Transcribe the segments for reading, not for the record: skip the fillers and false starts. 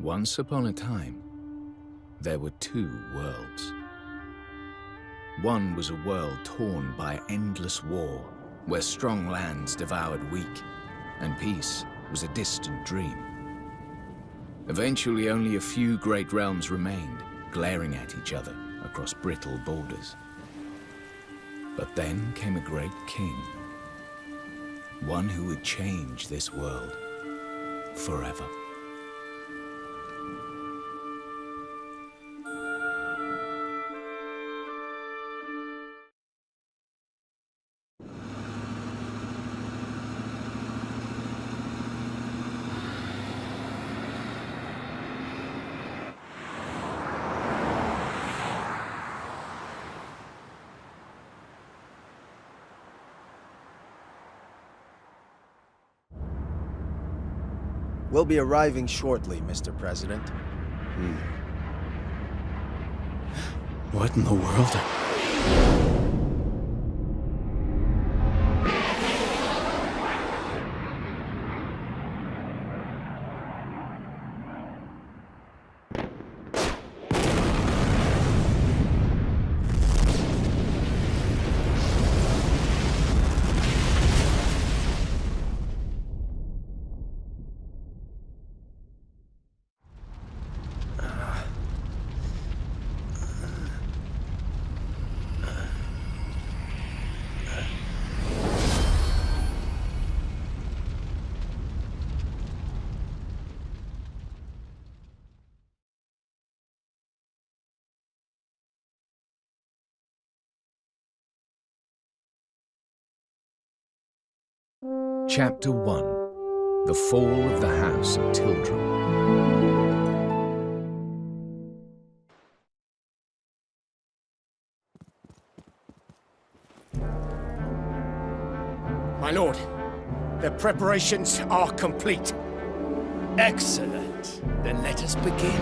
Once upon a time, there were two worlds. One was a world torn by endless war, where strong lands devoured weak, and peace was a distant dream. Eventually, only a few great realms remained, glaring at each other across brittle borders. But then came a great king, one who would change this world forever. We'll be arriving shortly, Mr. President. What in the world? Chapter 1. The Fall of the House of Tildrum. My lord, the preparations are complete. Excellent. Then let us begin.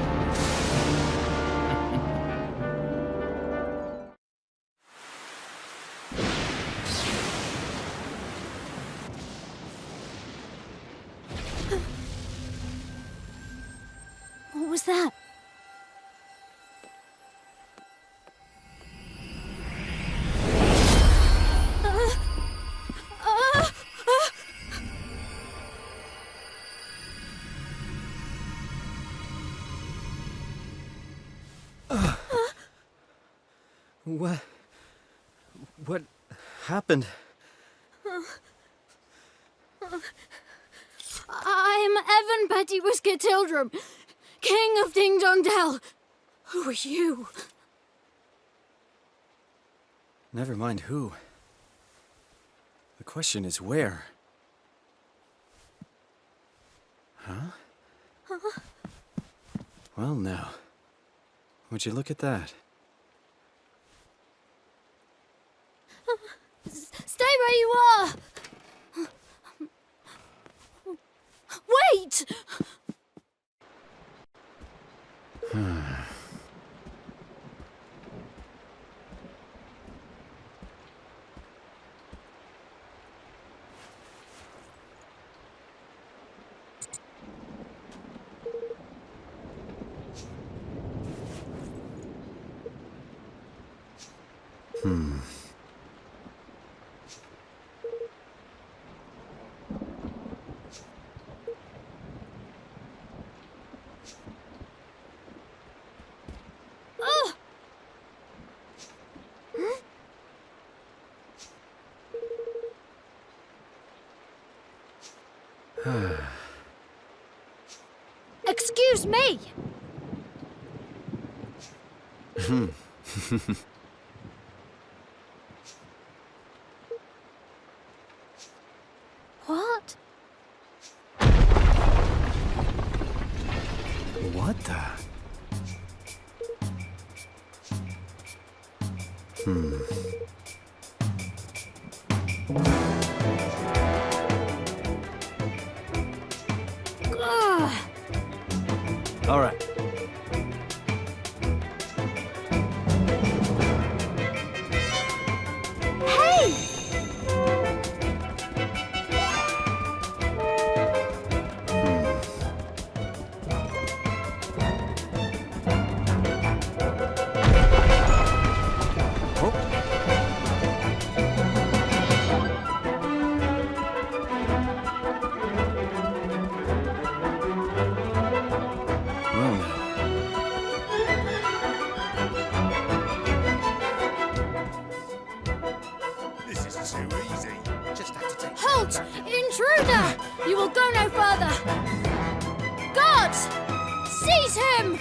What was that? What happened? I'm Evan Petty Whisker Tildrum, King of Ding Dong Dell. Who are you? Never mind who. The question is where? Huh? Well now, would you look at that? Stay where you are! Wait! Excuse me! What? What the? All right. Hey! You will go no further! Guards! Seize him!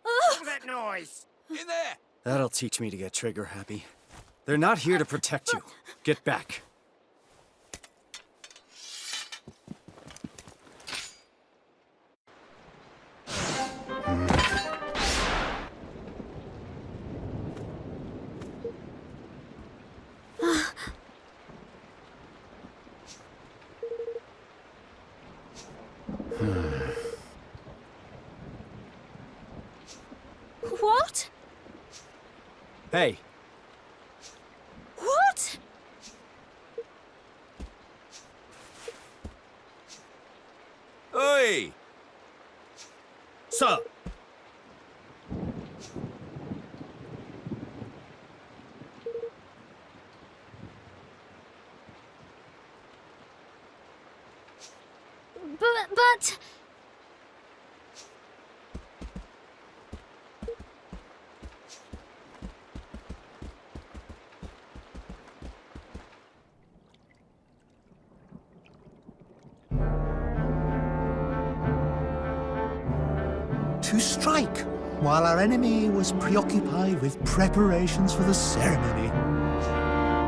What was that noise? In there! That'll teach me to get trigger happy. They're not here to protect you. Get back. What? Hey, What? Oi! Sir! But... To strike, while our enemy was preoccupied with preparations for the ceremony.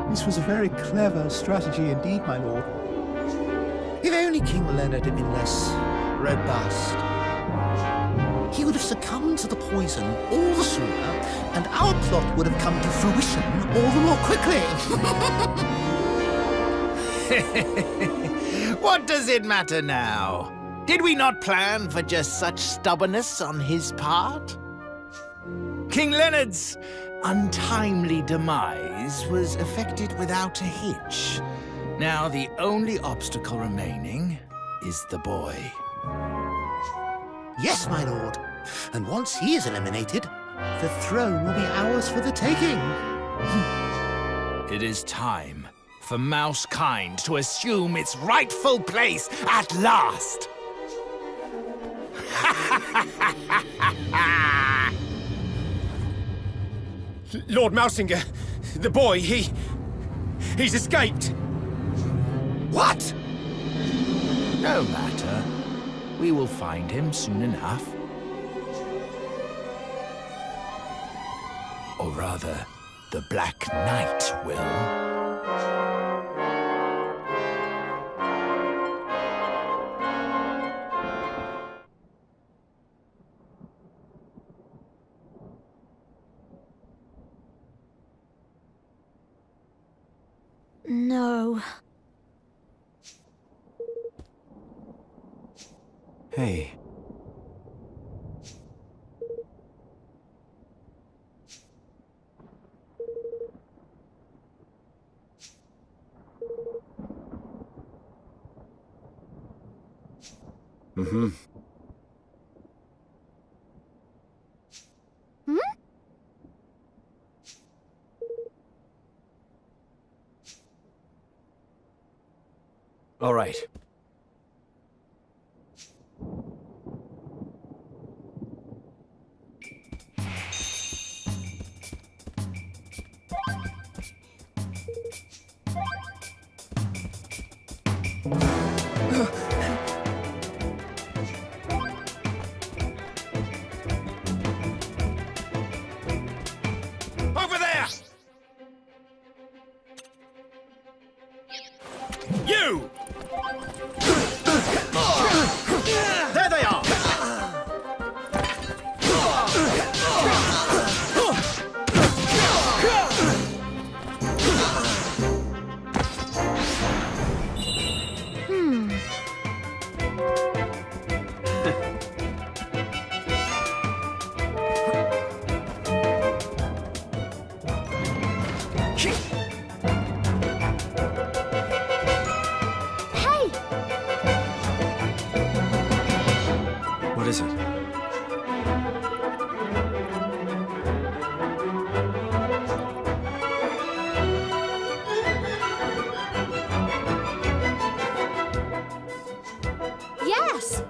This was a very clever strategy indeed, my lord. If only King Leonard had been less robust, he would have succumbed to the poison all the sooner, and our plot would have come to fruition all the more quickly. What does it matter now? Did we not plan for just such stubbornness on his part? King Leonard's untimely demise was effected without a hitch. Now the only obstacle remaining is the boy. Yes, my lord. And once he is eliminated, the throne will be ours for the taking. It is time for Mousekind to assume its rightful place at last. Lord Mousinger, the boy, he's escaped. What? No matter. We will find him soon enough. Or rather, the Black Knight will. No. hey. Mm-hmm. All right. Over there! You! There they are! Hey! What is it? Yes!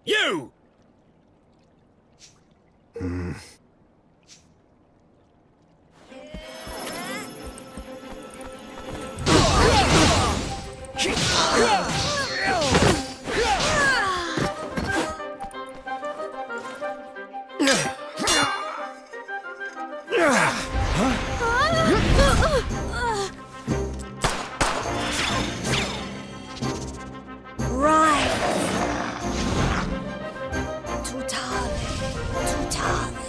You! Right. Tutale. Tutale.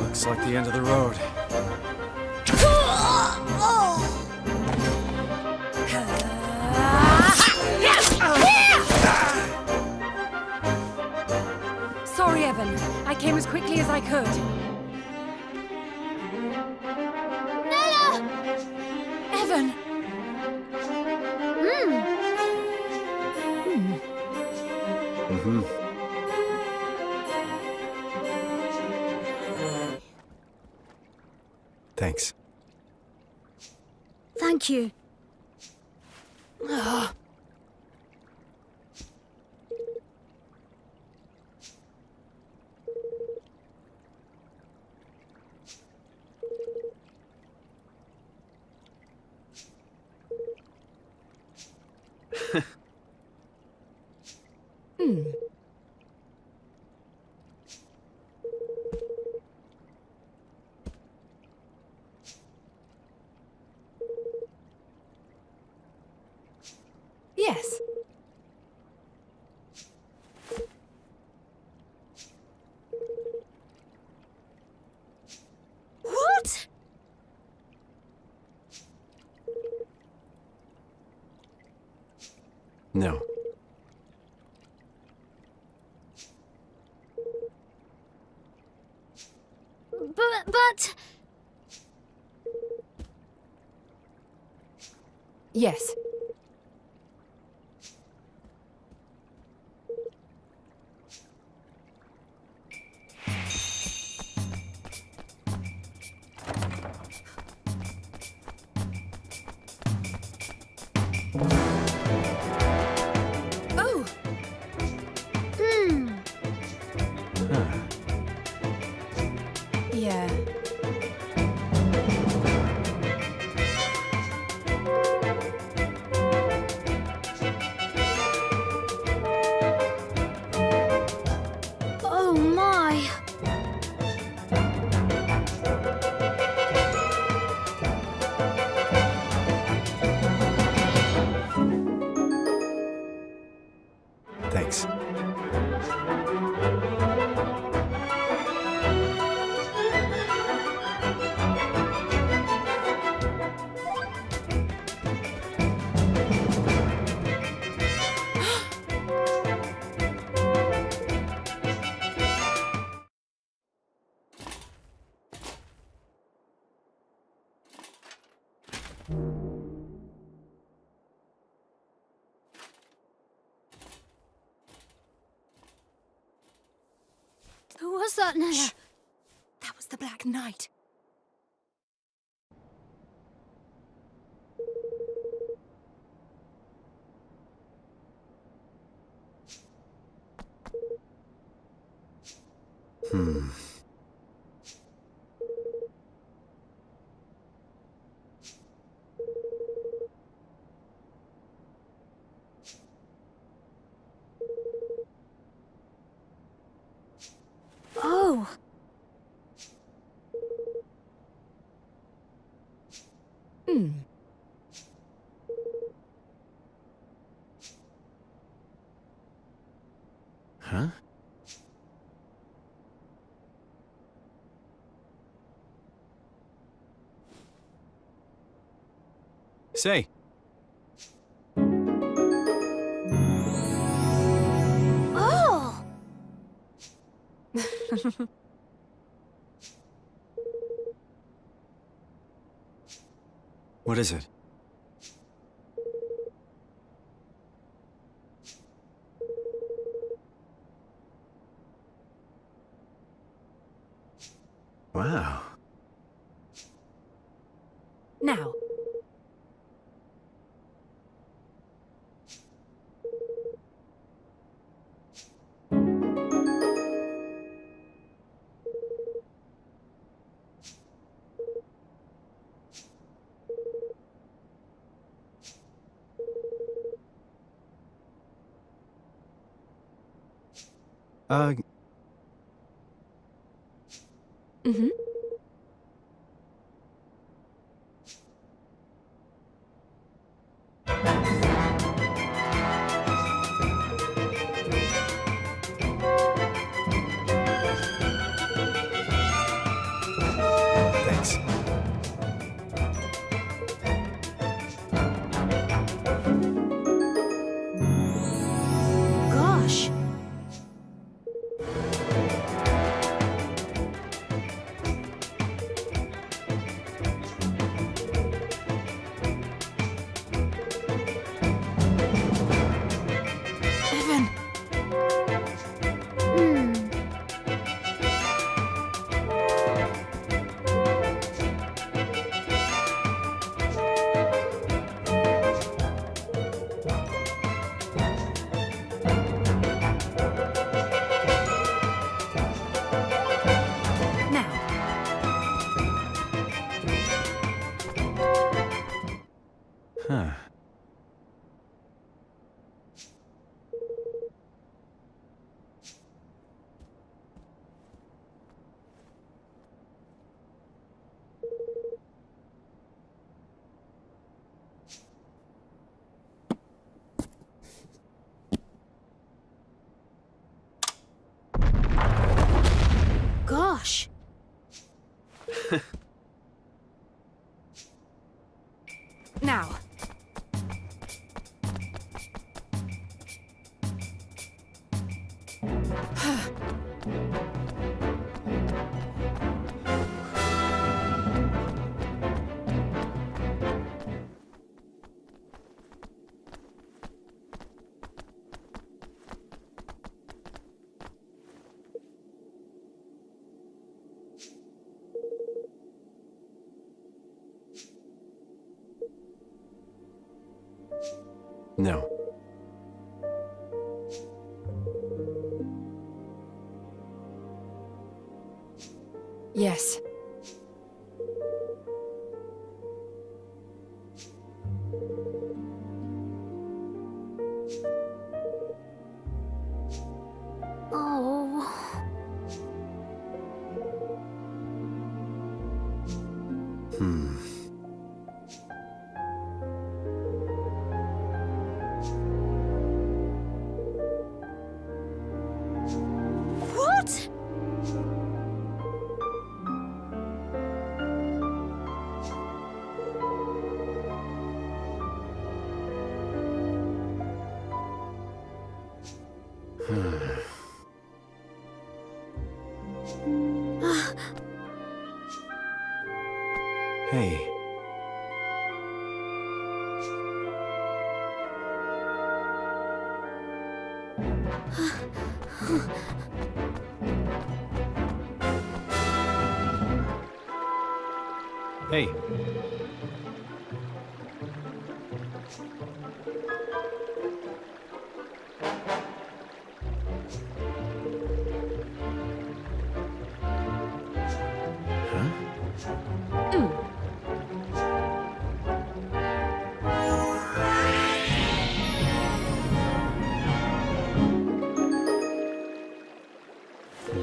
Looks like the end of the road. Sorry, Evan. I came as quickly as I could. Nella! Evan! Mm-hmm. Thanks. Thank you. Yes. What? No. But... Yes. Oh! Yeah. Oh my. Thanks. Who was that, Nella? That was the Black Knight. Oh. Huh? Say, Oh. what is it? Wow. Now. Uh, Thanks. Gosh. Evan. Now, huh. Gosh. now. No. Yes. Oh. What? Hey. Hey.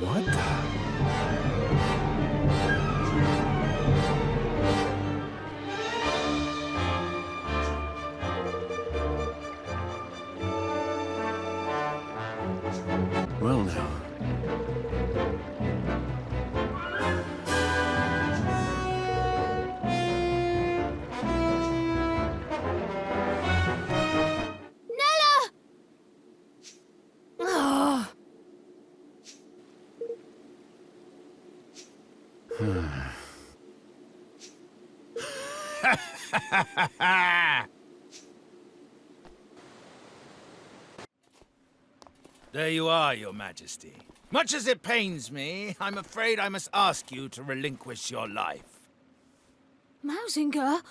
What the? Well now. Nella! Oh. There you are, Your Majesty. Much as it pains me, I'm afraid I must ask you to relinquish your life. Mausinger?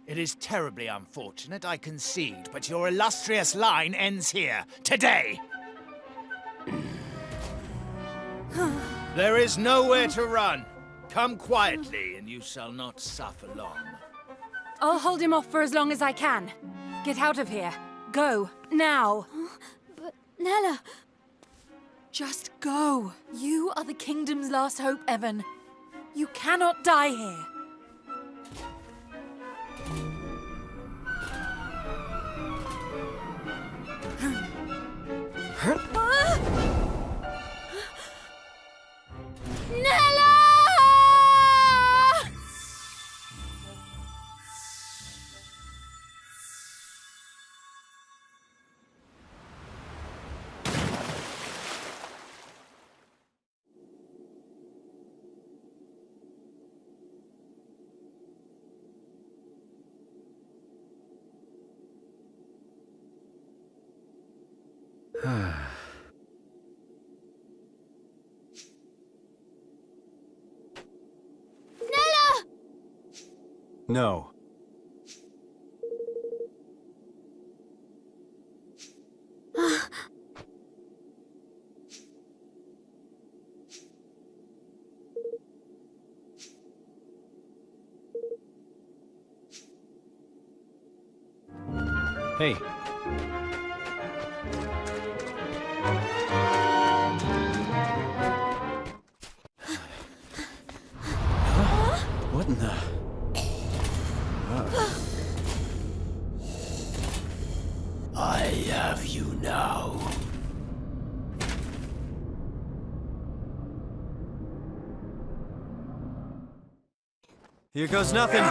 It is terribly unfortunate, I concede, but your illustrious line ends here, today. There is nowhere to run. Come quietly, and you shall not suffer long. I'll hold him off for as long as I can. Get out of here. Go, now. But Nella... Just go. You are the kingdom's last hope, Evan. You cannot die here. No. Hey. What in the... I have you now. Here goes nothing.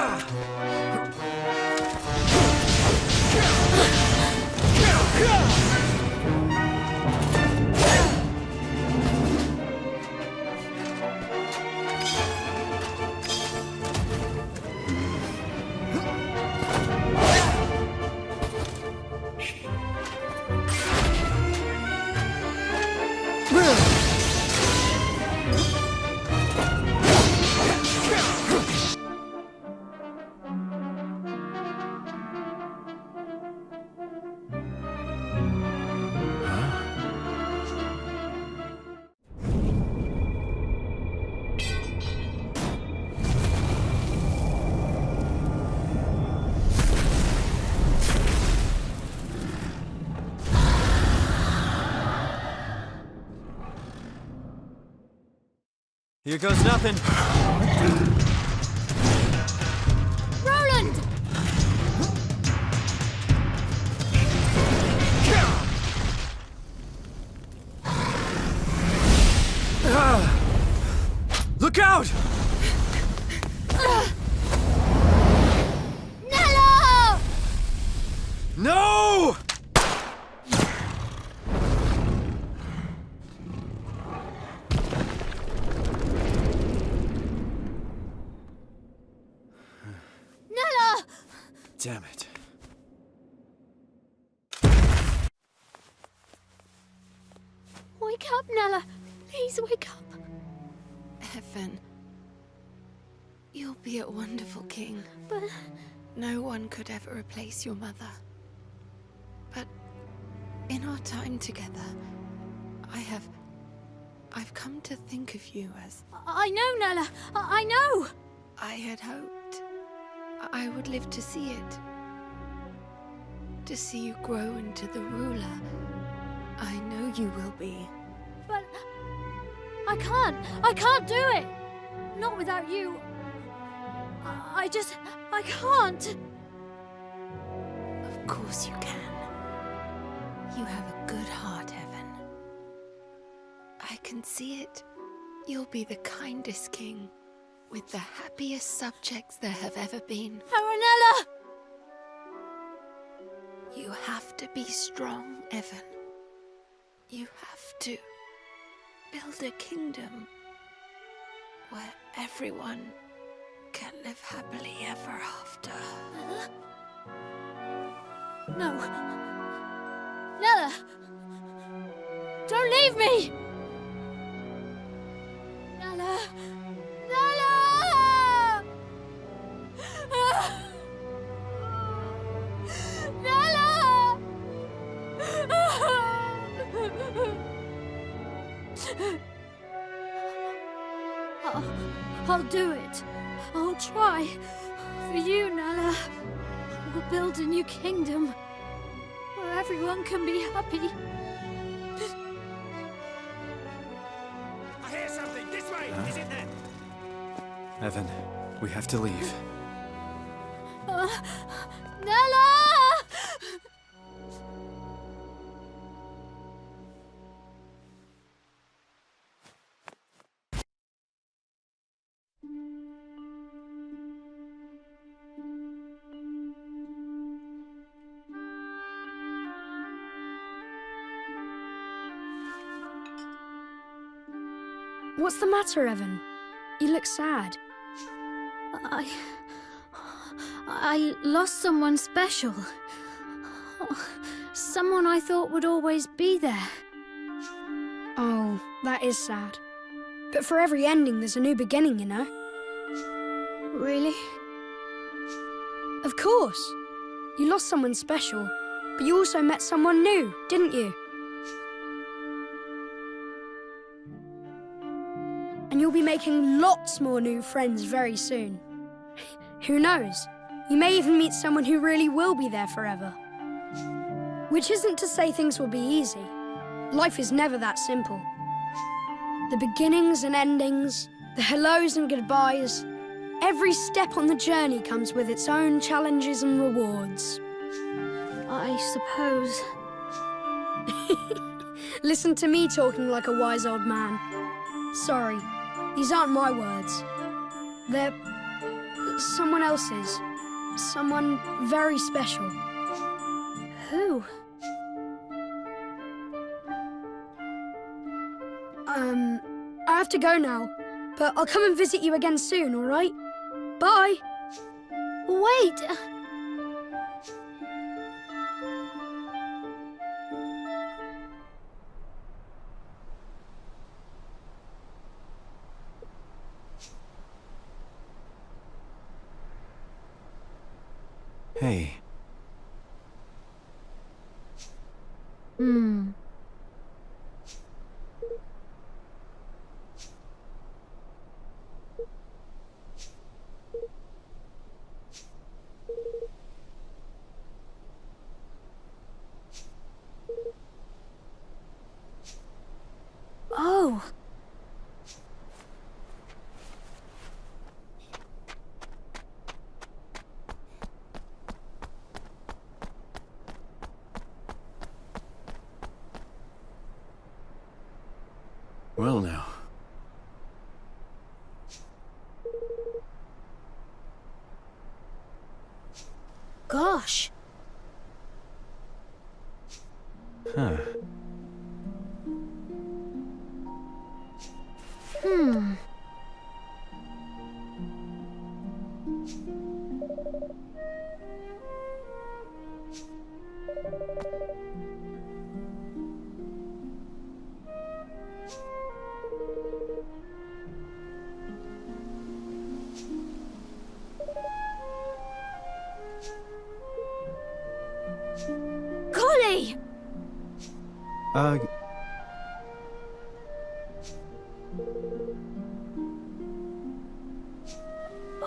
Here goes nothing. Roland! Look out! Nella! No! Nella! Damn it. Wake up, Nella. Please wake up. Evan, you'll be a wonderful king. But No one could ever replace your mother. But in our time together, I've come to think of you as... I know, Nella. I know. I had hoped I would live to see it. To see you grow into the ruler I know you will be. But I can't do it. Not without you. I can't. Of course you can. You have a good heart, Evan. I can see it. You'll be the kindest king, with the happiest subjects there have ever been. Aranella! You have to be strong, Evan. You have to build a kingdom where everyone can live happily ever after. No. Nella! Don't leave me! Nella! Nella! Nella! I'll do it. I'll try. For you, Nella. We'll build a new kingdom where everyone can be happy. Evan, we have to leave. Nella! What's the matter, Evan? You look sad. I lost someone special. Someone I thought would always be there. Oh, that is sad. But for every ending, there's a new beginning, you know? Really? Of course. You lost someone special, but you also met someone new, didn't you? And you'll be making lots more new friends very soon. Who knows? You may even meet someone who really will be there forever. Which isn't to say things will be easy. Life is never that simple. The beginnings and endings, the hellos and goodbyes, every step on the journey comes with its own challenges and rewards. I suppose. Listen to me talking like a wise old man. Sorry, these aren't my words. They're someone else's. Someone very special. Who? I have to go now, but I'll come and visit you again soon, all right? Bye! Wait! Hey. Oh. Well now. Gosh. Huh. Kuni!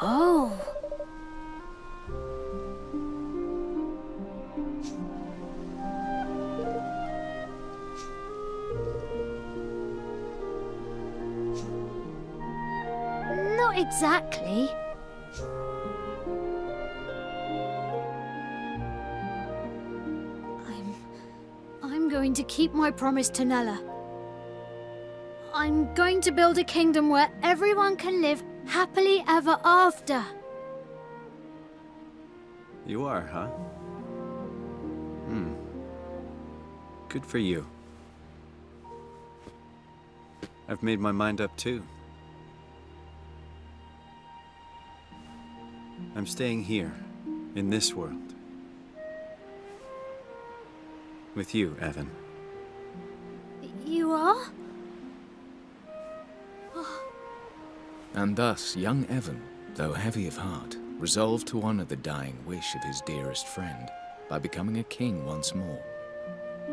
Oh. Not exactly. I'm going to keep my promise to Nella. I'm going to build a kingdom where everyone can live happily ever after. You are, huh? Good for you. I've made my mind up too. I'm staying here, in this world. With you, Evan. You are? And thus, young Evan, though heavy of heart, resolved to honor the dying wish of his dearest friend by becoming a king once more.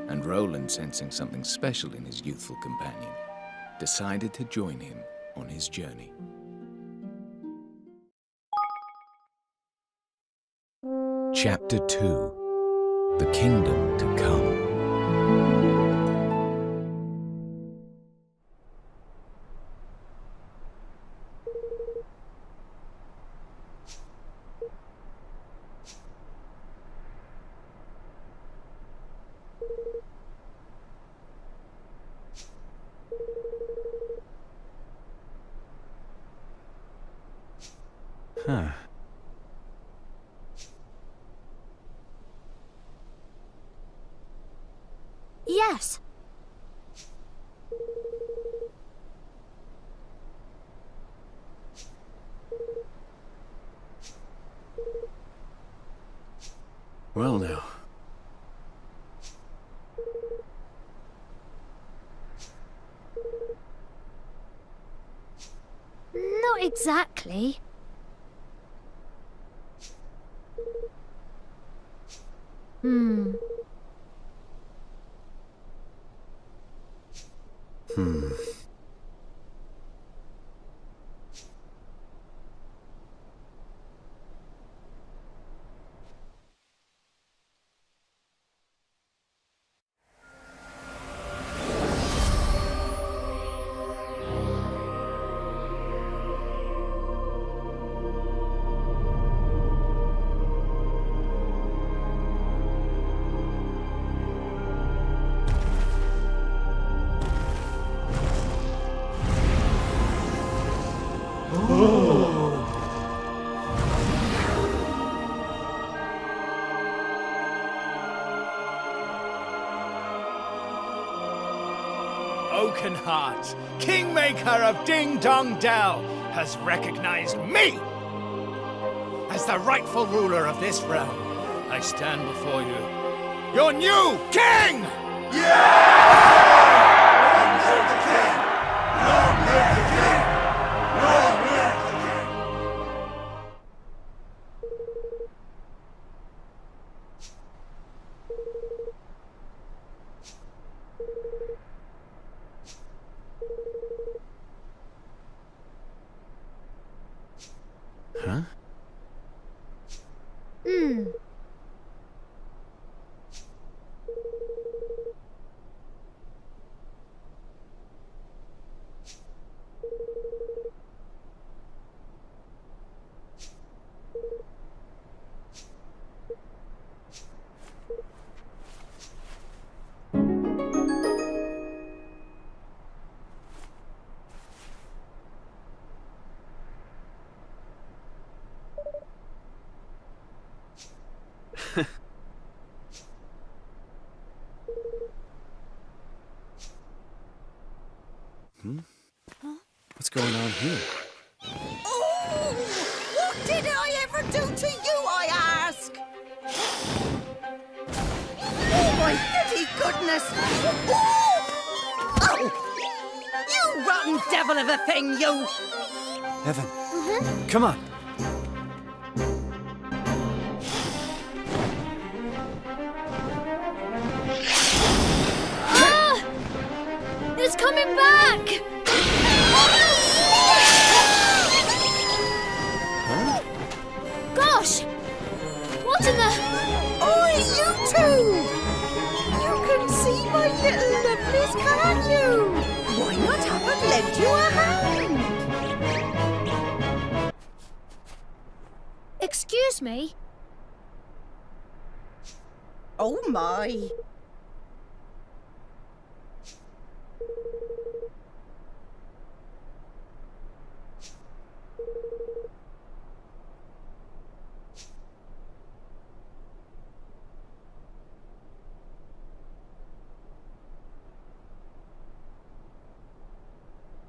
And Roland, sensing something special in his youthful companion, decided to join him on his journey. Chapter 2: The Kingdom to Come. Huh. Yes. Well now. Not exactly. Hmm. Oakenheart, Kingmaker of Ding Dong Dell, has recognized me as the rightful ruler of this realm. I stand before you, your new king! Huh? Hmm. What's going on here? Oh! What did I ever do to you, I ask? Oh, my goody goodness! Oh! You rotten devil of a thing, you! Evan, come on. Ah! It's coming back! Gosh! What in the... Oi, you two! You can see my little lovelies, can't you? Why not have them lend you a hand? Excuse me? Oh, my.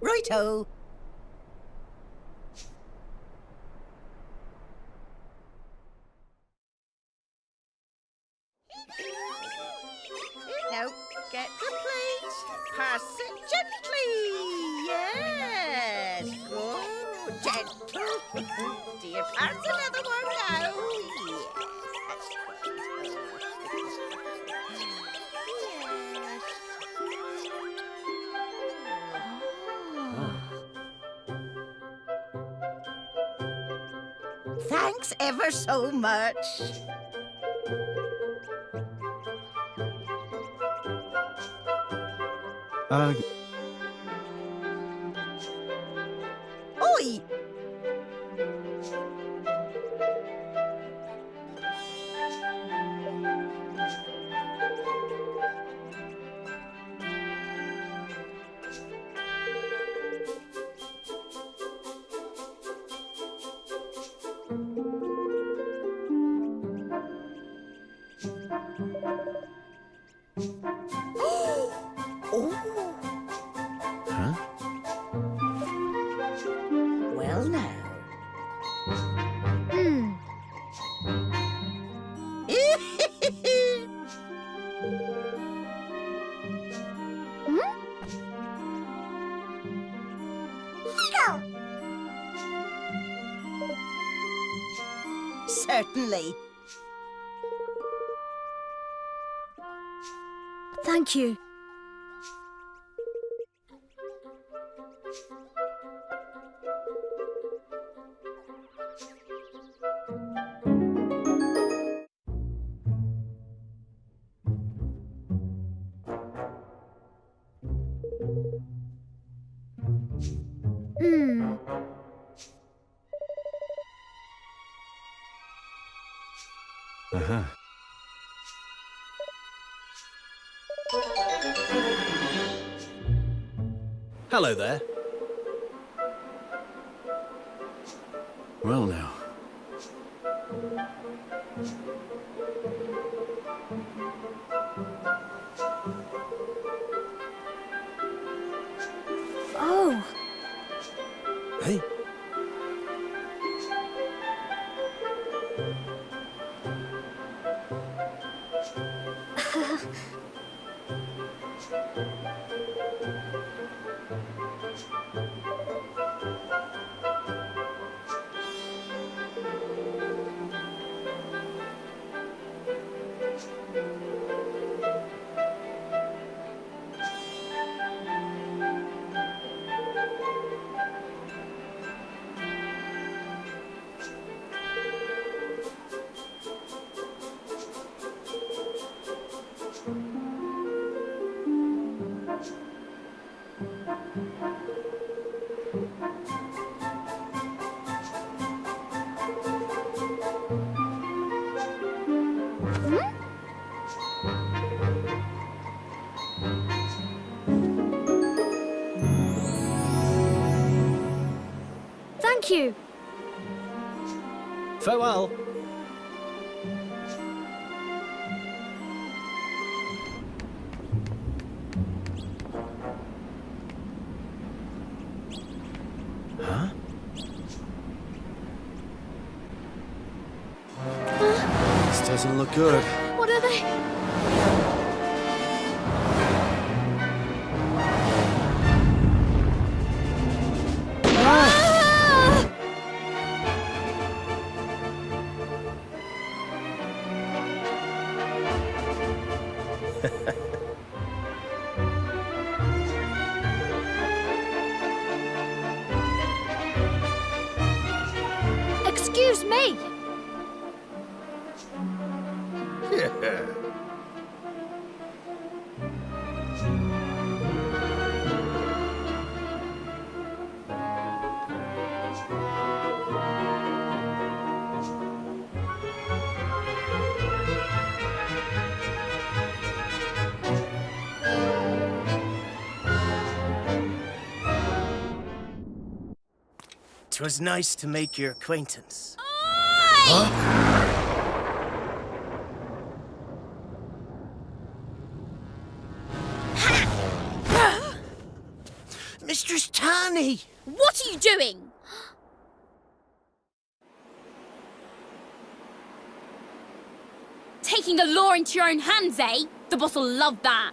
Righto. Now, get the plate. Pass it gently. Yes. Good. Gentle. Do you pass another one now? Thanks ever so much. Oi! Huh? Well, now. Certainly. Thank you. Uh-huh. Hello there. Well now. Oh. Hey. Thank you. Farewell. Huh? This doesn't look good. What are they? Excuse me. Twas nice to make your acquaintance. Mistress Tani! What are you doing? Taking the law into your own hands, eh? The boss will love that.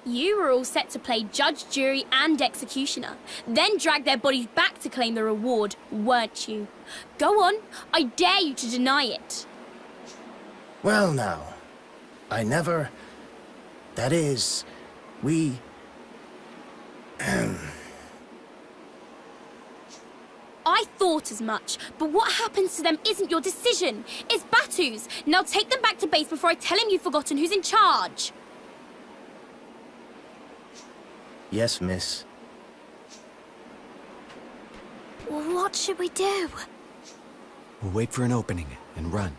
You were all set to play judge, jury, and executioner, then drag their bodies back to claim the reward, weren't you? Go on, I dare you to deny it. Well now, I never... That is, we... I thought as much, but what happens to them isn't your decision. It's Batu's. Now take them back to base before I tell him you've forgotten who's in charge. Yes, miss. What should we do? We'll wait for an opening and run.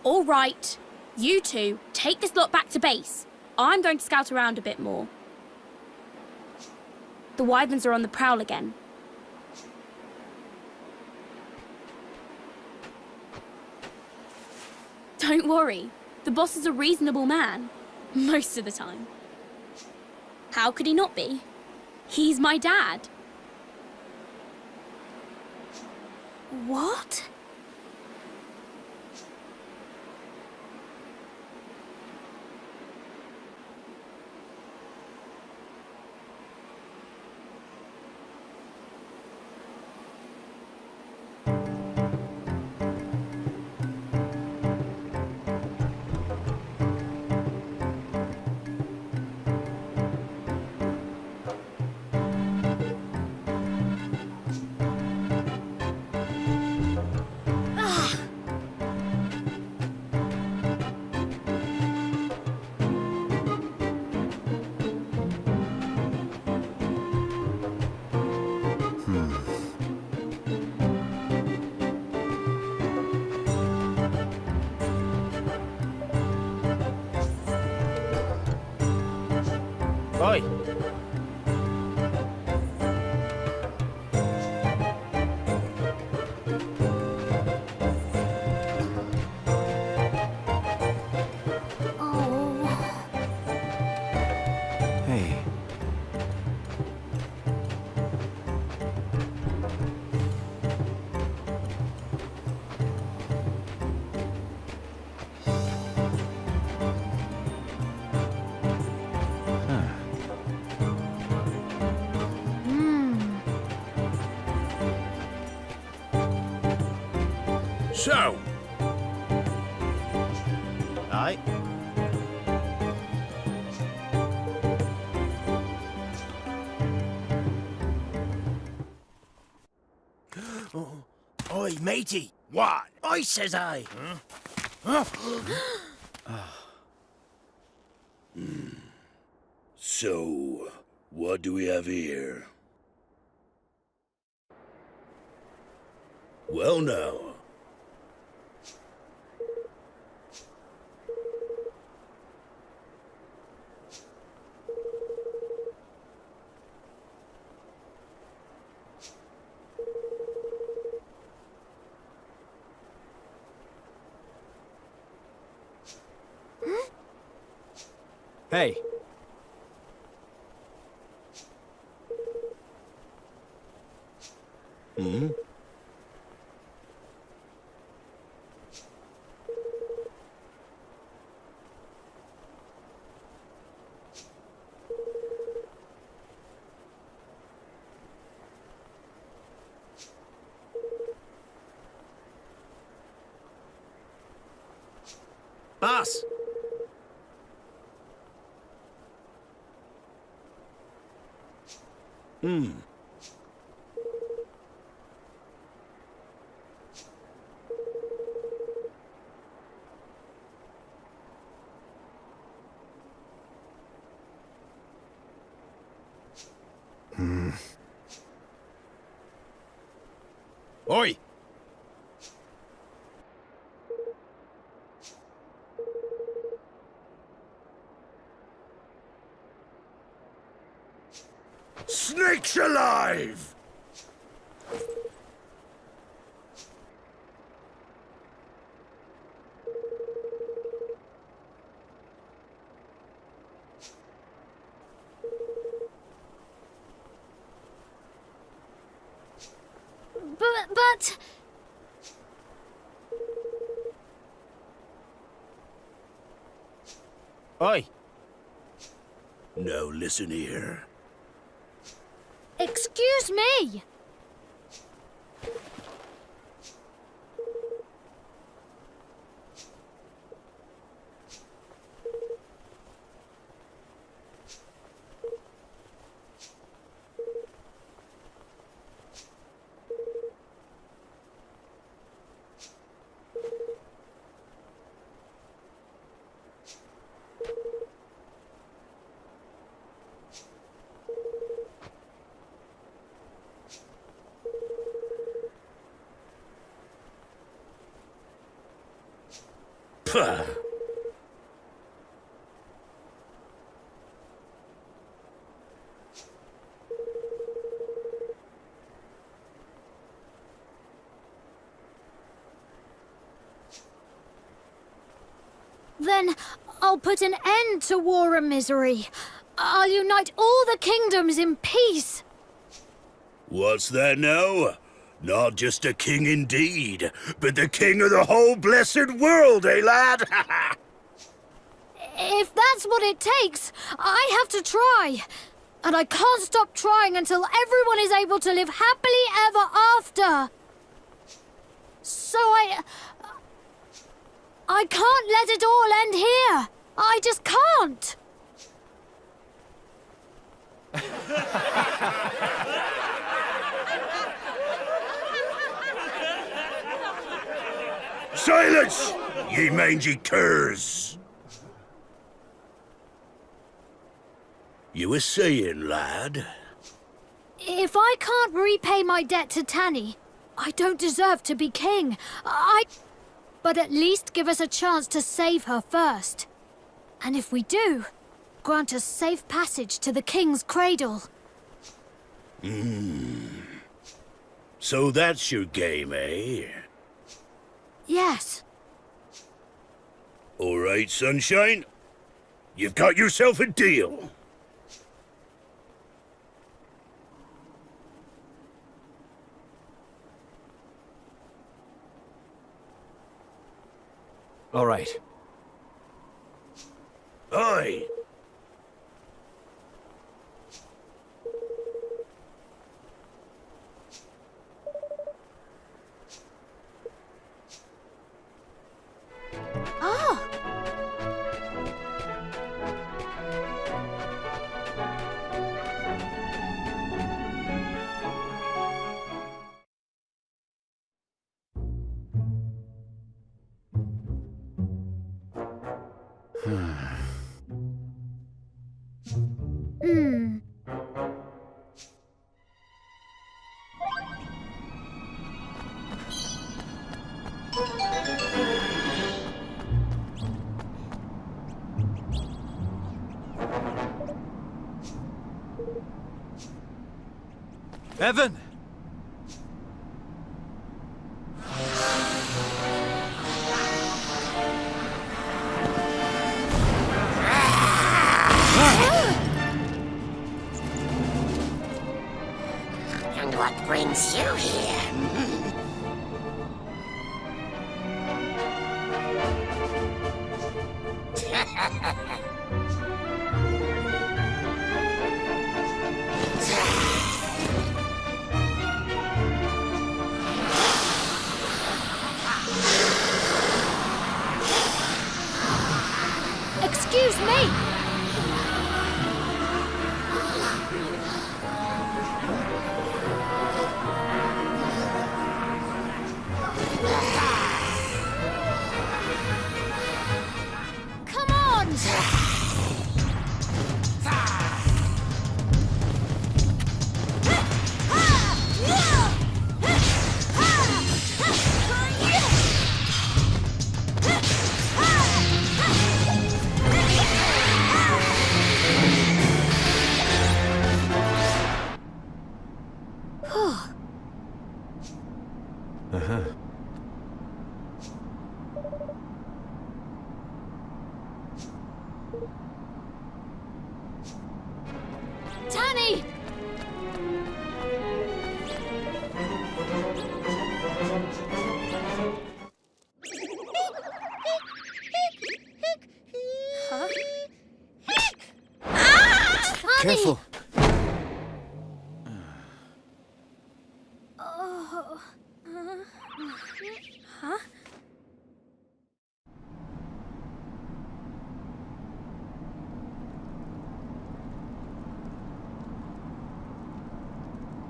All right. You two, take this lot back to base. I'm going to scout around a bit more. The Wyverns are on the prowl again. Don't worry, the boss is a reasonable man. Most of the time. How could he not be? He's my dad. What? Oi! Hey. So, Aye. oi, matey. What? I says I. So, what do we have here? Well now. Hey. Hmm? Boss. Oi! Snakes alive! But... Oi! Now listen here. Excuse me! Pah! Then I'll put an end to war and misery. I'll unite all the kingdoms in peace. What's that now? Not just a king indeed, but the king of the whole blessed world, eh, lad? If that's what it takes, I have to try. And I can't stop trying until everyone is able to live happily ever after. So I can't let it all end here. I just can't. Silence, ye mangy curs! You were saying, lad? If I can't repay my debt to Tanny, I don't deserve to be king. But at least give us a chance to save her first. And if we do, grant us safe passage to the king's cradle. So that's your game, eh? Yes. All right, Sunshine. You've got yourself a deal. All right. Aye. Ah! Evan! And what brings you here? Excuse me! Come on! Tanny! Huh? Tanny! Careful. Oh. Huh?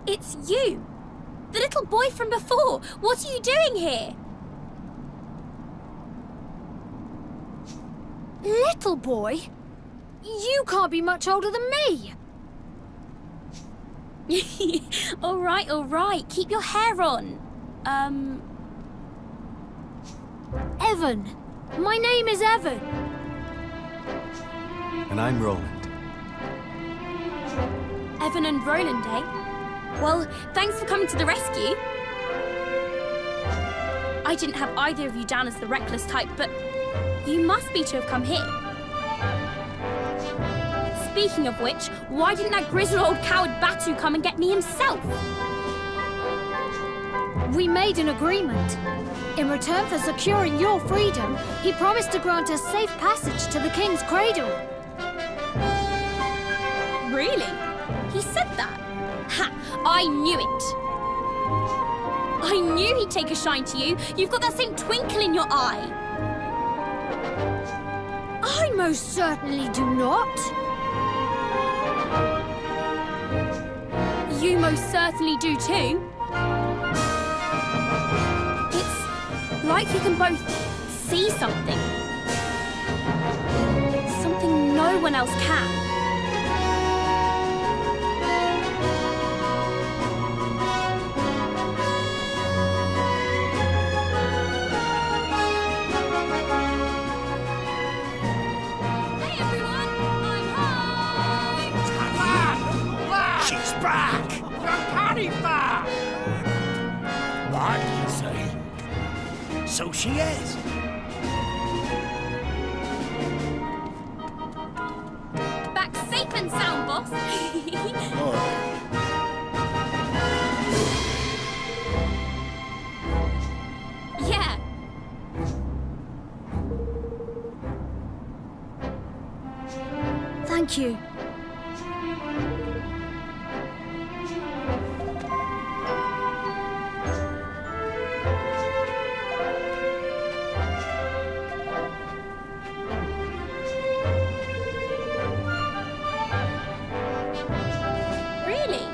It's you! The little boy from before! What are you doing here? Little boy? You can't be much older than me! All right. Keep your hair on. Evan. My name is Evan. And I'm Roland. Evan and Roland, eh? Well, thanks for coming to the rescue. I didn't have either of you down as the reckless type, but You must be to have come here. Speaking of which, why didn't that grizzled old coward Batu come and get me himself? We made an agreement. In return for securing your freedom, he promised to grant us safe passage to the king's cradle. Really? He said that? Ha! I knew it! I knew he'd take a shine to you. You've got that same twinkle in your eye. I most certainly do not. You most certainly do too. It's like you can both see something. Something no one else can. Hey everyone, I'm home! She's back! Carry's back! What do you say? So she is. Back safe and sound, boss. Yeah. Thank you. Really?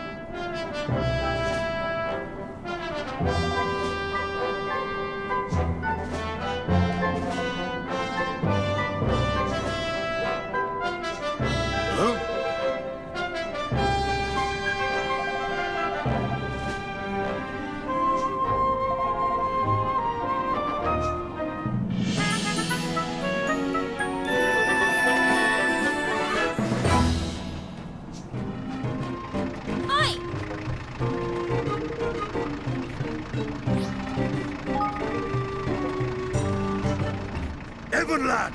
Oi! Evan, lad!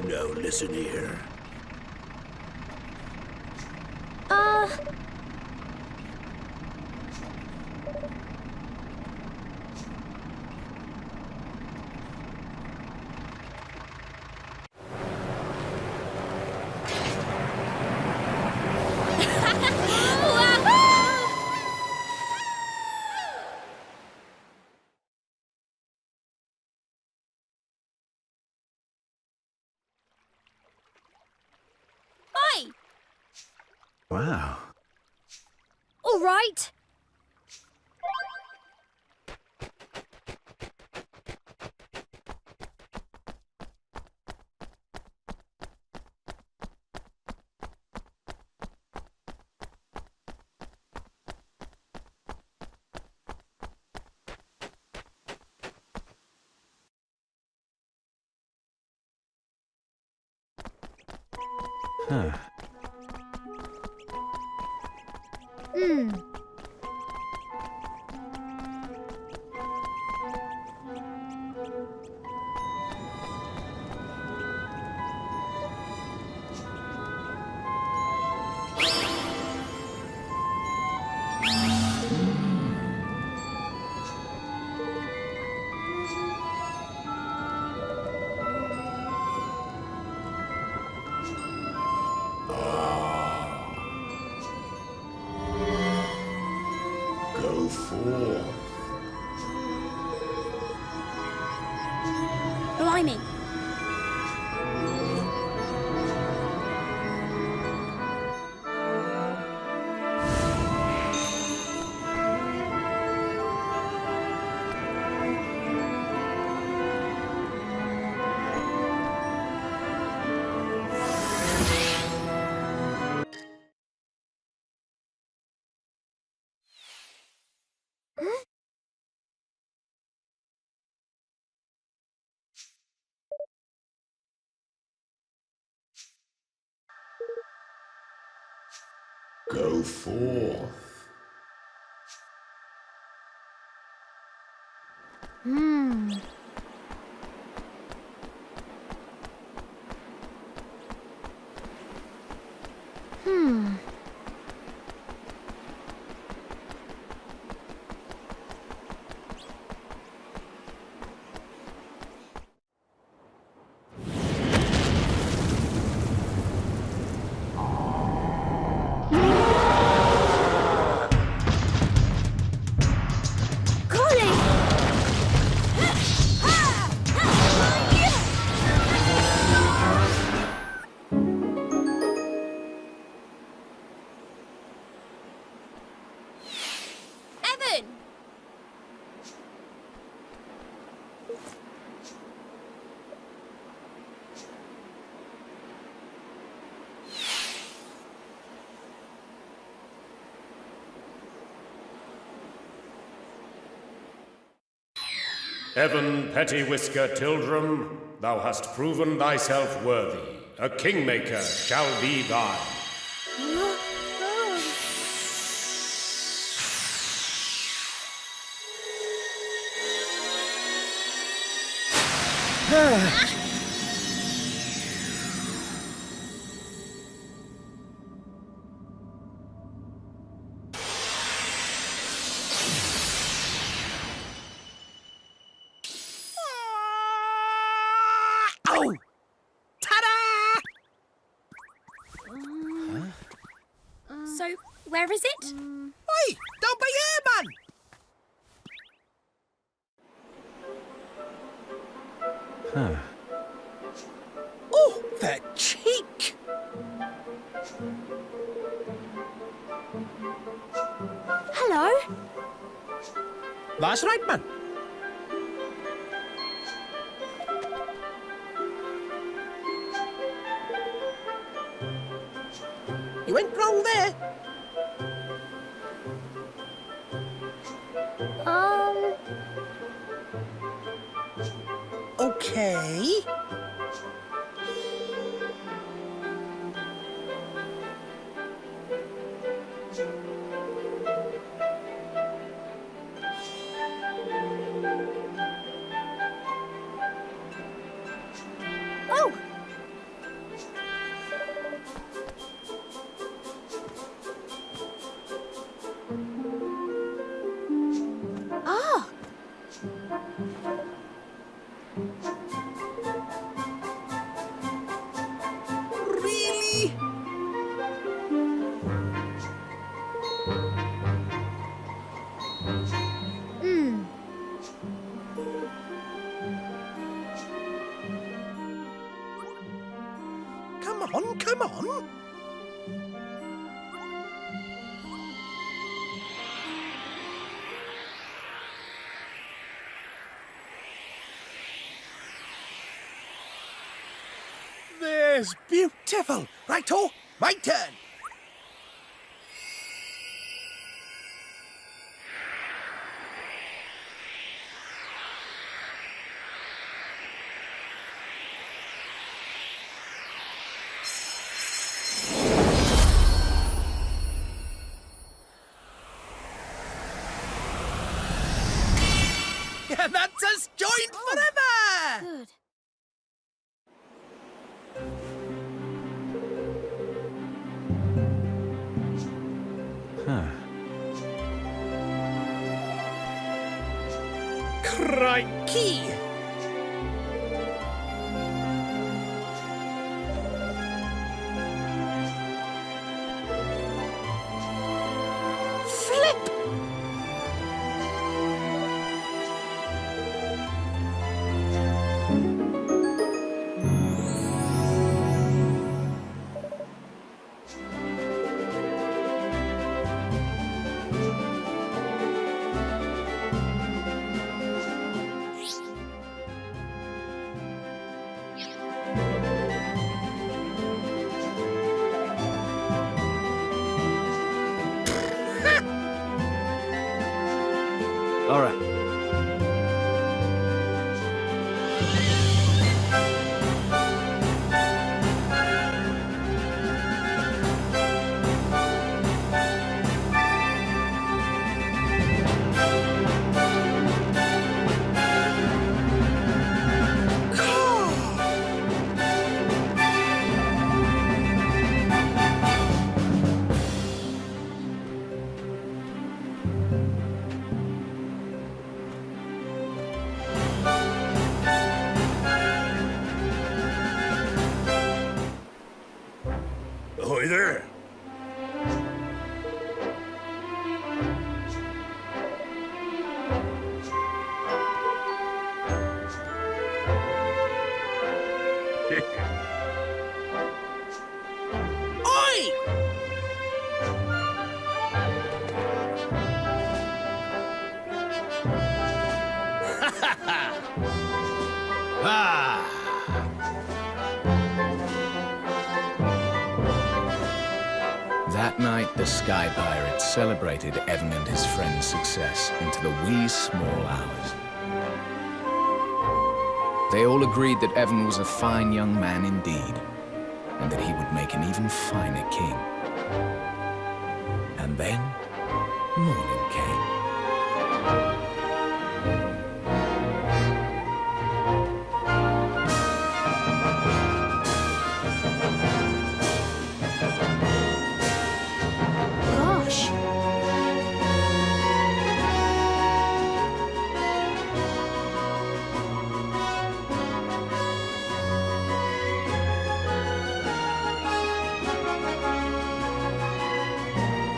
Now listen here. Oi! Wow. All right. Huh. Hmm. Go forth. Evan! Evan Pettywhisker Tildrum, thou hast proven thyself worthy. A kingmaker shall be thine. Oh! Ta-da! So, where is it? Oi! Don't be here, man! Huh. Oh, the cheek! Hello? That's right, man. You went wrong there. Okay. Oh! Ah! Really? Come on, come on. There's beautiful. Righto, my turn. That's us joined forever! Good. Huh. Crikey! Flip! All right. either. Oi! Ah! That night, the Sky Pirates celebrated Evan and his friend's success into the wee small hours. They all agreed that Evan was a fine young man indeed, and that he would make an even finer king. And then, morning came. Gosh.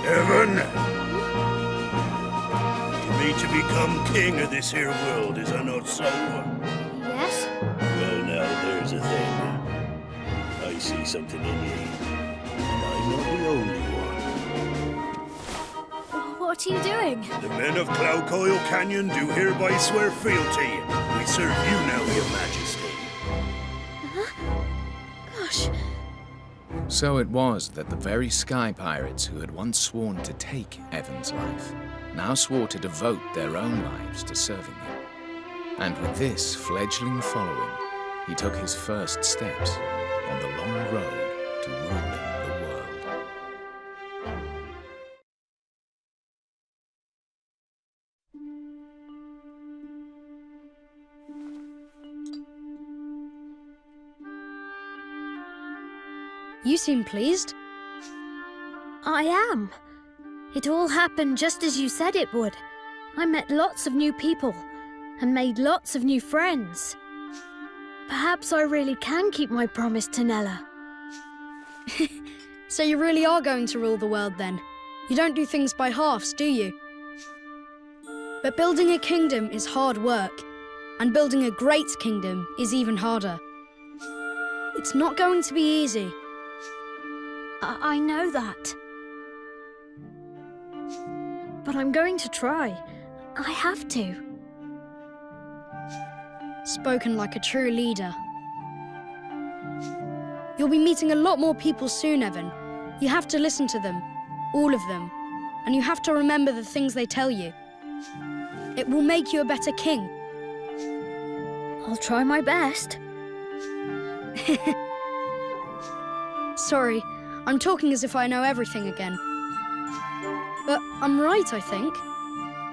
Evan! To become king of this here world, is that not so? Yes? Well, now there's a thing. I see something in you, and I'm not the only one. What are you doing? The men of Cloudcoil Canyon do hereby swear fealty. We serve you now, your majesty. Gosh. So it was that the very Sky Pirates who had once sworn to take Evan's life now swore to devote their own lives to serving him. And with this fledgling following, he took his first steps on the long road to ruling the world. You seem pleased. I am. It all happened just as you said it would. I met lots of new people and made lots of new friends. Perhaps I really can keep my promise to Nella. So you really are going to rule the world then? You don't do things by halves, do you? But building a kingdom is hard work, and building a great kingdom is even harder. It's not going to be easy. I know that. But I'm going to try. I have to. Spoken like a true leader. You'll be meeting a lot more people soon, Evan. You have to listen to them, all of them, and you have to remember the things they tell you. It will make you a better king. I'll try my best. Sorry, I'm talking as if I know everything again. But I'm right, I think.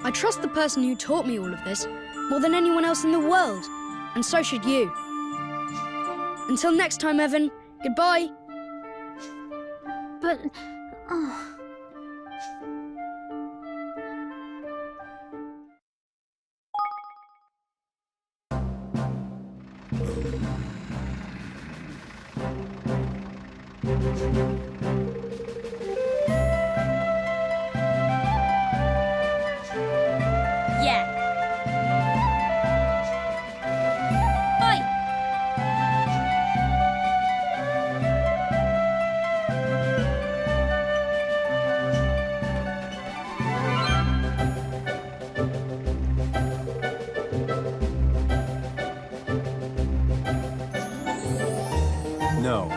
I trust the person who taught me all of this more than anyone else in the world, and so should you. Until next time, Evan, goodbye. But... Yeah. Oi! No.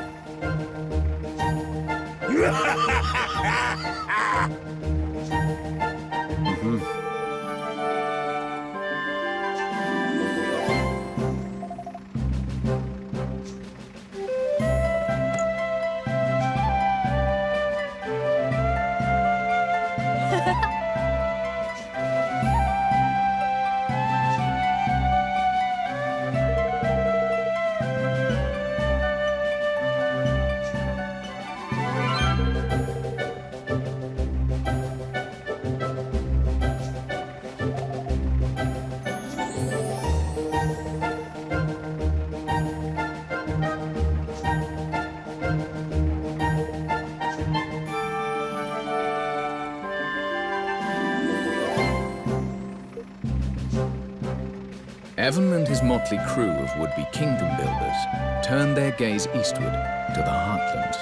Evan and his motley crew of would-be kingdom builders turned their gaze eastward to the Heartlands.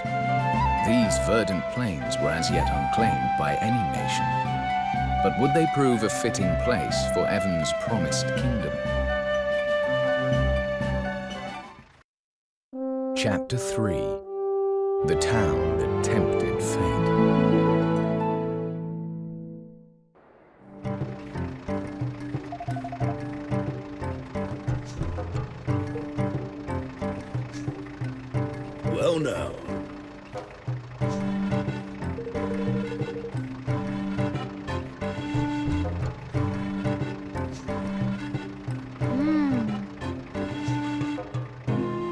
These verdant plains were as yet unclaimed by any nation. But would they prove a fitting place for Evan's promised kingdom? Chapter 3. The Town That Tempted Fate. Well now.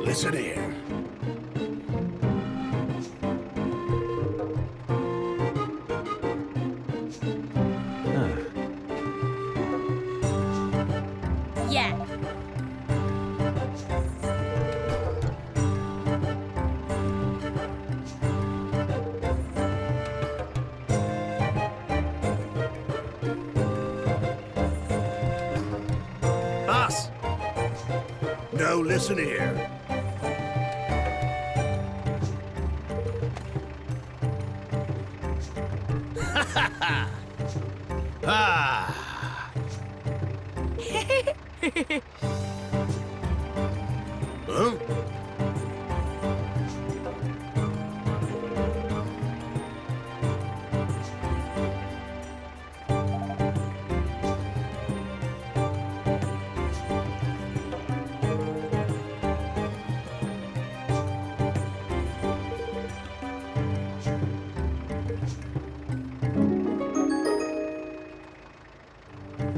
Listen here. Yeah. Boss! No, listen here. Ah! Huh?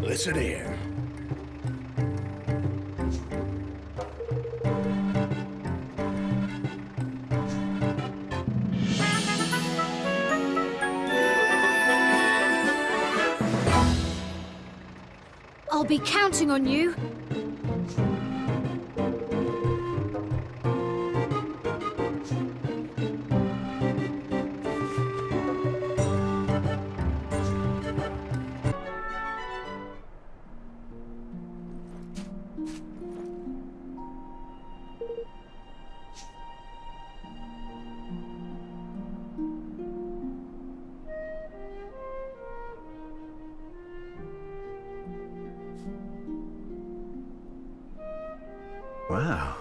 Listen here. I'll be counting on you. Wow.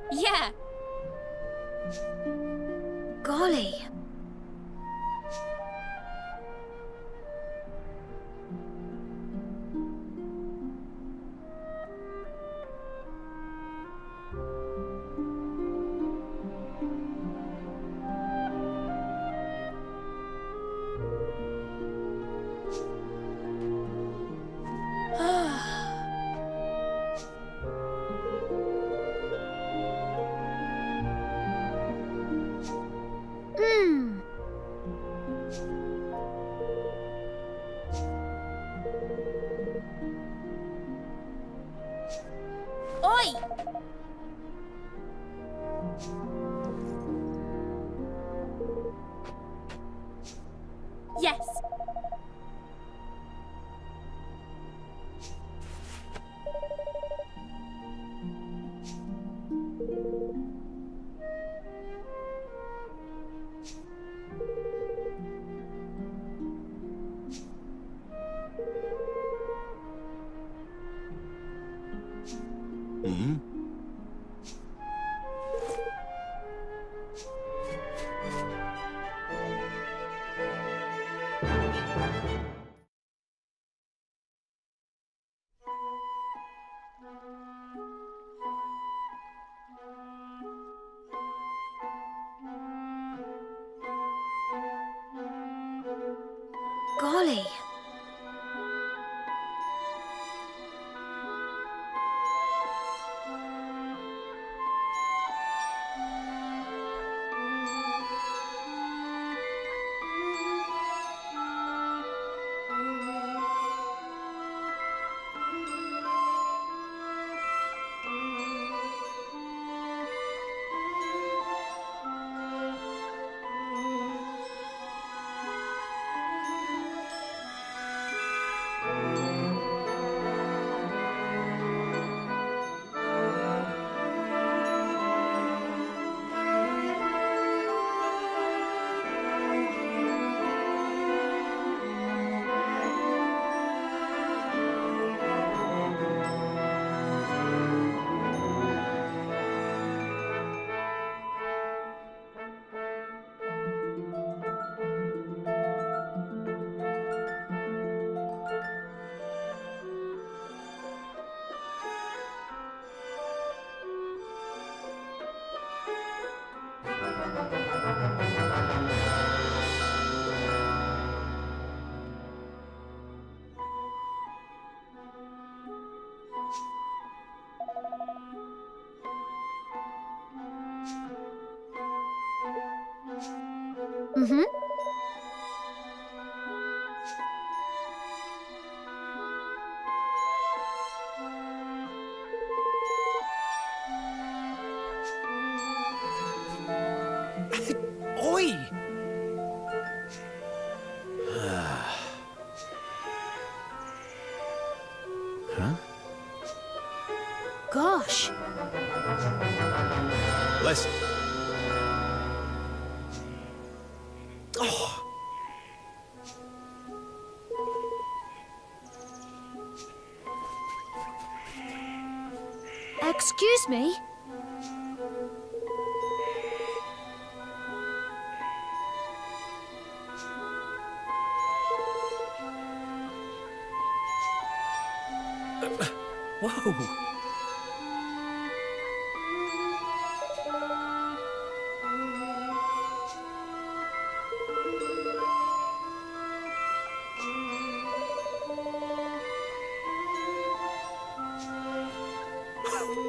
Yeah. Golly. Oi! Yes. Hmm? Golly. Mm-hmm. Oi! Huh? Gosh. Listen. Excuse me? Whoa!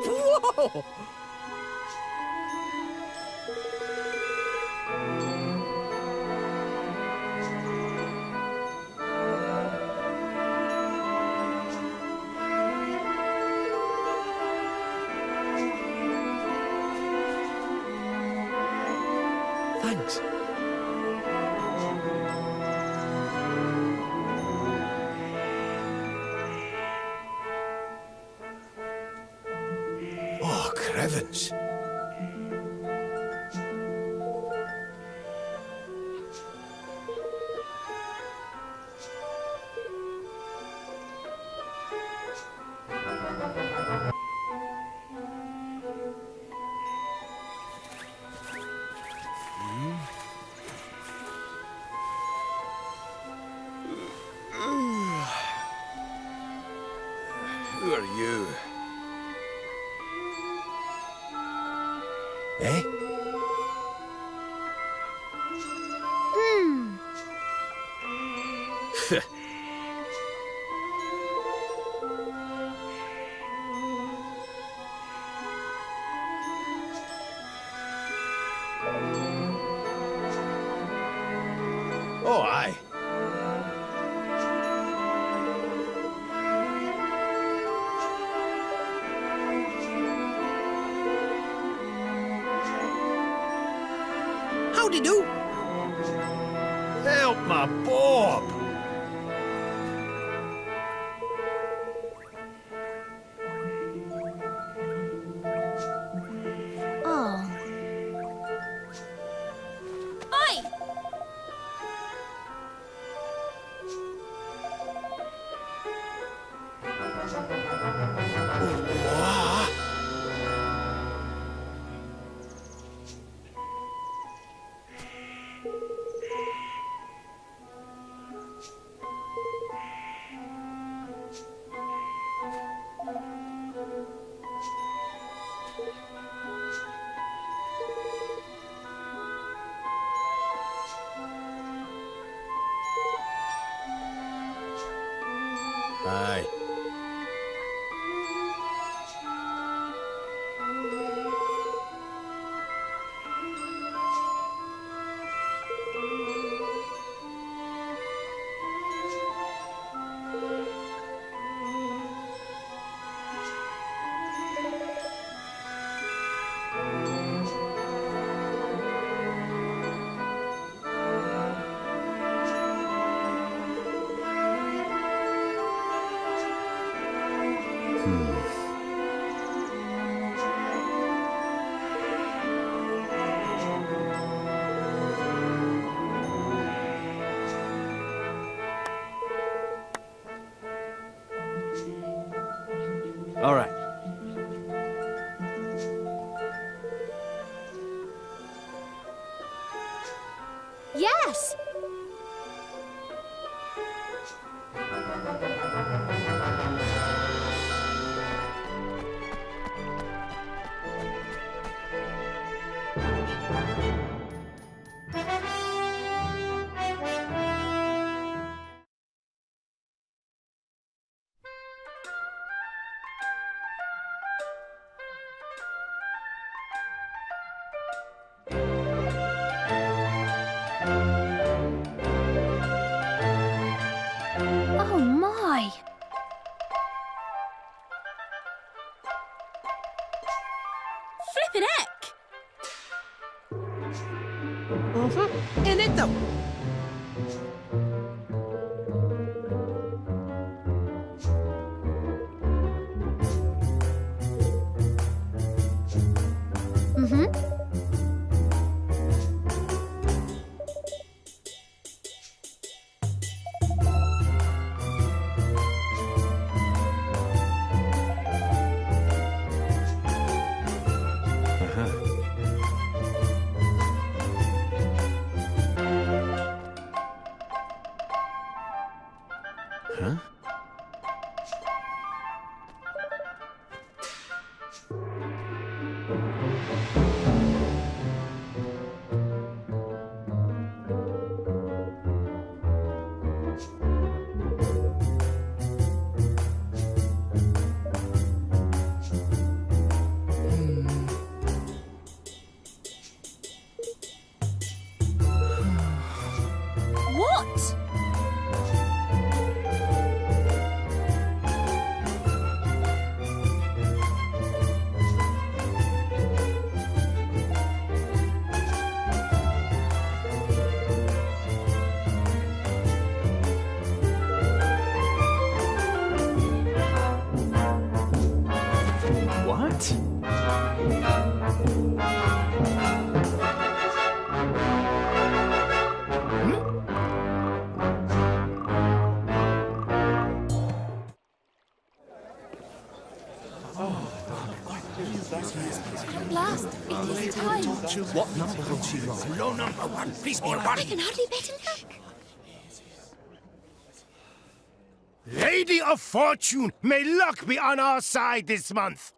Whoa! Thanks. Oh, Crevens. Who are you? Eh? Hmm. Oh, aye. Howdy do? Help my Bob! Oh. Oi! What? Aye. All right. Yes! Flippin' heck! In it though. Huh? What? What? At last, it is time. What number will she roll? Low number one, please be a one. I can hardly bet an heck. Lady of Fortune, may luck be on our side this month.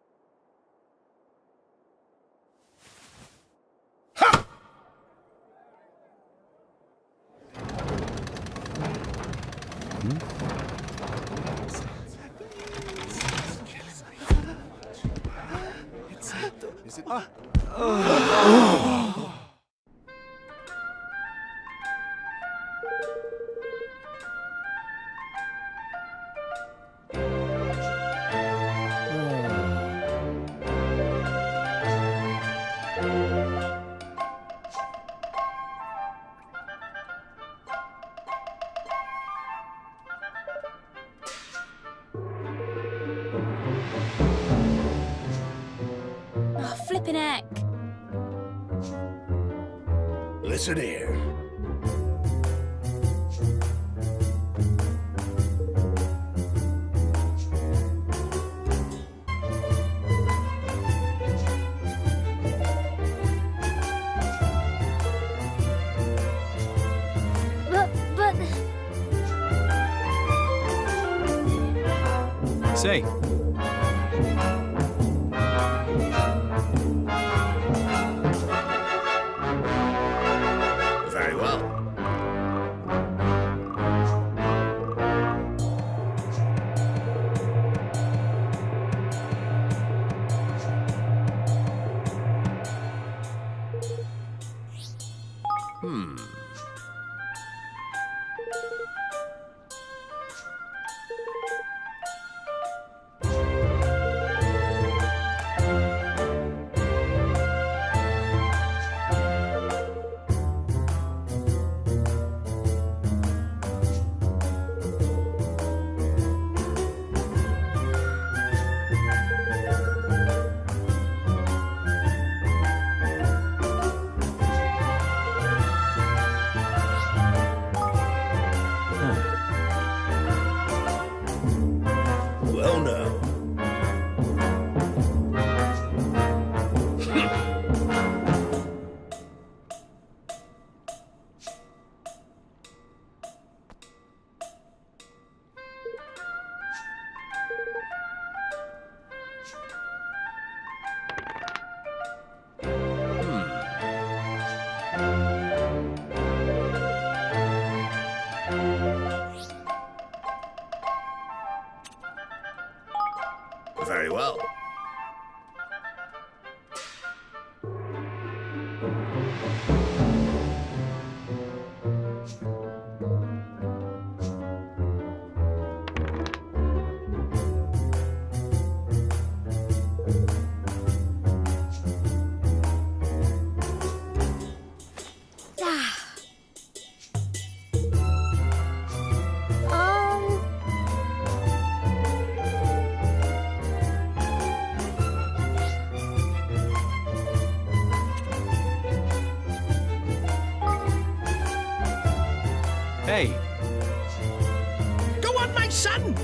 Ha! Oh, flippin' heck. Listen here. But... Say. Very well. Well, now. Very well. son!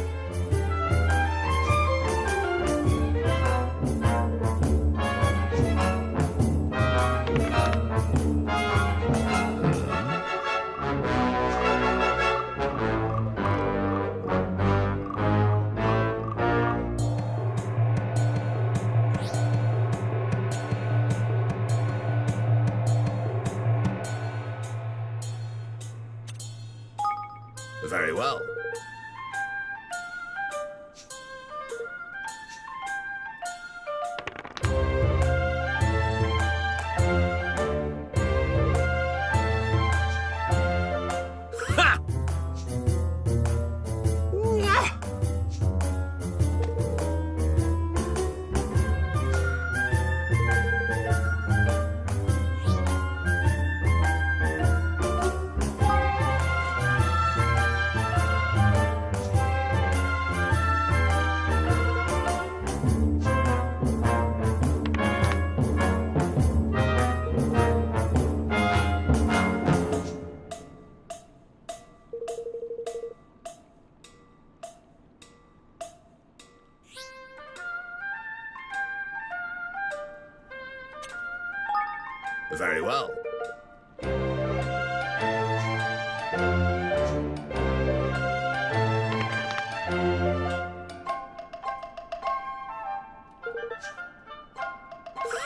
Very well. Ha! Very well.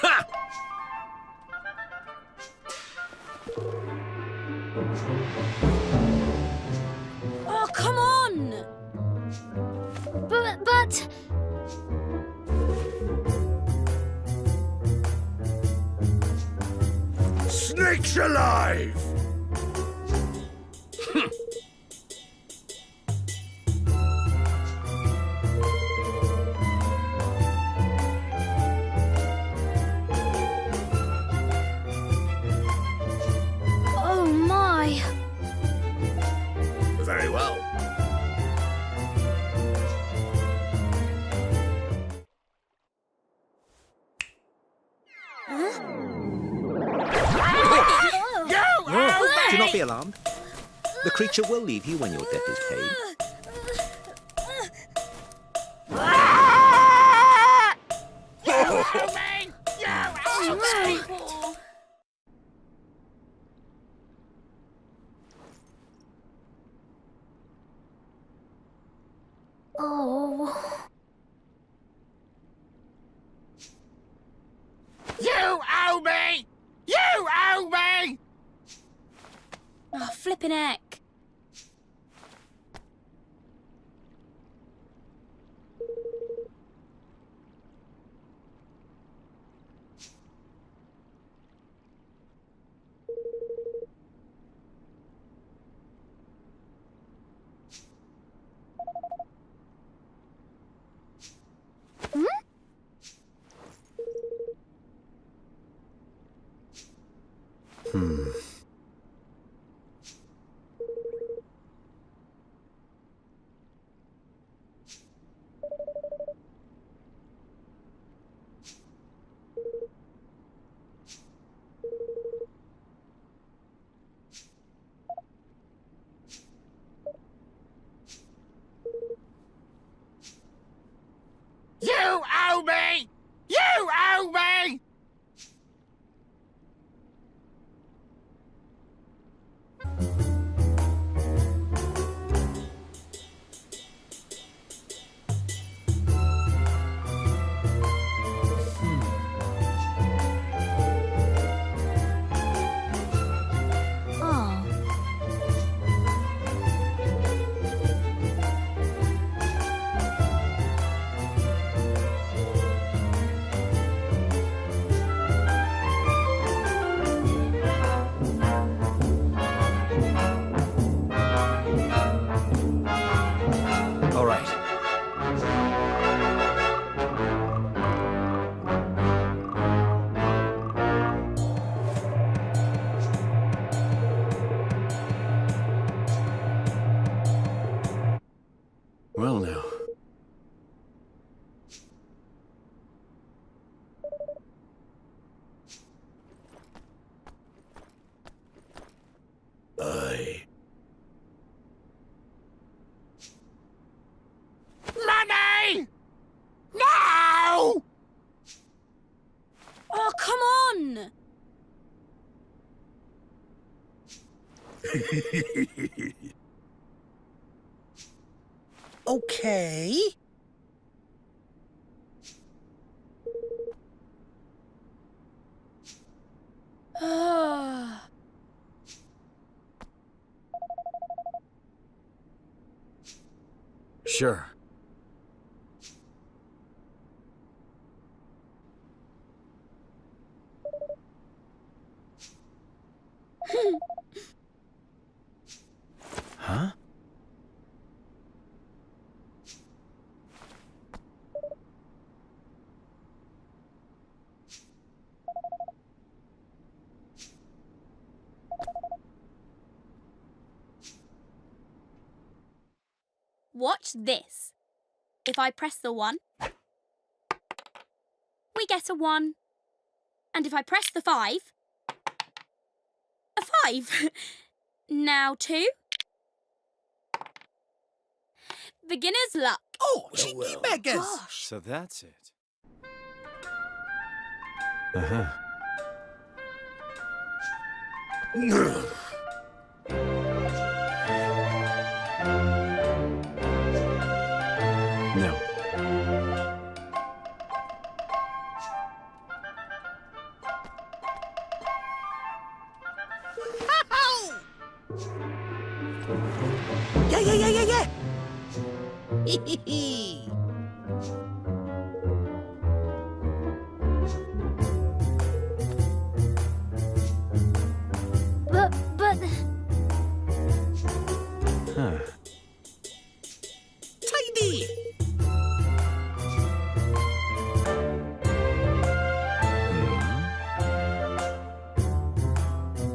Ha! Oh, come on! But... Snakes alive! Oh my! Very well. Do not be alarmed. The creature will leave you when your debt is paid. Oh. You owe me! You owe me! Oh, flippin' heck. Okay. Sure. Huh? Watch this. If I press the 1, we get a 1. And if I press the 5, a 5. Now 2. Beginner's luck. Oh, cheeky beggars! Gosh. So that's it. Uh-huh. No. Yeah, yeah, yeah, yeah, yeah! Hee. But... Huh. Tidy!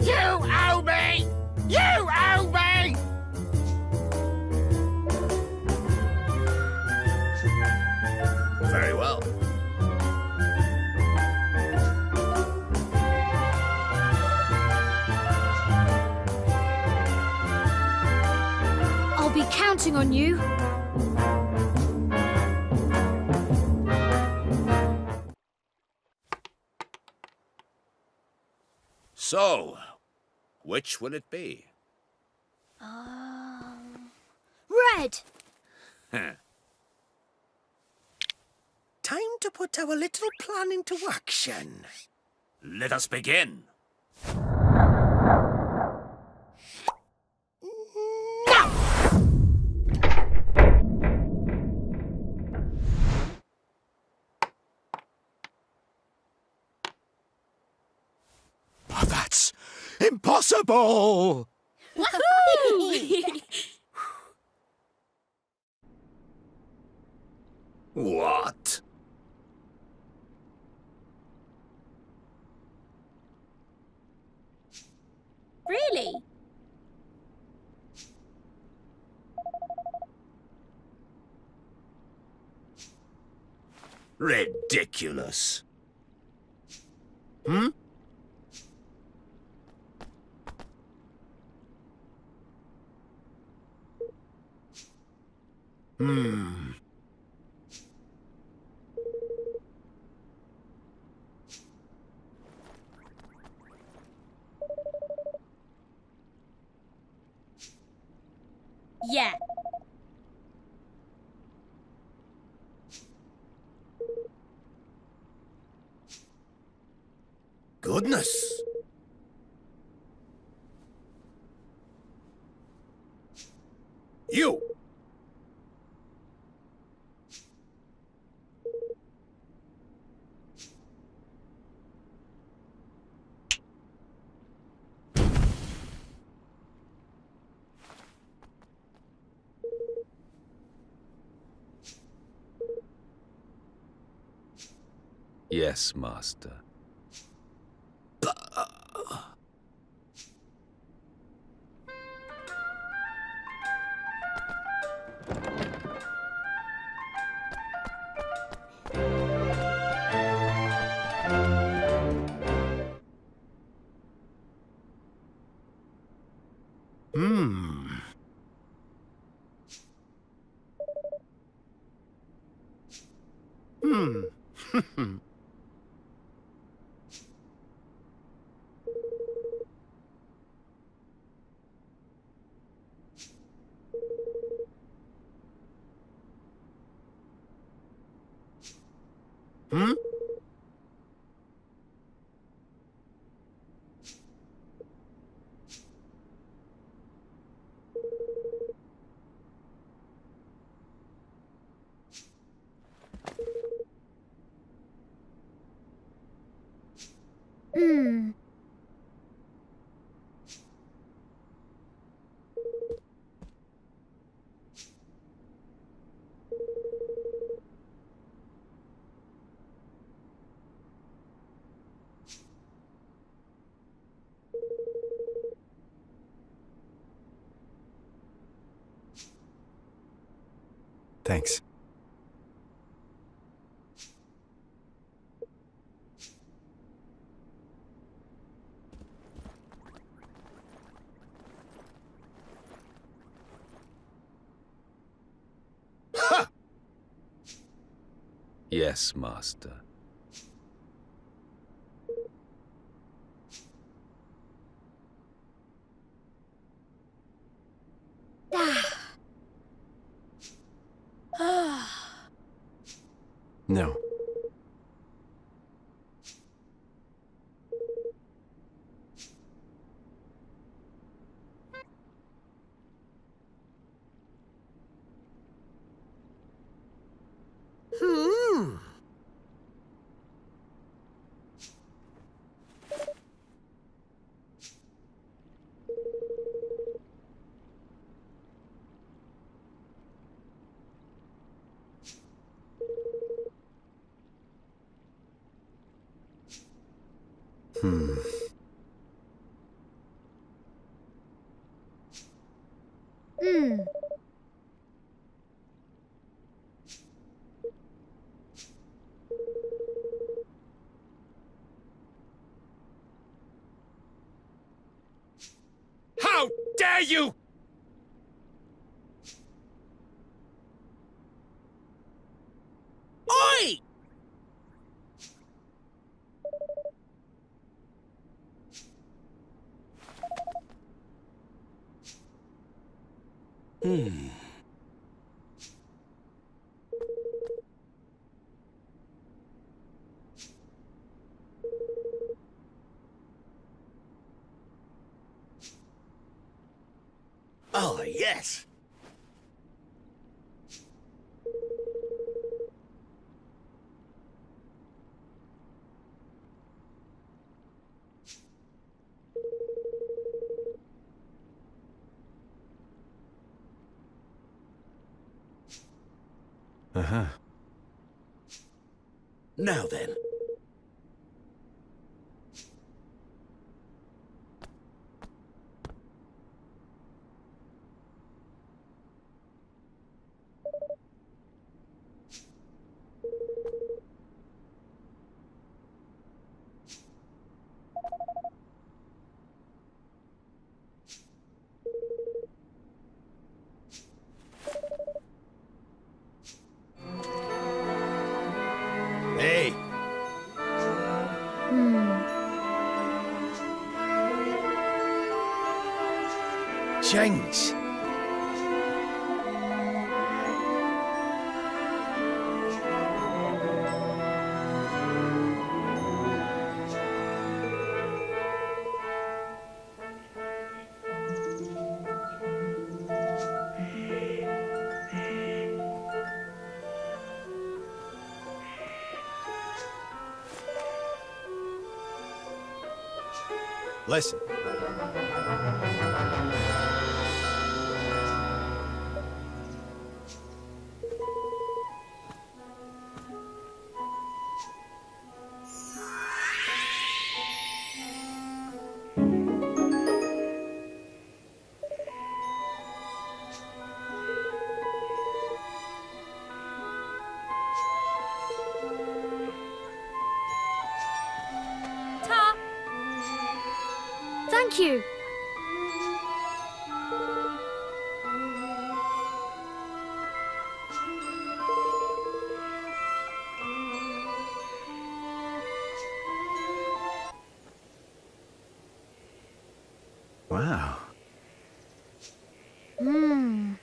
You owe me! You owe me! Very well. I'll be counting on you. So, which will it be? Red! Huh. Time to put our little plan into action. Let us begin. Oh, that's impossible! What? Really? Ridiculous. Hmm? Hmm. Yeah. Goodness. You. Yes, master. Hmm. Hmm. Hmm? Hmm. Thanks. Yes, master. No. Hmm. Hmm. Hmm. How dare you! Oi! Hmm. Oh, yes. Uh-huh. Now then. Hey, Hmm. change. Listen. Ta! Thank you. Wow. Hmm.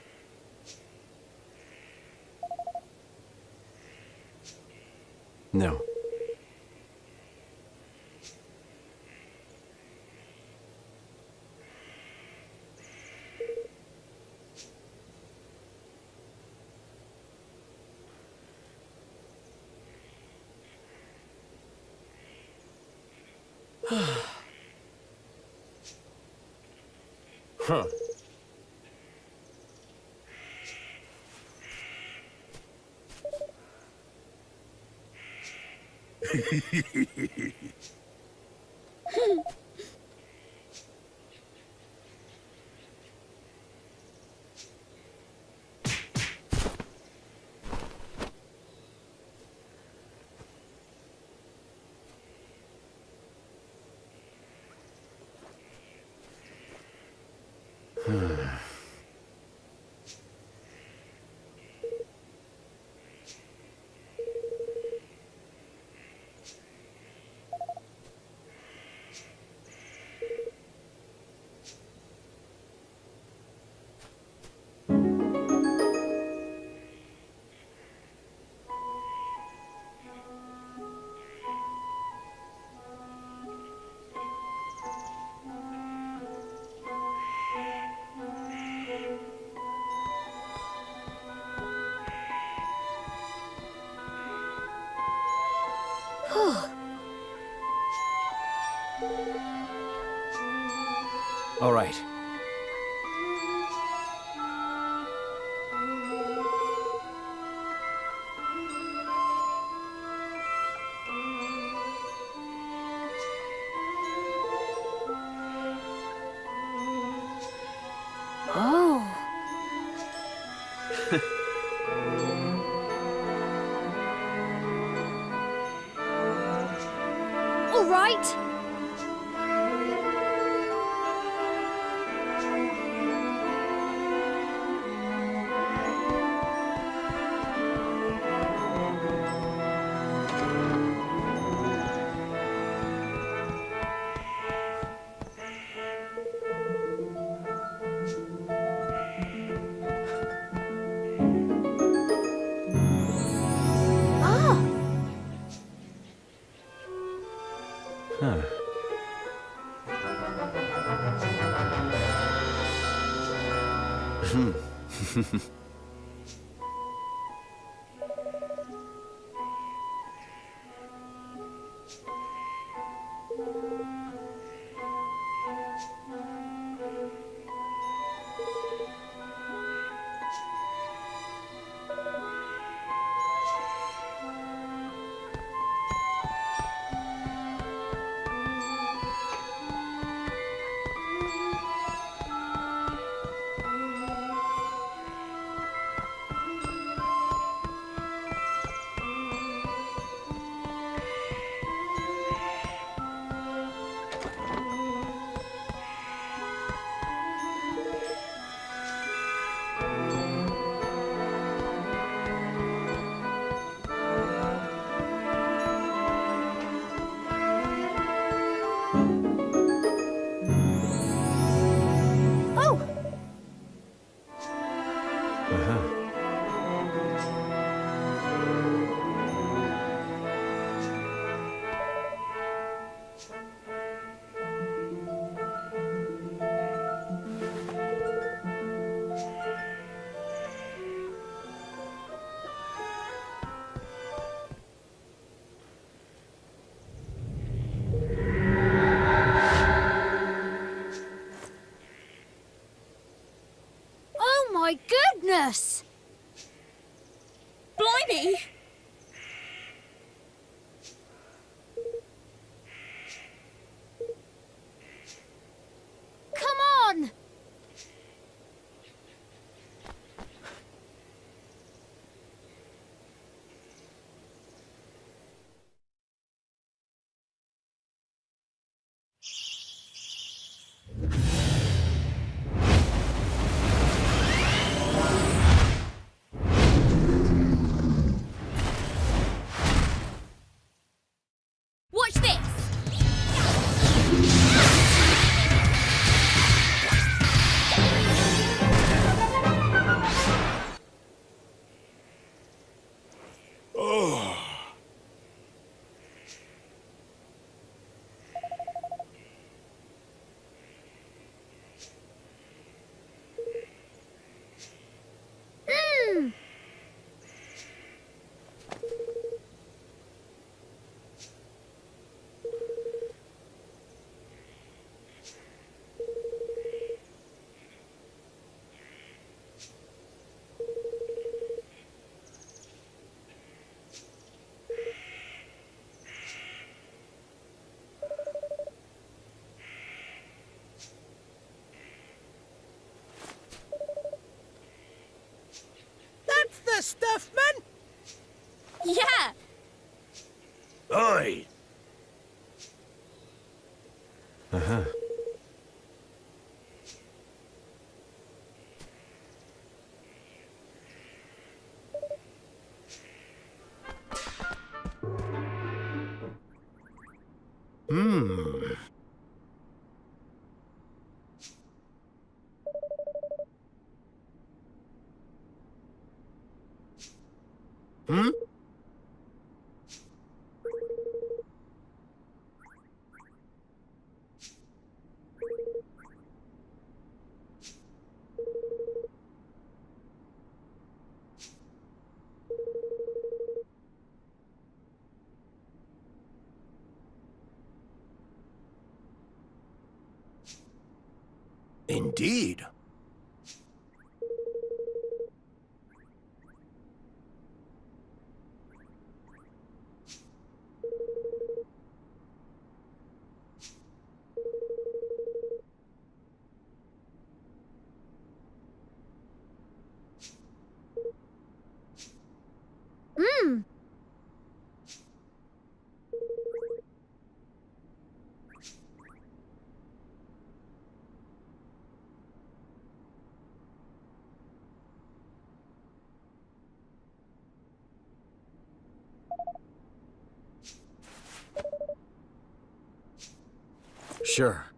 No. Huh. All right. Oh. All right. Huh. Oh my goodness! Blimey! Come on! the stuff, man? Yeah. Oi! Uh-huh. Hmm. Hmm? Indeed. Hmm. Sure.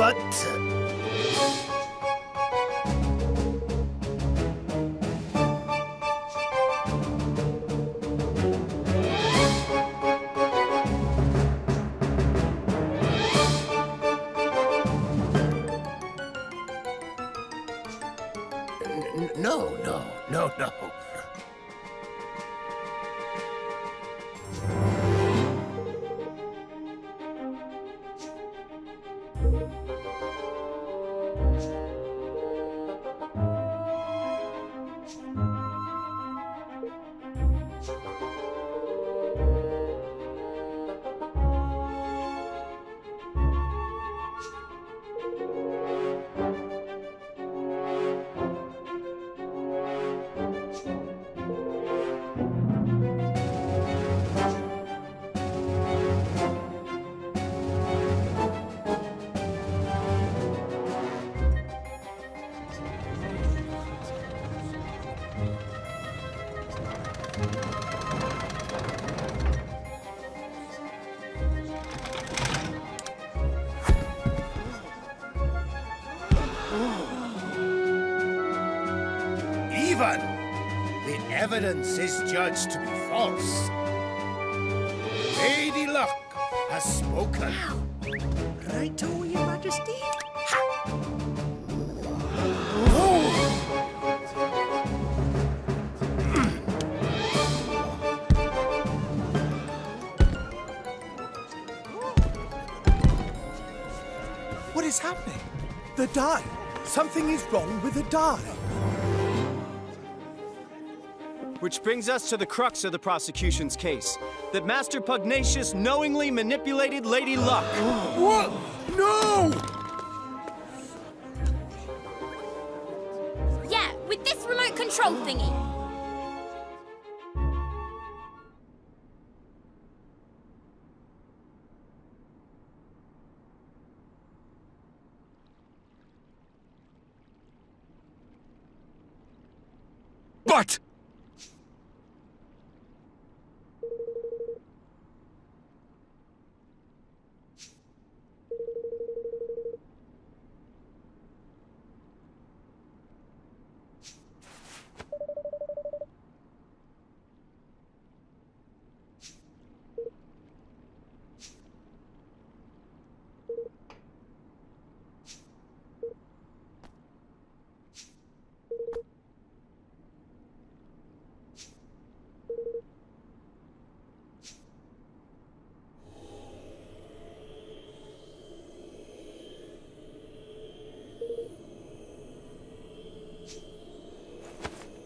But... No. Even the evidence is judged to be false. Lady Luck has spoken. Right, oh, Your Majesty. What is happening? The die. Something is wrong with the die. Which brings us to the crux of the prosecution's case. That Master Pugnacious knowingly manipulated Lady Luck. What? No! Yeah, with this remote control thingy. But...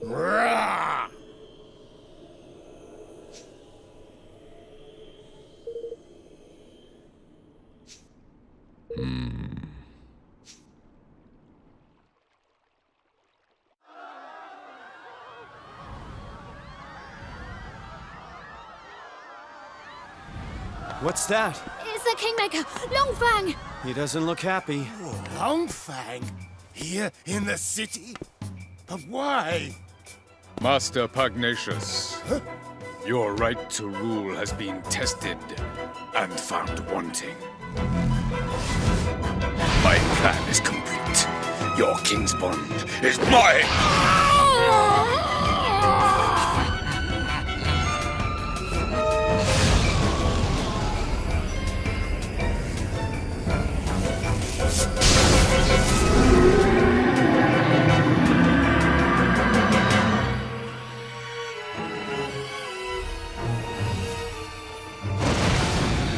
Rah! What's that? It's the Kingmaker, Longfang! He doesn't look happy. Longfang? Here in the city? But why? Master Pugnacious, your right to rule has been tested and found wanting. My plan is complete. Your king's bond is mine!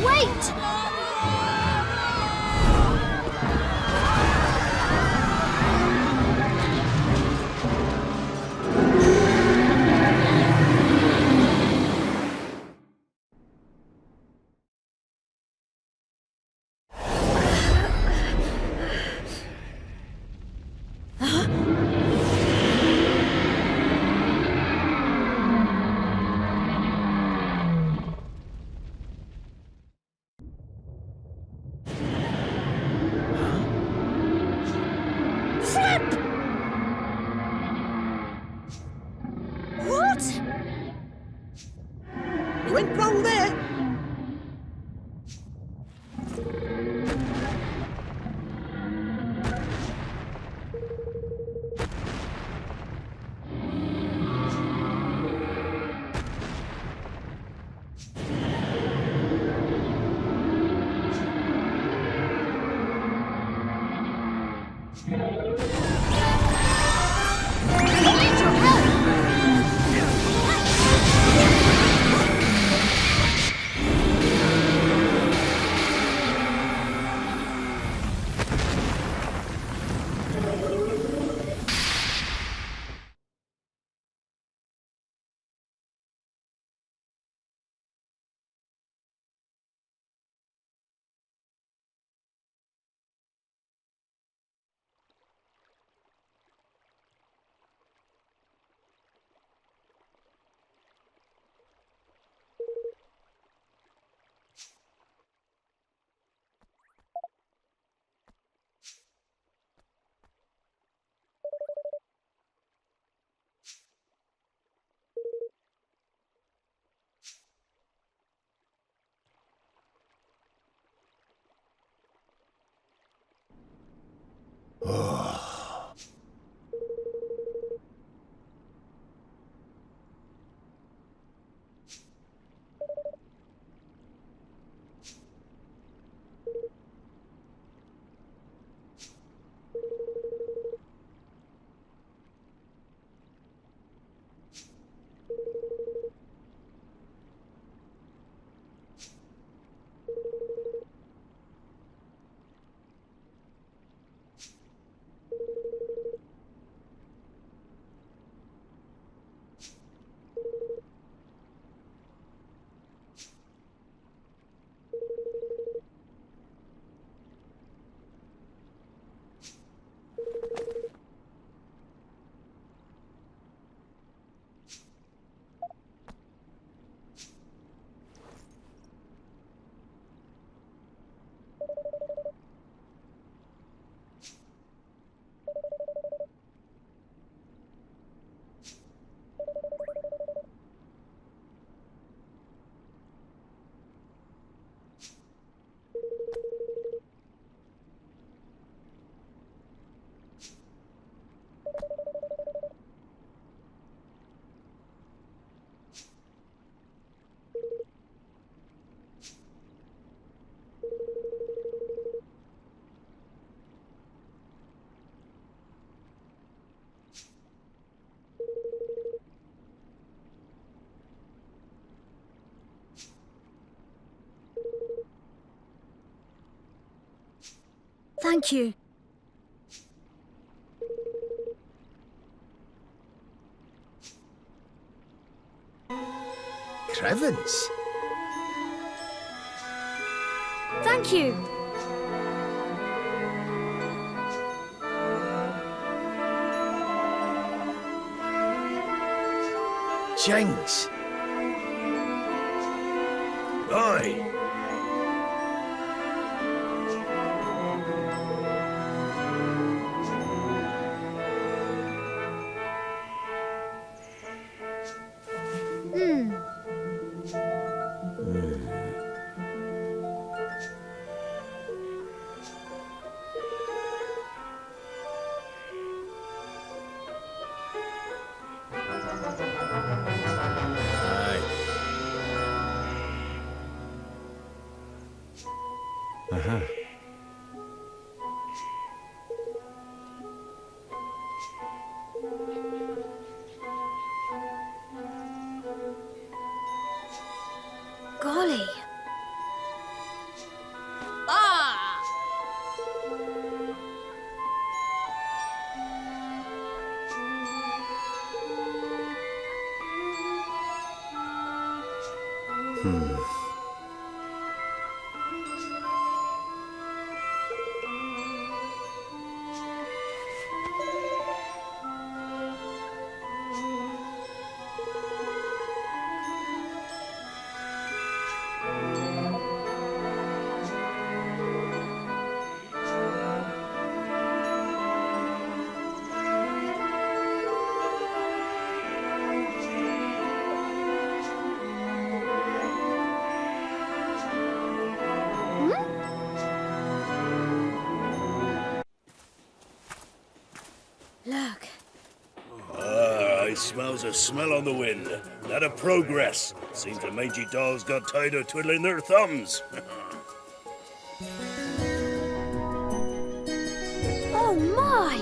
Wait! What? You went wrong there. Thank you. Crevens? Thank you. James. Aye. Hmm. Uh-huh. Golly. Ah! Look. I smells a smell on the wind. That a progress. Seems the mangy dolls got tired of twiddling their thumbs. Oh my!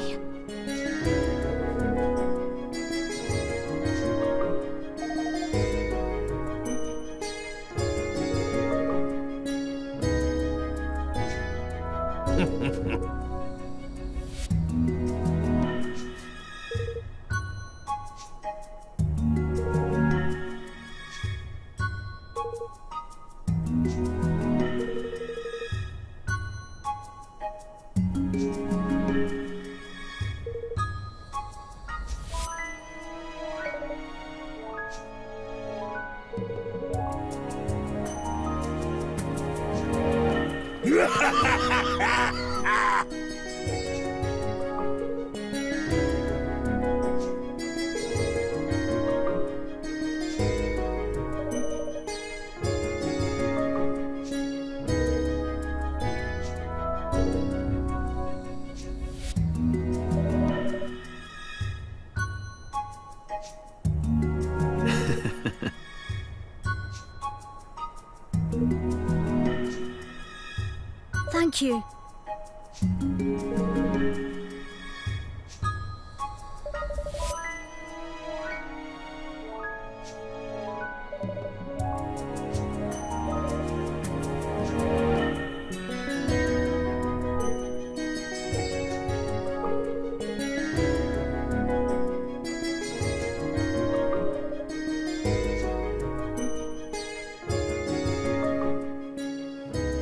Thank you.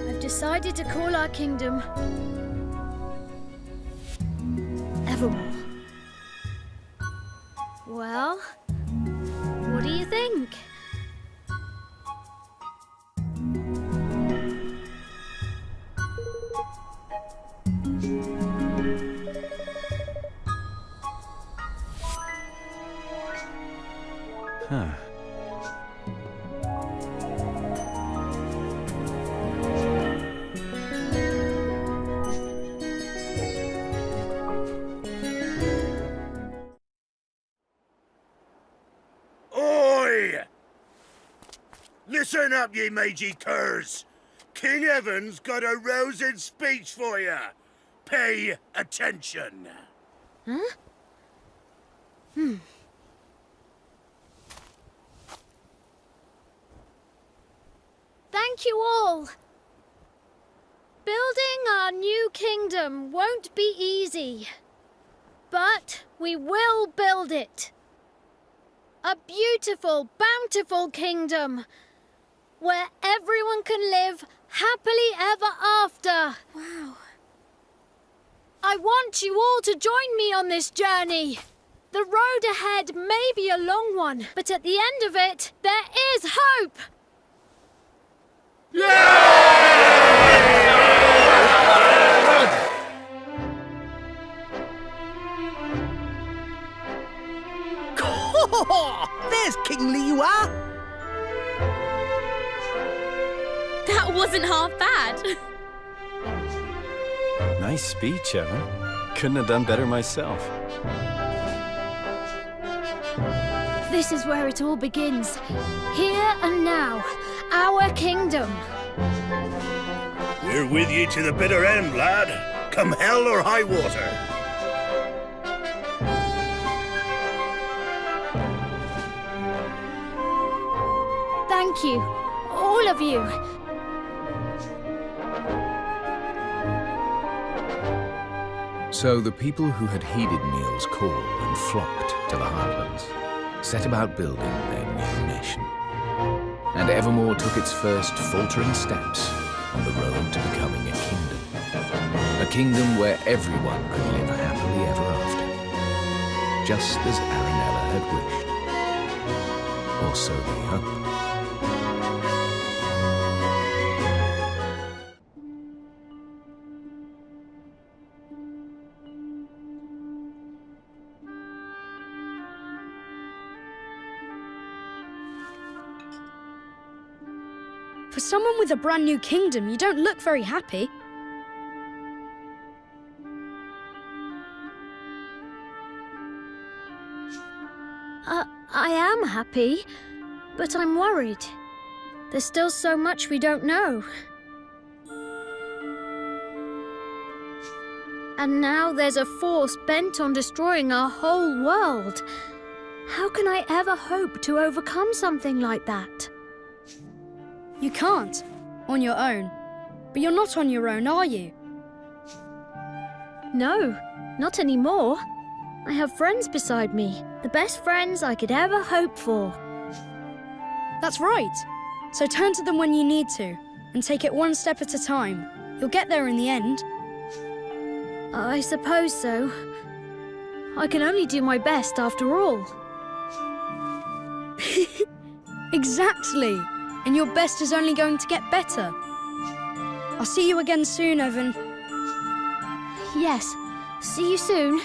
I've decided to call our kingdom Evermore. Well, what do you think? Huh. Oi! Listen up, ye mangy curs. King Evan's got a rousing speech for you. Pay attention. Huh? Thank you all. Building our new kingdom won't be easy, but we will build it. A beautiful, bountiful kingdom where everyone can live happily ever after. Wow. I want you all to join me on this journey. The road ahead may be a long one, but at the end of it, there is hope. There's King Liua! That wasn't half bad. Nice speech, Evan. Couldn't have done better myself. This is where it all begins. Here and now, our kingdom. We're with you to the bitter end, lad. Come hell or high water. Thank you, all of you. So the people who had heeded Neil's call and flocked to the Heartlands set about building their new nation. And Evermore took its first faltering steps on the road to becoming a kingdom. A kingdom where everyone could live happily ever after. Just as Aranella had wished. Or so they hoped. For someone with a brand new kingdom, you don't look very happy. I am happy, but I'm worried. There's still so much we don't know. And now there's a force bent on destroying our whole world. How can I ever hope to overcome something like that? You can't, on your own. But you're not on your own, are you? No, not anymore. I have friends beside me, the best friends I could ever hope for. That's right. So turn to them when you need to, and take it one step at a time. You'll get there in the end. I suppose so. I can only do my best after all. Exactly. And your best is only going to get better. I'll see you again soon, Evan. Yes, see you soon.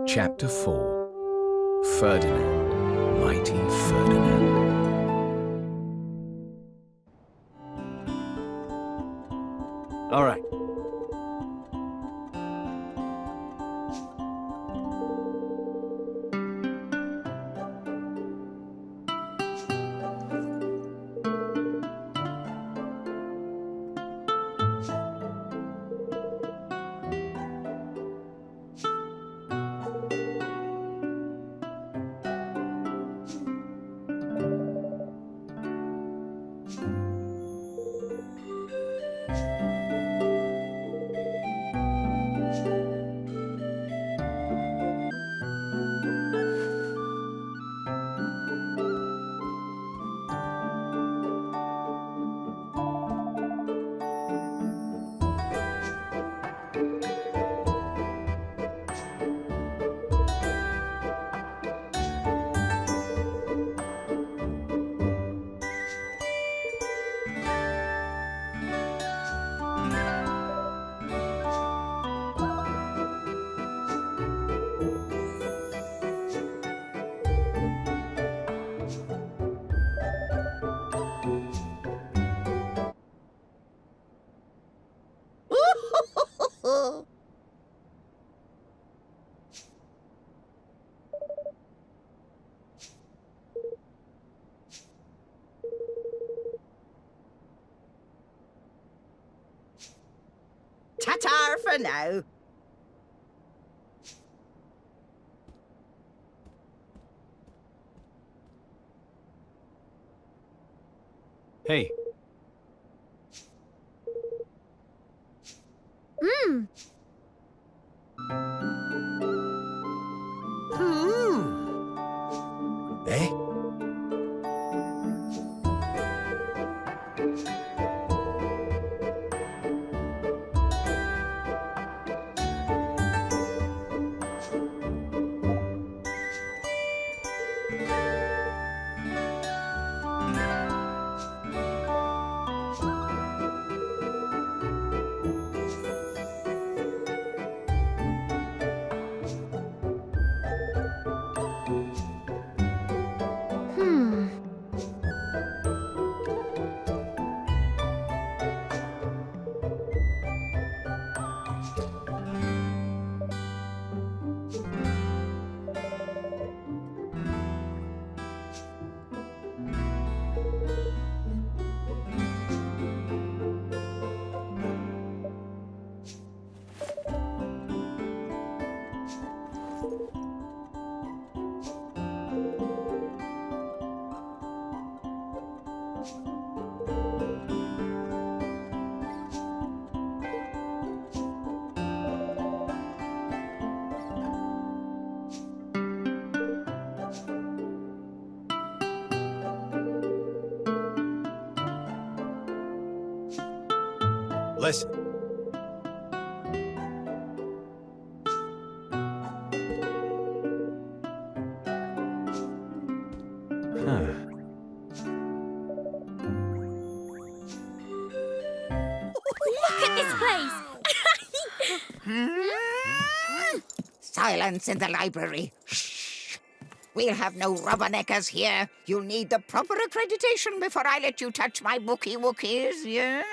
Chapter 4. Ferdinand, Mighty Ferdinand. All right. now. Hey, Hmm. Eh? Hmm. Listen. Look at this place! Silence in the library. Shh. We'll have no rubberneckers here. You'll need the proper accreditation before I let you touch my bookie wookies, yes?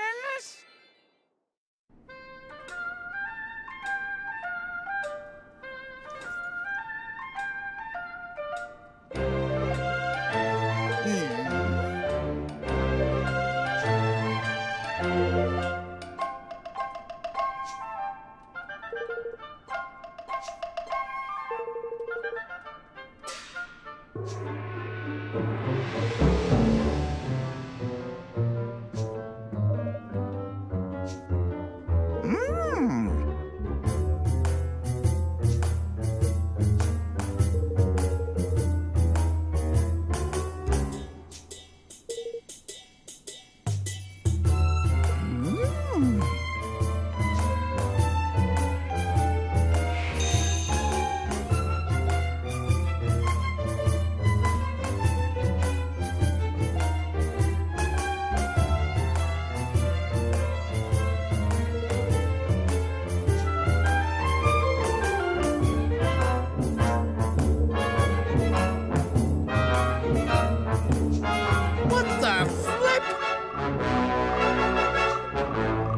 What the flip?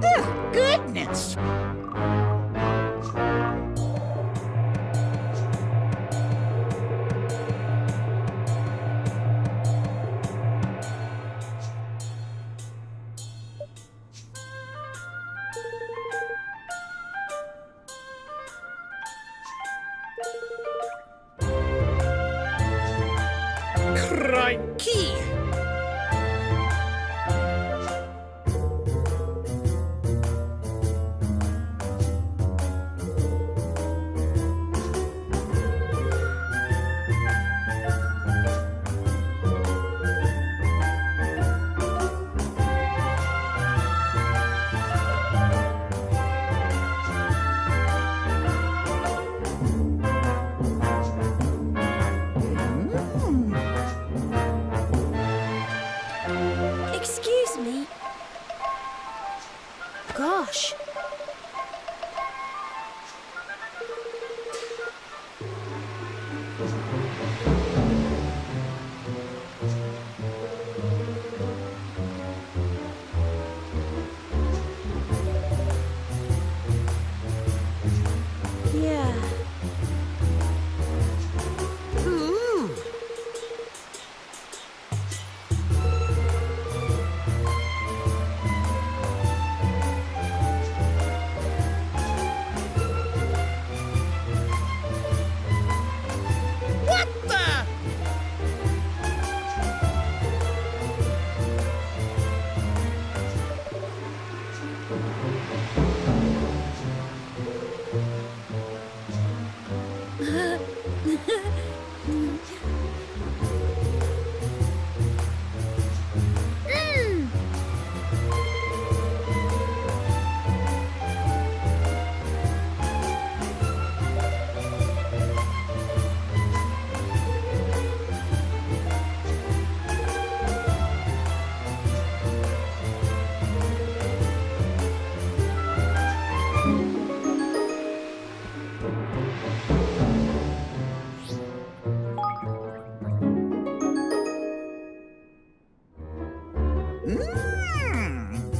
Ugh, goodness! Crikey! Excuse me. Gosh. Yeah.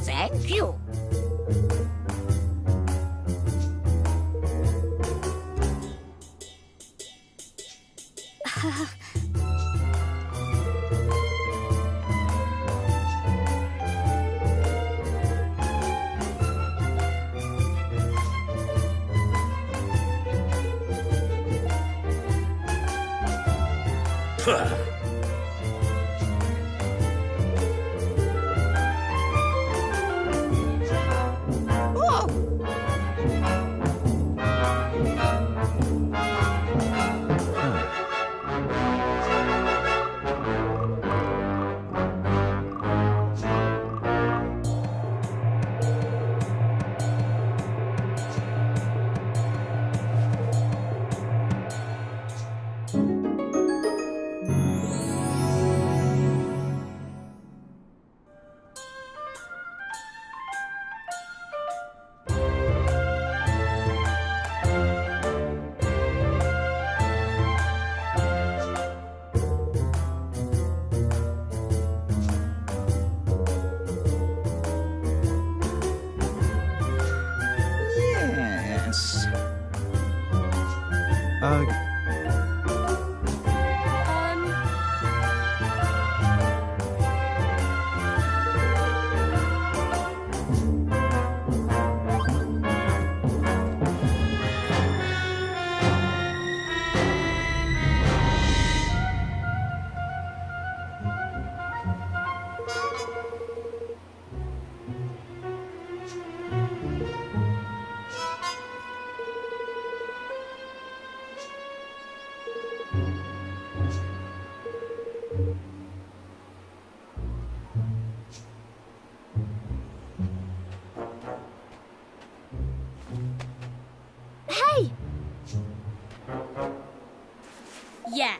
Thank you. Yes. Hey! Yeah.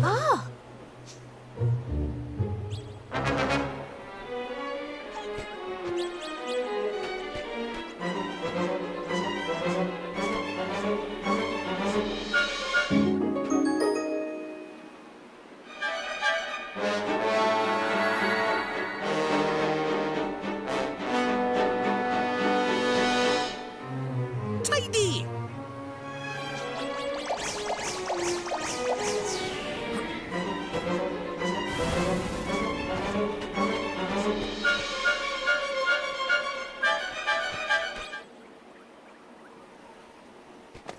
Ah! Tidy!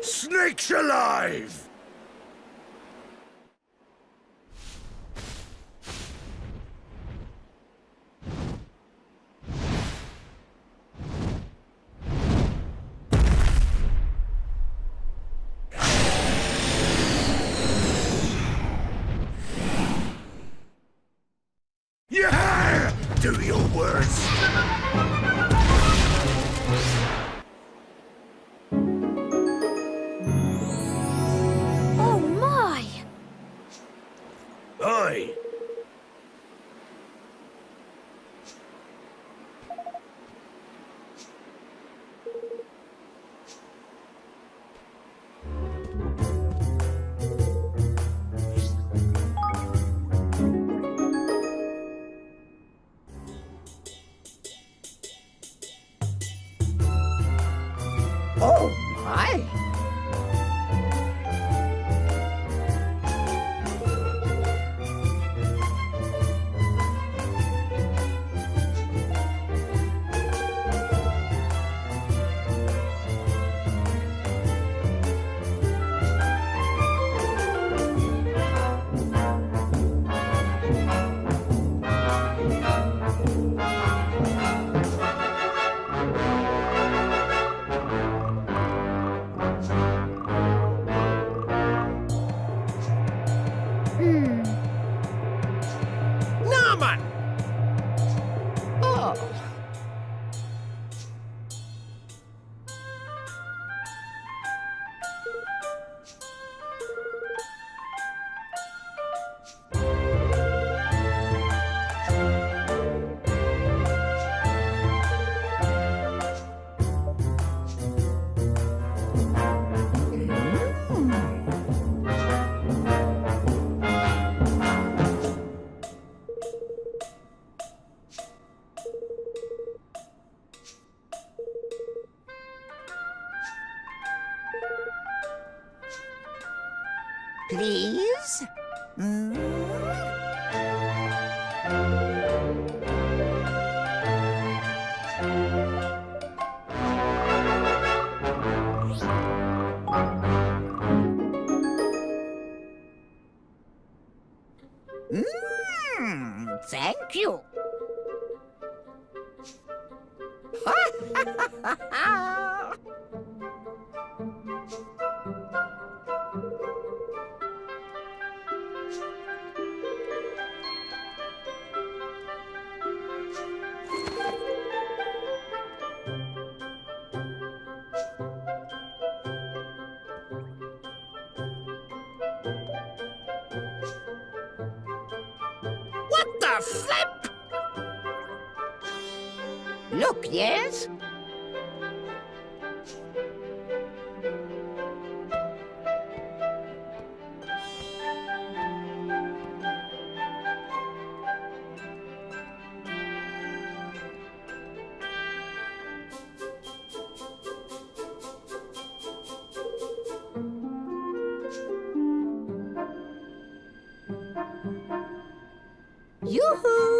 Snakes alive! Yeah! Do your worst! Please? Thank you. What the flip? Look, yes? Yoo-hoo!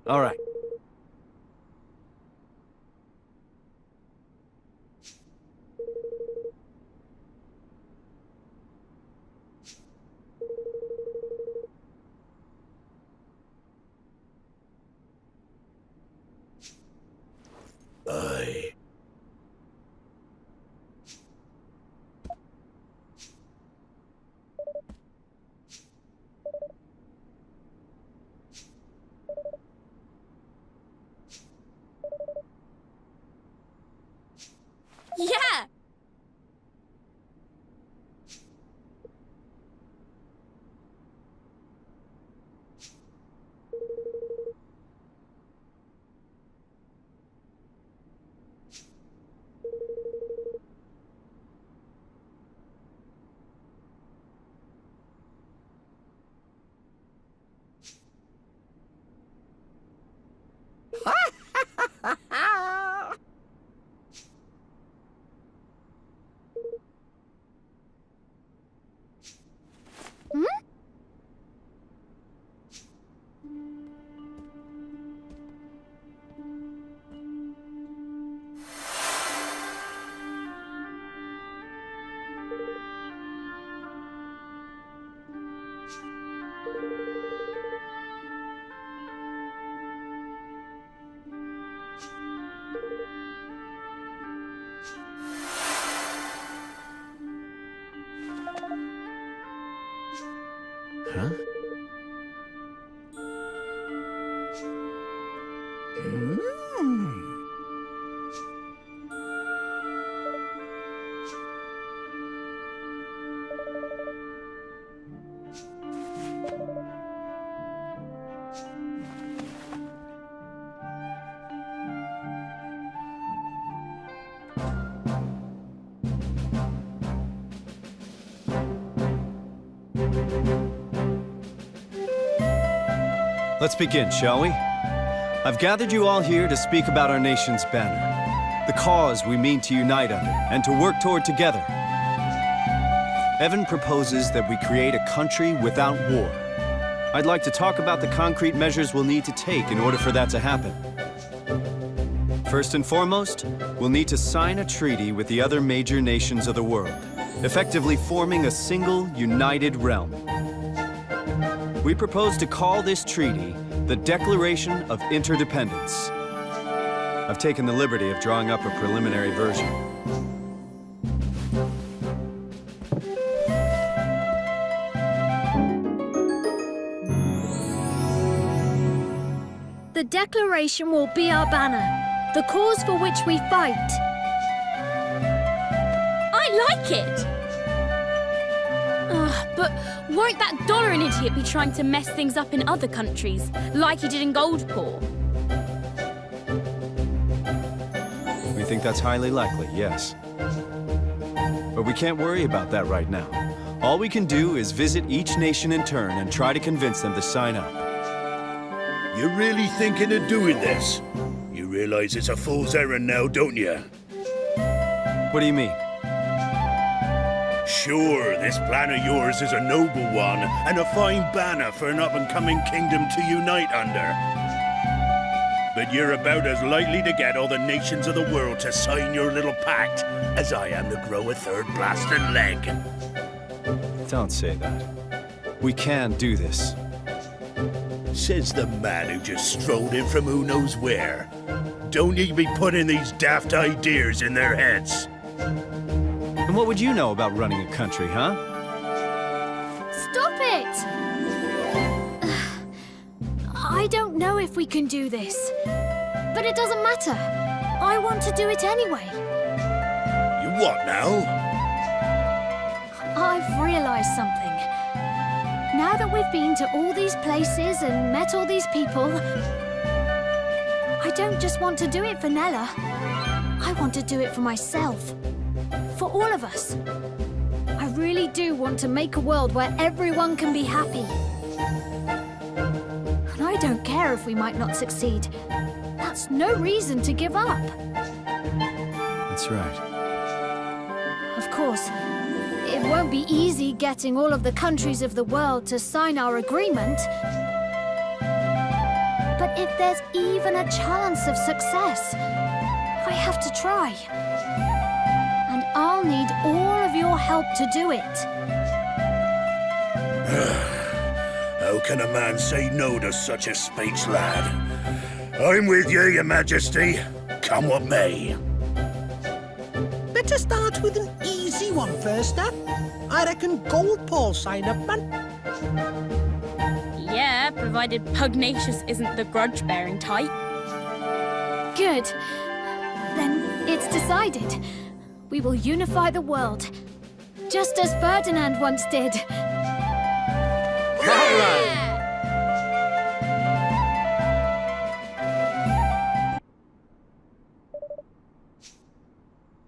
All right. Aye. Yeah! Huh? Let's begin, shall we? I've gathered you all here to speak about our nation's banner, the cause we mean to unite under and to work toward together. Evan proposes that we create a country without war. I'd like to talk about the concrete measures we'll need to take in order for that to happen. First and foremost, we'll need to sign a treaty with the other major nations of the world, effectively forming a single, united realm. we propose to call this treaty the Declaration of Interdependence. I've taken the liberty of drawing up a preliminary version. The Declaration will be our banner, the cause for which we fight. I like it! But won't that Dollarin idiot be trying to mess things up in other countries, like he did in Goldpaw? We think that's highly likely, yes. But we can't worry about that right now. All we can do is visit each nation in turn and try to convince them to sign up. You're really thinking of doing this? You realize it's a fool's errand now, don't you? What do you mean? Sure, this plan of yours is a noble one and a fine banner for an up-and-coming kingdom to unite under. But you're about as likely to get all the nations of the world to sign your little pact as I am to grow a third blasted leg. Don't say that. We can do this. Says the man who just strolled in from who knows where. Don't you be putting these daft ideas in their heads. And what would you know about running a country, huh? Stop it! I don't know if we can do this. But it doesn't matter. I want to do it anyway. You what now? I've realized something. Now that we've been to all these places and met all these people, I don't just want to do it for Nella. I want to do it for myself. For all of us. I really do want to make a world where everyone can be happy. And I don't care if we might not succeed. That's no reason to give up. That's right. Of course, it won't be easy getting all of the countries of the world to sign our agreement. But if there's even a chance of success, I have to try. And I'll need all of your help to do it. How can a man say no to such a speech, lad? I'm with you, your majesty. Come what may. Better start with an easy one first, huh? I reckon Goldpaw sign up, man. Yeah, provided Pugnacious isn't the grudge-bearing type. Good. Then it's decided. We will unify the world. Just as Ferdinand once did.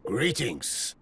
Greetings.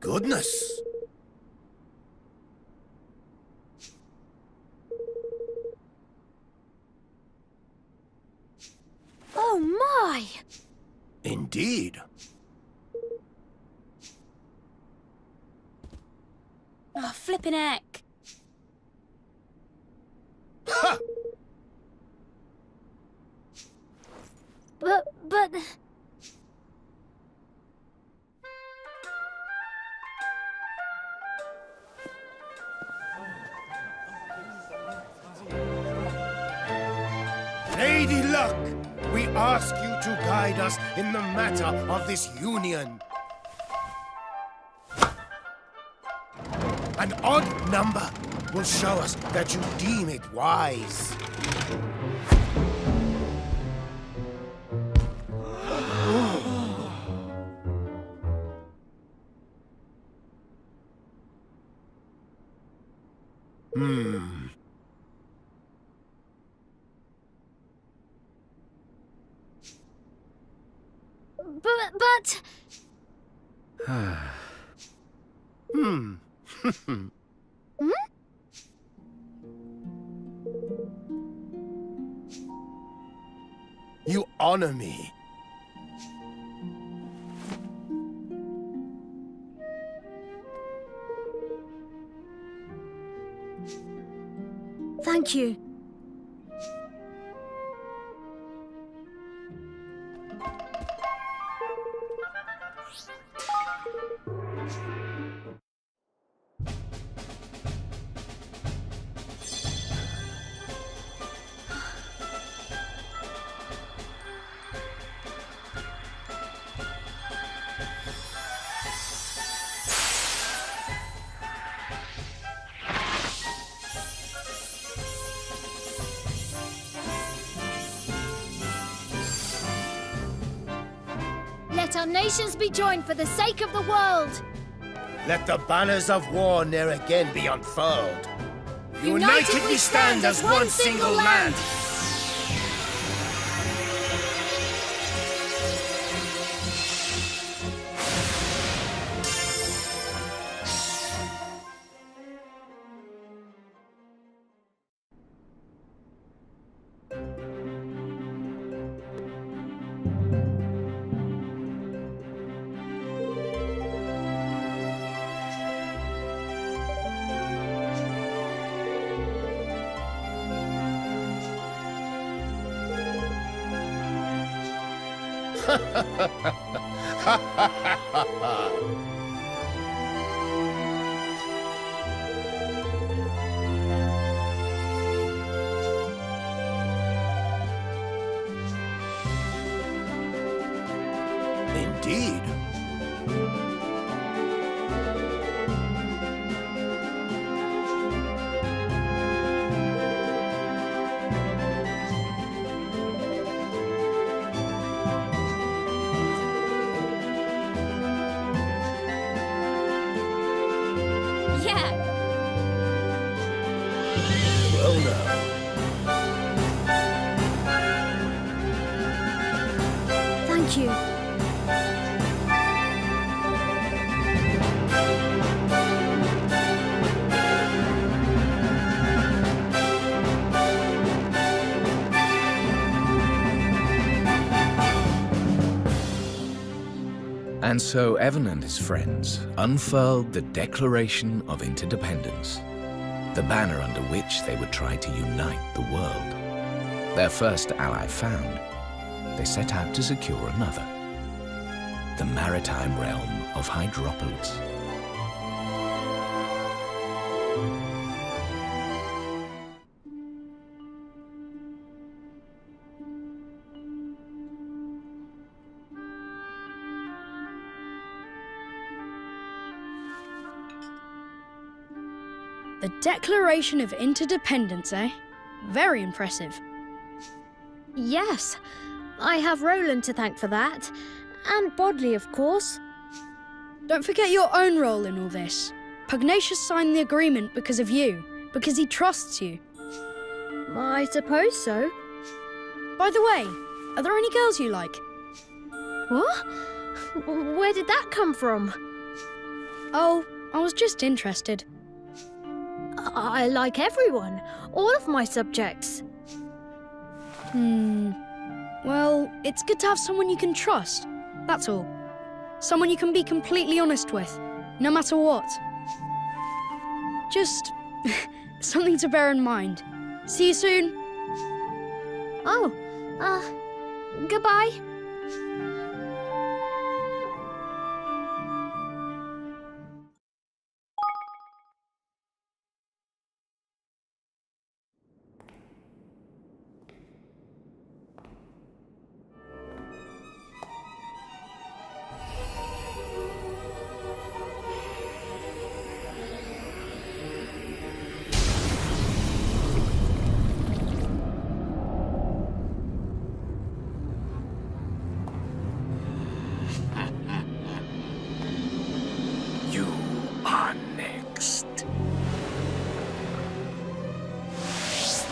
Goodness. Oh my! Indeed. Oh, flippin' heck. Ha! But... Lady Luck, we ask you to guide us in the matter of this union. An odd number will show us that you deem it wise. But... Hmm? You honor me. Thank you. Let our nations be joined for the sake of the world. Let the banners of war ne'er again be unfurled. United we stand as one single land. Indeed. Yeah. Well now. Thank you. And so Evan and his friends unfurled the Declaration of Interdependence, the banner under which they would try to unite the world. Their first ally found, they set out to secure another, the maritime realm of Hydropolis. The Declaration of Interdependence, eh? Very impressive. Yes, I have Roland to thank for that. And Bodley, of course. Don't forget your own role in all this. Pugnacious signed the agreement because of you, because he trusts you. I suppose so. By the way, are there any girls you like? What? Where did that come from? Oh, I was just interested. I like everyone. All of my subjects. Well, it's good to have someone you can trust. That's all. Someone you can be completely honest with, no matter what. Just something to bear in mind. See you soon. Oh, goodbye.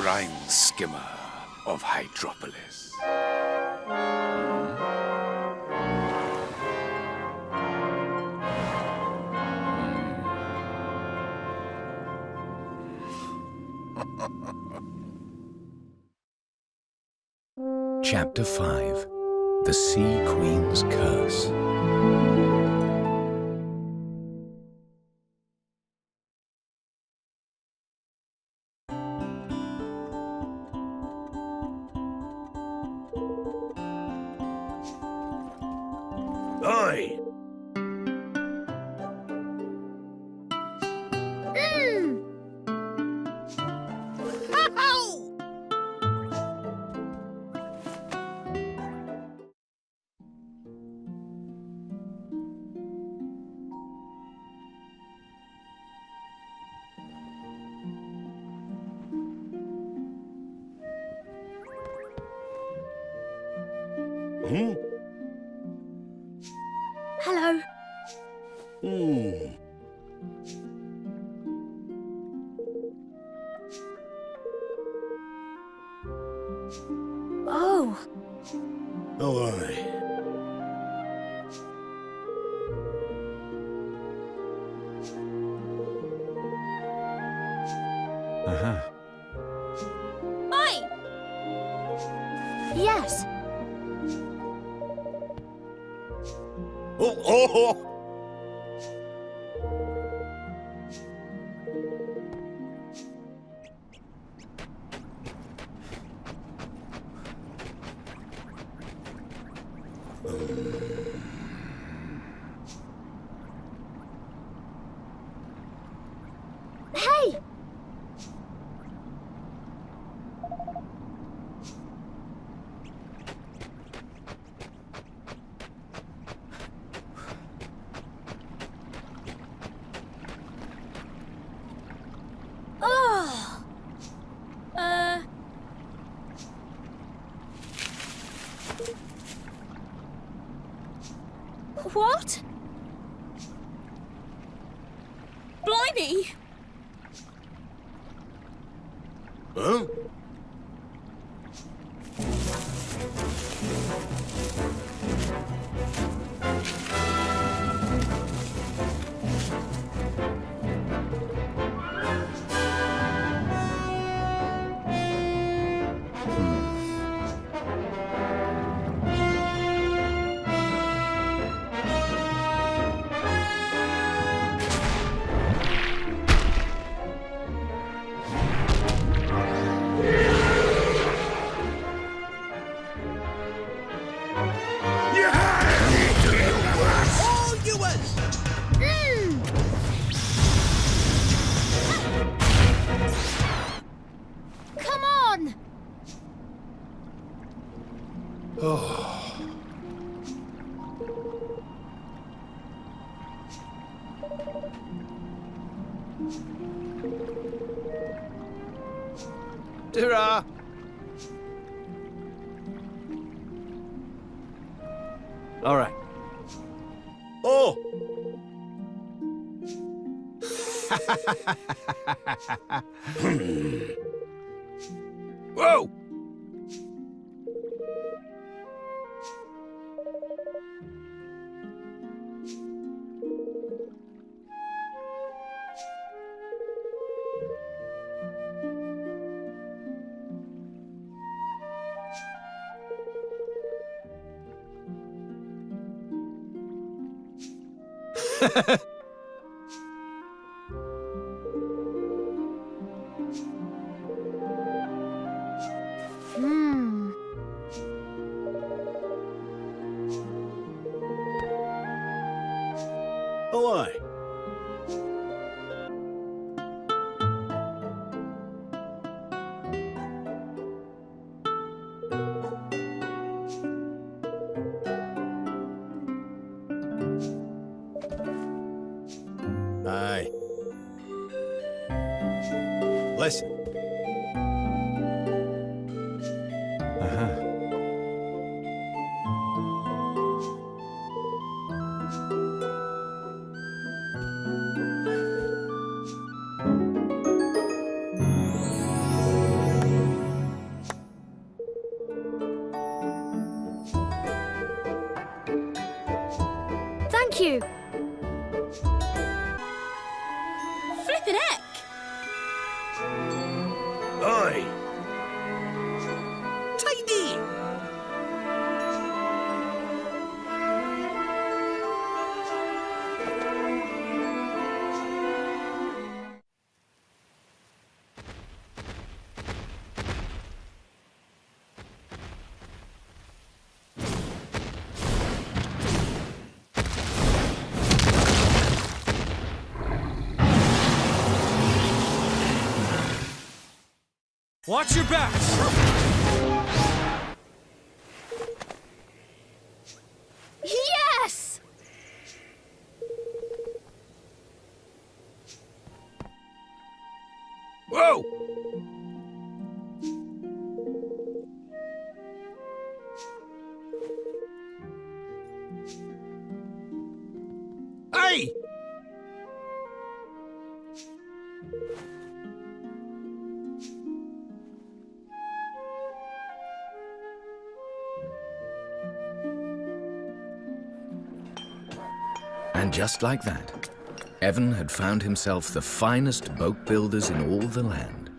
brine skimmer of Hydropolis. Chapter 5. The Sea Queen's Curse. Oi! Hello. Oh. Oi! Oi! Yes. Oh! Hey! Oh. What? Blimey! Huh? All yours! Come on! Ta-ra! All right. Oh! Whoa! Hmm. Oh, aye. Aye. Listen. Thank you. Flippin' heck! Oi! Tidy! Watch your backs! Yes! Whoa! Hey! And just like that, Evan had found himself the finest boat builders in all the land,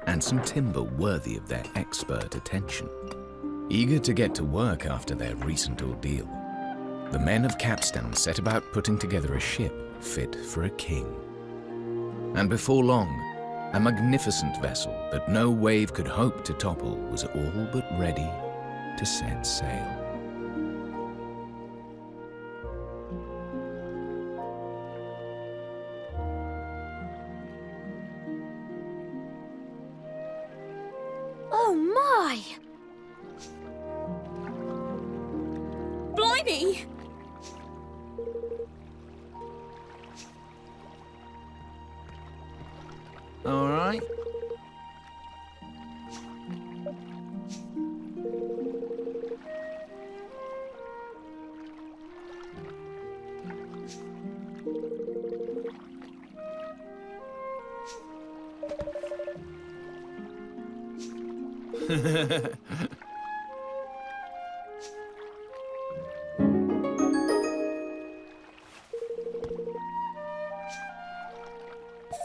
and some timber worthy of their expert attention. Eager to get to work after their recent ordeal, the men of Capstan set about putting together a ship fit for a king. And before long, a magnificent vessel that no wave could hope to topple was all but ready to set sail. Oh my! Blimey! All right.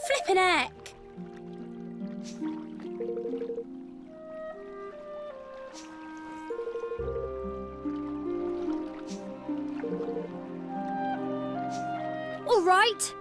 Flippin' heck! All right.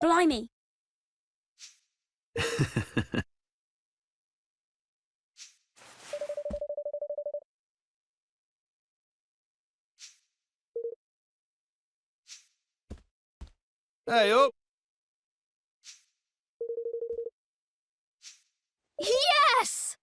Blimey! Hey, up! Yes!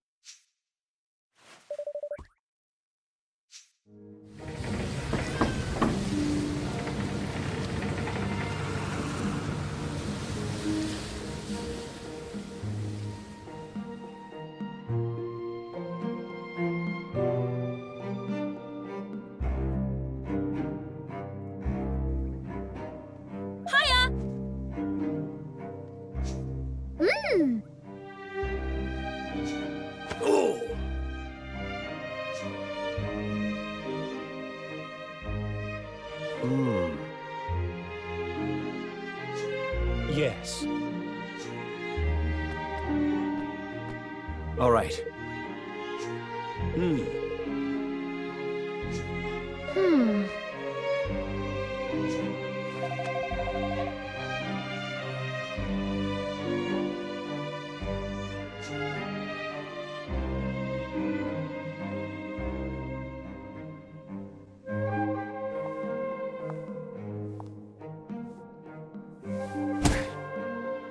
Hiya! Oh! Yes. All right. Hmm.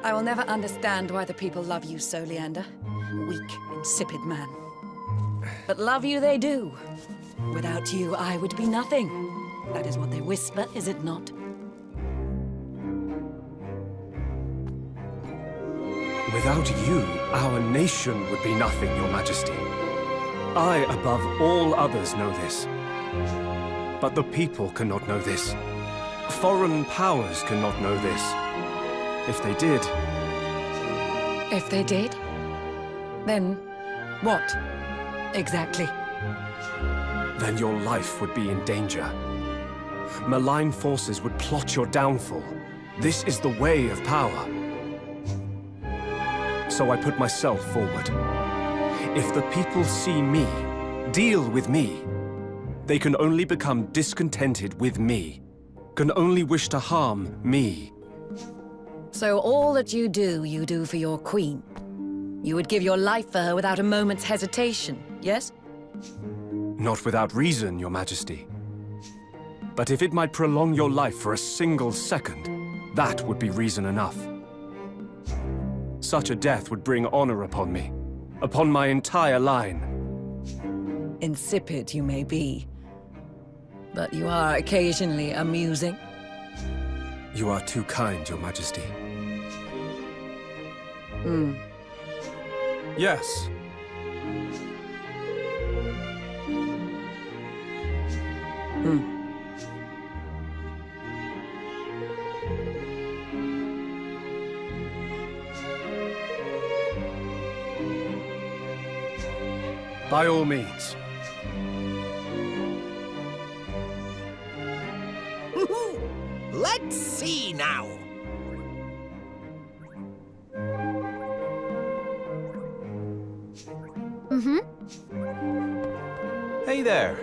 I will never understand why the people love you so, Leander. Weak, insipid man. But love you they do. Without you, I would be nothing. That is what they whisper, is it not? Without you, our nation would be nothing, Your Majesty. I, above all others, know this. But the people cannot know this. Foreign powers cannot know this. If they did... If they did? Then what, exactly? Then your life would be in danger. Malign forces would plot your downfall. This is the way of power. So I put myself forward. If the people see me, deal with me, they can only become discontented with me, can only wish to harm me. So all that you do for your queen. You would give your life for her without a moment's hesitation, yes? Not without reason, Your Majesty. But if it might prolong your life for a single second, that would be reason enough. Such a death would bring honor upon me, upon my entire line. Insipid you may be, but you are occasionally amusing. You are too kind, Your Majesty. Yes. By all means. Let's see now. Hey there.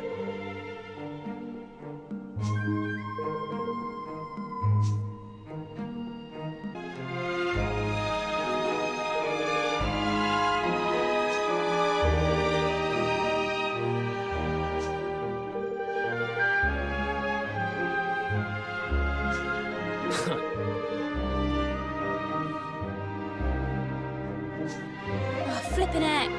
Flippin' heck.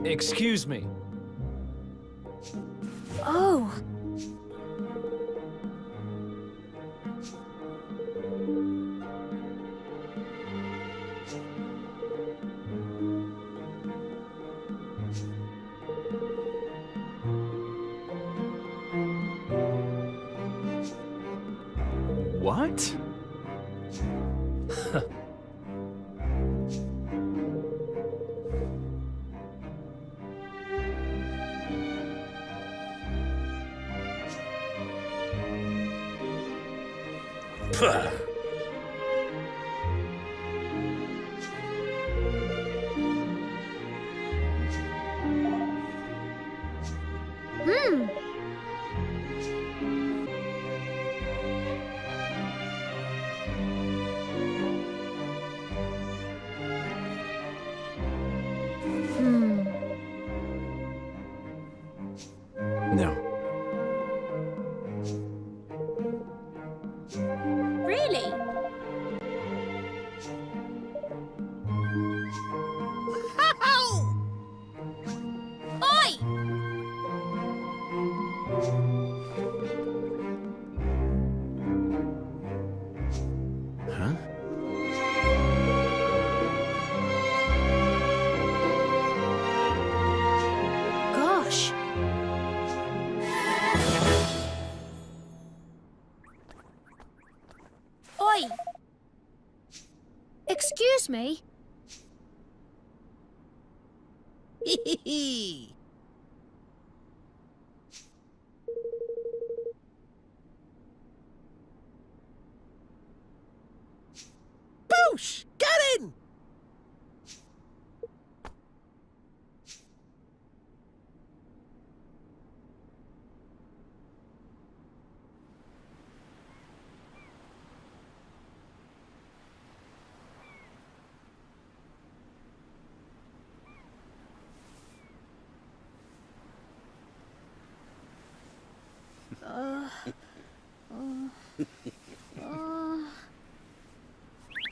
Excuse me. Oh. What? Puh. No. Really? Oi! Huh? Gosh. Oi! Excuse me? Boosh! Get in!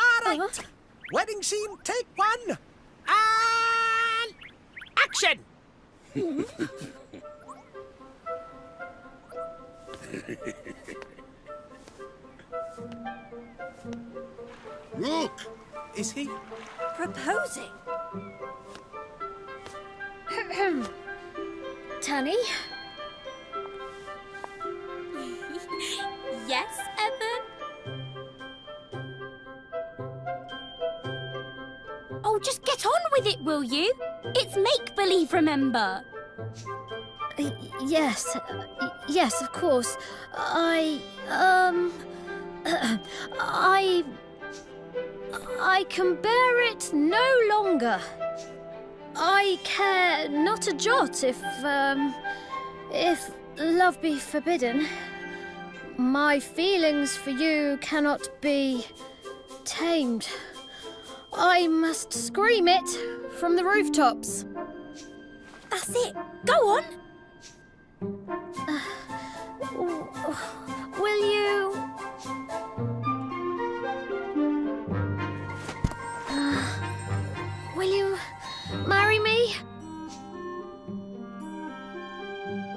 All right. Wedding scene, take one. And action! Look! Is he? Proposing? Tanny? Yes, Evan? Oh, just get on with it, will you? It's make-believe, remember? Yes. Yes, of course. I can bear it no longer. I care not a jot if love be forbidden. My feelings for you cannot be tamed. I must scream it from the rooftops. That's it. Go on. Will you... will you marry me?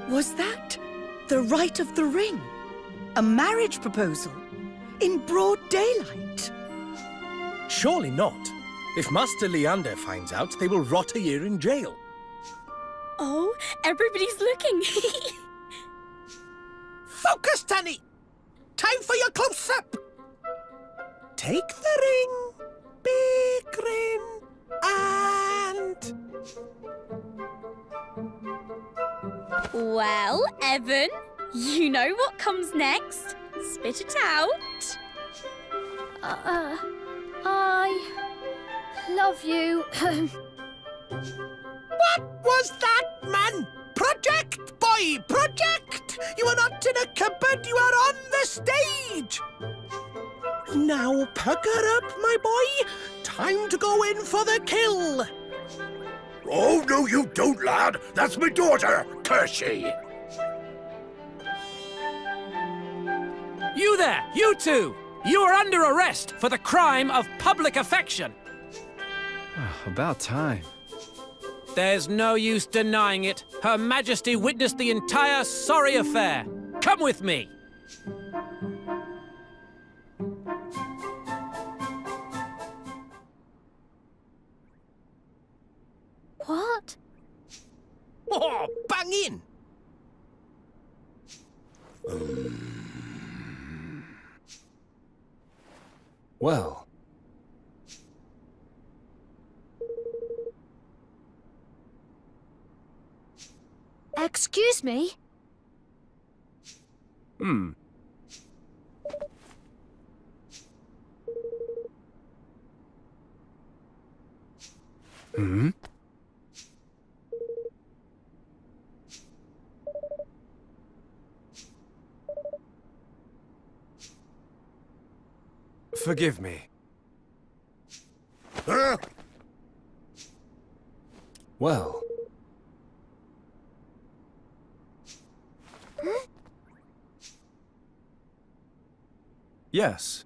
Was that the rite of the ring? A marriage proposal? In broad daylight? Surely not. If Master Leander finds out, they will rot a year in jail. Oh, everybody's looking. Focus, Tanny! Time for your close-up! Take the ring, big grin, and... Well, Evan, you know what comes next. Spit it out. I love you. What was that, man? Project, boy, project! You are not in a cupboard, you are on the stage! Now pucker up, my boy. Time to go in for the kill. Oh, no, you don't, lad. That's my daughter, curse ye. You there, you two! You are under arrest for the crime of public affection. About time. There's no use denying it. Her Majesty witnessed the entire sorry affair. Come with me. What? Oh, bang in! Well. Excuse me? Hmm. Hmm? Forgive me. Well. Yes.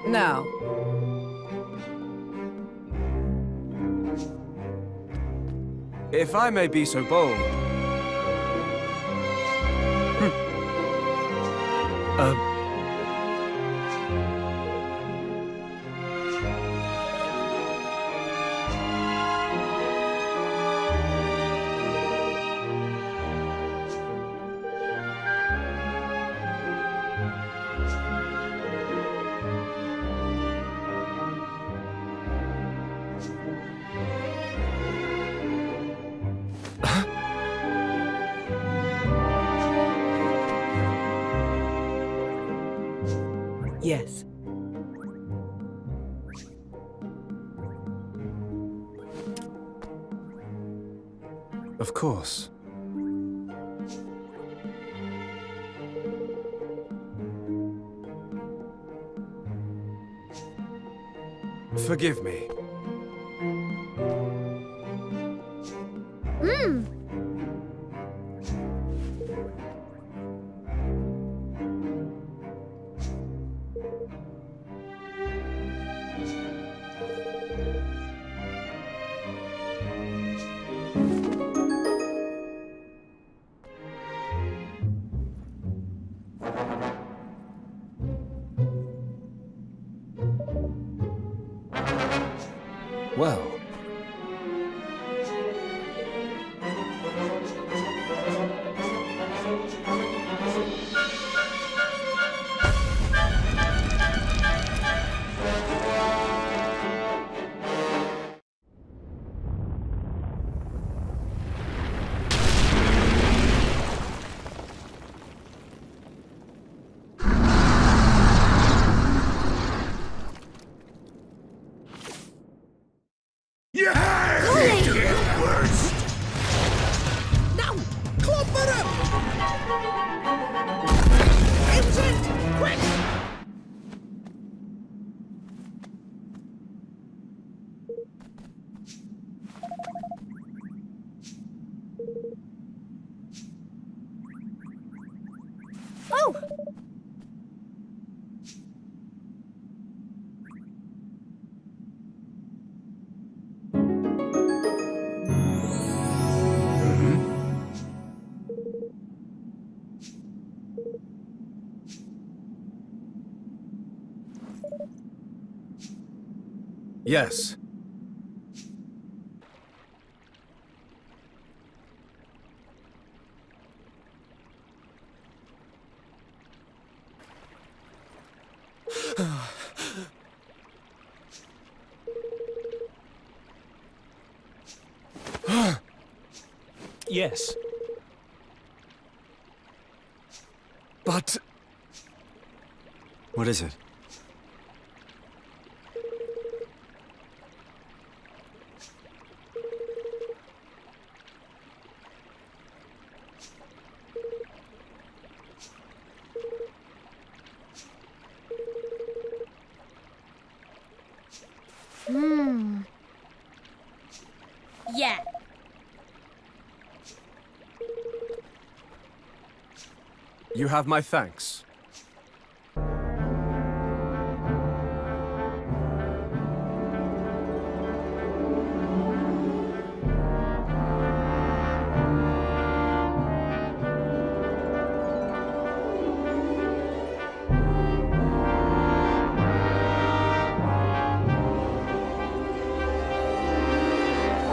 Now. If I may be so bold. Yes. Of course. Forgive me. Well... Oh! Yes. Yes. But... What is it? Yeah. You have my thanks.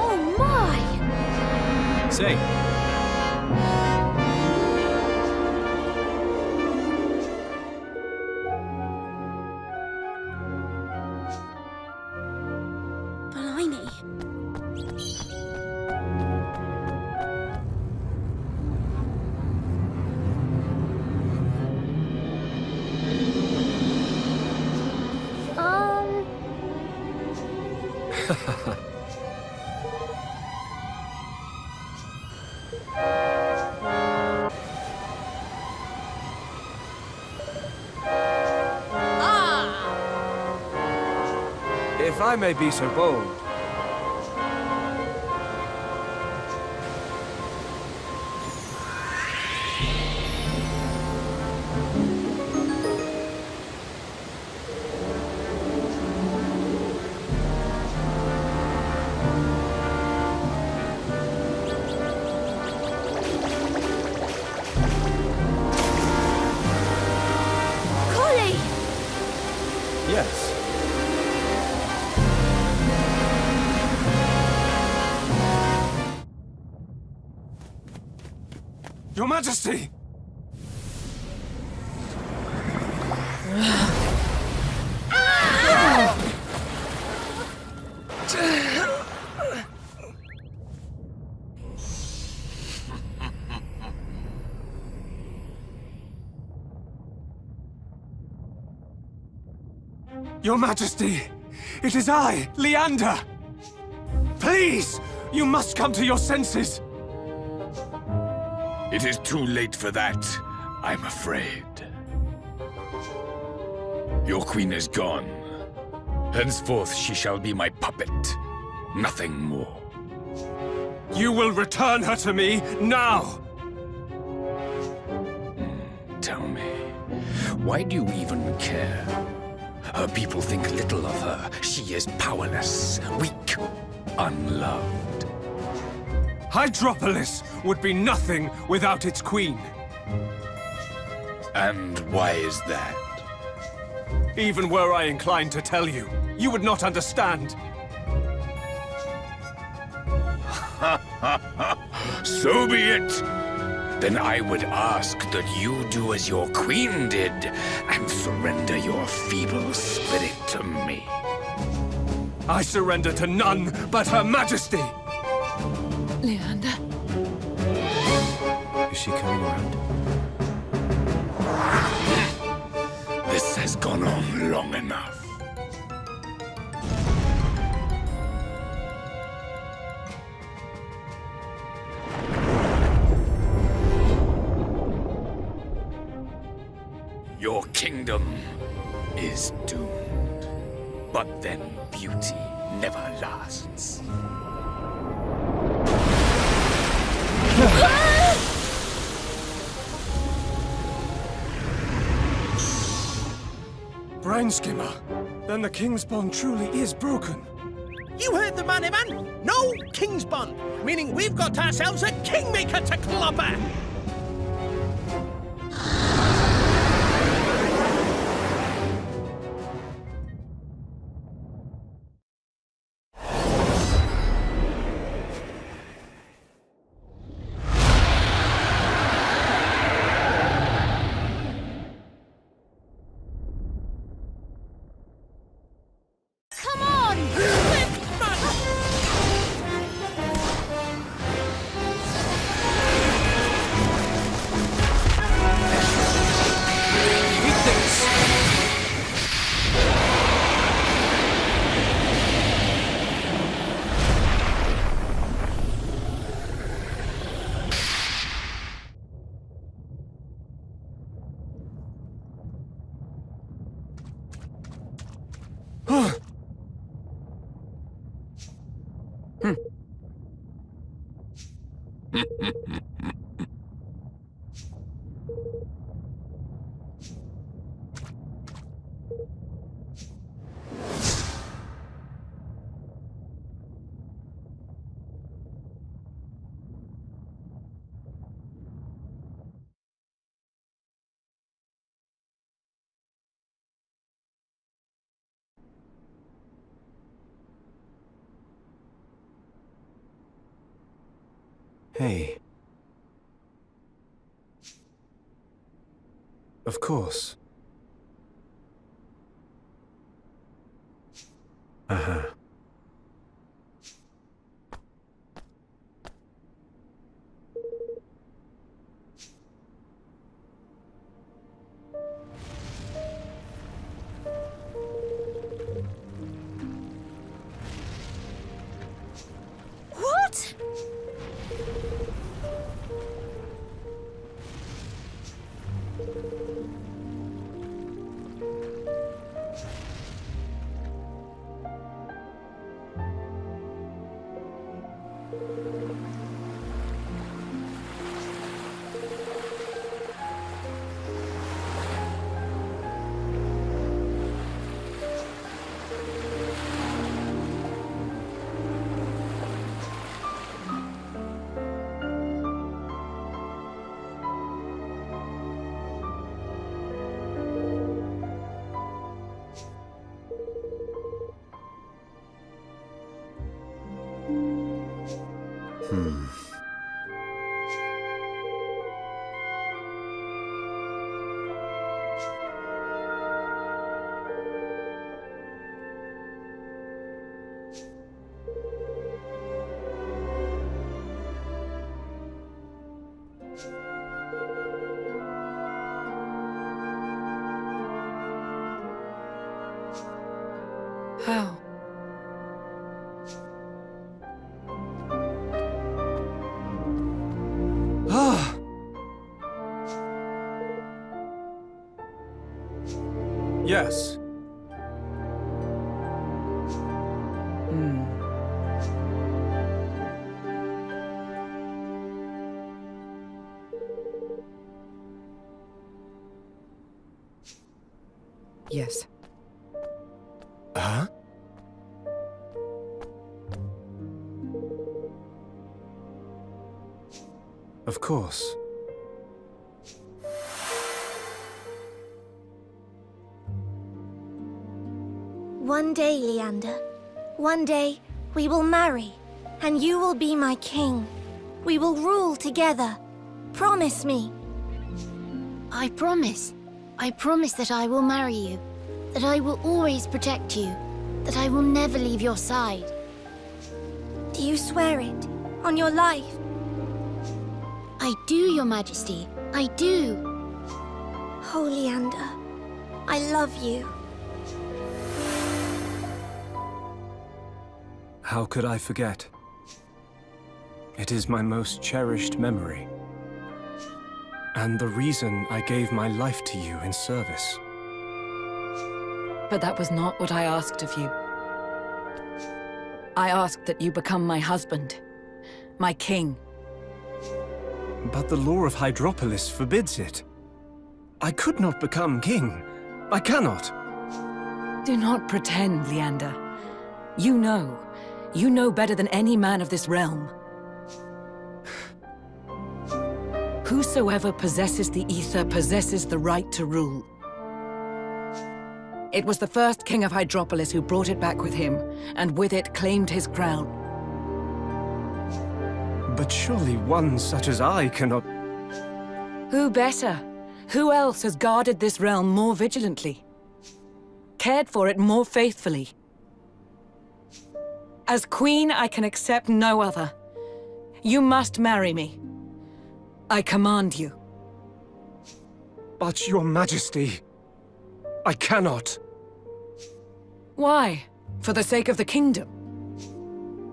Oh my! Say. Blimey. If I may be so bold. Kuni! Yes. Your Majesty! Your Majesty! It is I, Leander! Please! You must come to your senses! It is too late for that, I'm afraid. Your queen is gone. Henceforth she shall be my puppet, nothing more. You will return her to me, now! Tell me, why do you even care? Her people think little of her. She is powerless, weak, unloved. Hydropolis would be nothing without its queen. And why is that? Even were I inclined to tell you, you would not understand. So be it. Then I would ask that you do as your queen did and surrender your feeble spirit to me. I surrender to none but Her Majesty! Leander? Is she coming around? This has gone on long enough. Your kingdom is doomed. But then beauty never lasts. Brain skimmer. Then the King's bond truly is broken. You heard the man, Evan. No King's Bond, meaning we've got ourselves a kingmaker to clobber. Come on! Hey. Of course. Uh-huh. What? How? Ah! Yes. Yes. Huh? Of course. One day, Leander. One day, we will marry. And you will be my king. We will rule together. Promise me. I promise. I promise that I will marry you. That I will always protect you. That I will never leave your side. Do you swear it? On your life? I do, Your Majesty. I do. Oh, Leander, I love you. How could I forget? It is my most cherished memory. And the reason I gave my life to you in service. But that was not what I asked of you. I asked that you become my husband, my king. But the law of Hydropolis forbids it. I could not become king. I cannot. Do not pretend, Leander. You know better than any man of this realm. Whosoever possesses the ether possesses the right to rule. It was the first king of Hydropolis who brought it back with him, and with it claimed his crown. But surely one such as I cannot... Who better? Who else has guarded this realm more vigilantly? Cared for it more faithfully? As queen, I can accept no other. You must marry me. I command you. But your majesty, I cannot. Why? For the sake of the kingdom?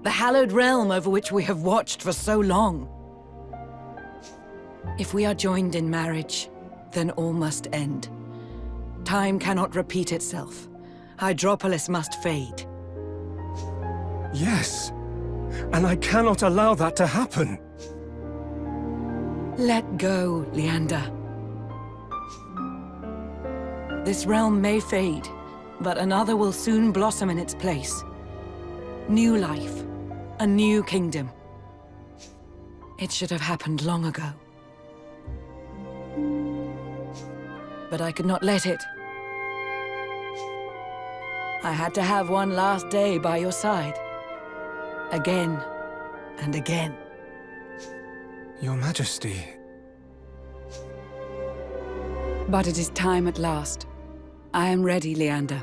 The hallowed realm over which we have watched for so long. If we are joined in marriage, then all must end. Time cannot repeat itself. Hydropolis must fade. Yes, and I cannot allow that to happen. Let go, Leander. This realm may fade, but another will soon blossom in its place. New life, a new kingdom. It should have happened long ago. But I could not let it. I had to have one last day by your side. Again and again. Your Majesty. But it is time at last. I am ready, Leander.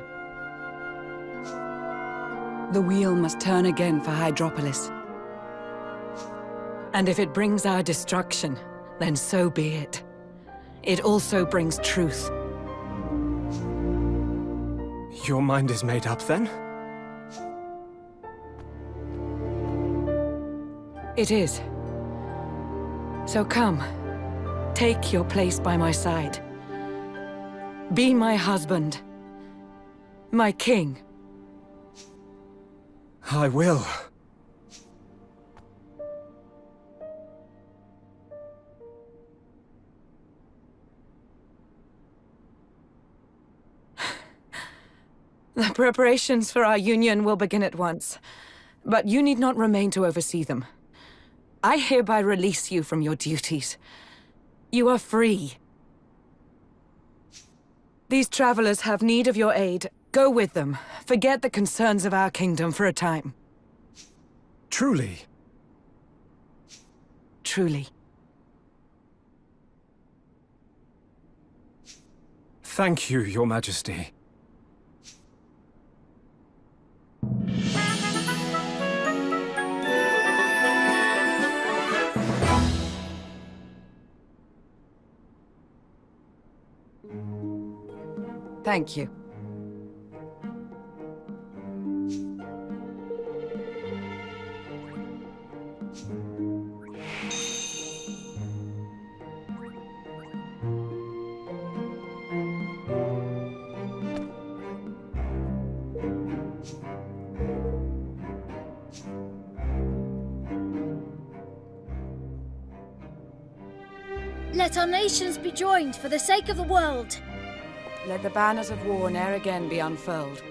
The wheel must turn again for Hydropolis. And if it brings our destruction, then so be it. It also brings truth. Your mind is made up, then? It is. So come, take your place by my side. Be my husband, my king. I will. The preparations for our union will begin at once, but you need not remain to oversee them. I hereby release you from your duties. You are free. These travelers have need of your aid. Go with them. Forget the concerns of our kingdom for a time. Truly? Truly. Thank you, Your Majesty. Thank you. Let our nations be joined for the sake of the world. Let the banners of war ne'er again be unfurled.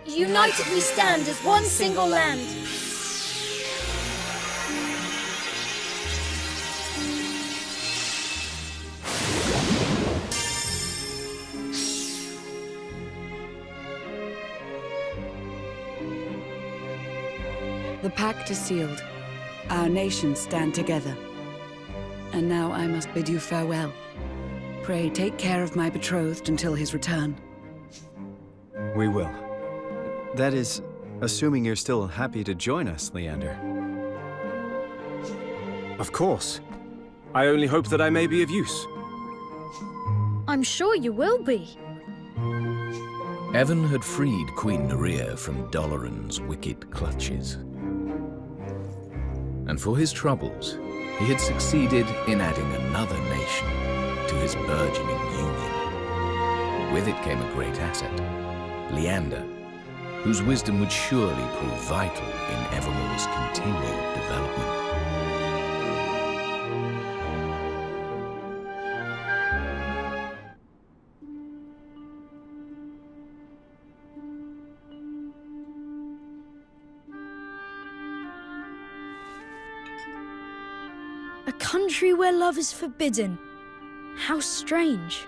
United we stand as one single land. The pact is sealed. Our nations stand together. And now I must bid you farewell. Pray take care of my betrothed until his return. We will. That is, assuming you're still happy to join us, Leander. Of course. I only hope that I may be of use. I'm sure you will be. Evan had freed Queen Nerea from Doloran's wicked clutches. And for his troubles, he had succeeded in adding another nation to his burgeoning union. With it came a great asset, Leander, whose wisdom would surely prove vital in Evermore's continued development. A country where love is forbidden. How strange.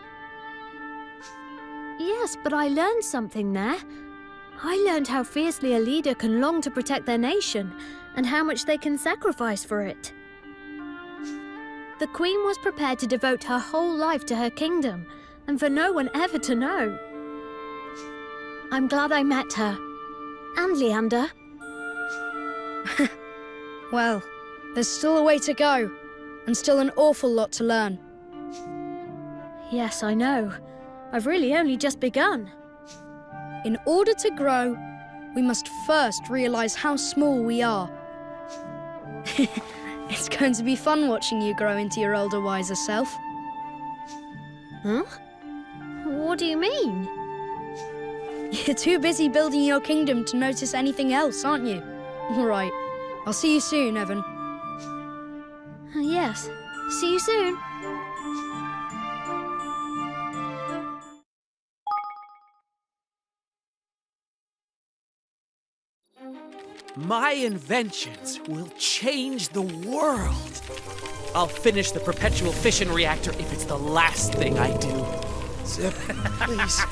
Yes, but I learned something there. I learned how fiercely a leader can long to protect their nation, and how much they can sacrifice for it. The Queen was prepared to devote her whole life to her kingdom, and for no one ever to know. I'm glad I met her. And Leander. Well, there's still a way to go, and still an awful lot to learn. Yes, I know. I've really only just begun. In order to grow, we must first realize how small we are. It's going to be fun watching you grow into your older, wiser self. Huh? What do you mean? You're too busy building your kingdom to notice anything else, aren't you? All right. I'll see you soon, Evan. Yes. See you soon. My inventions will change the world. I'll finish the perpetual fission reactor if it's the last thing I do. Zip, please.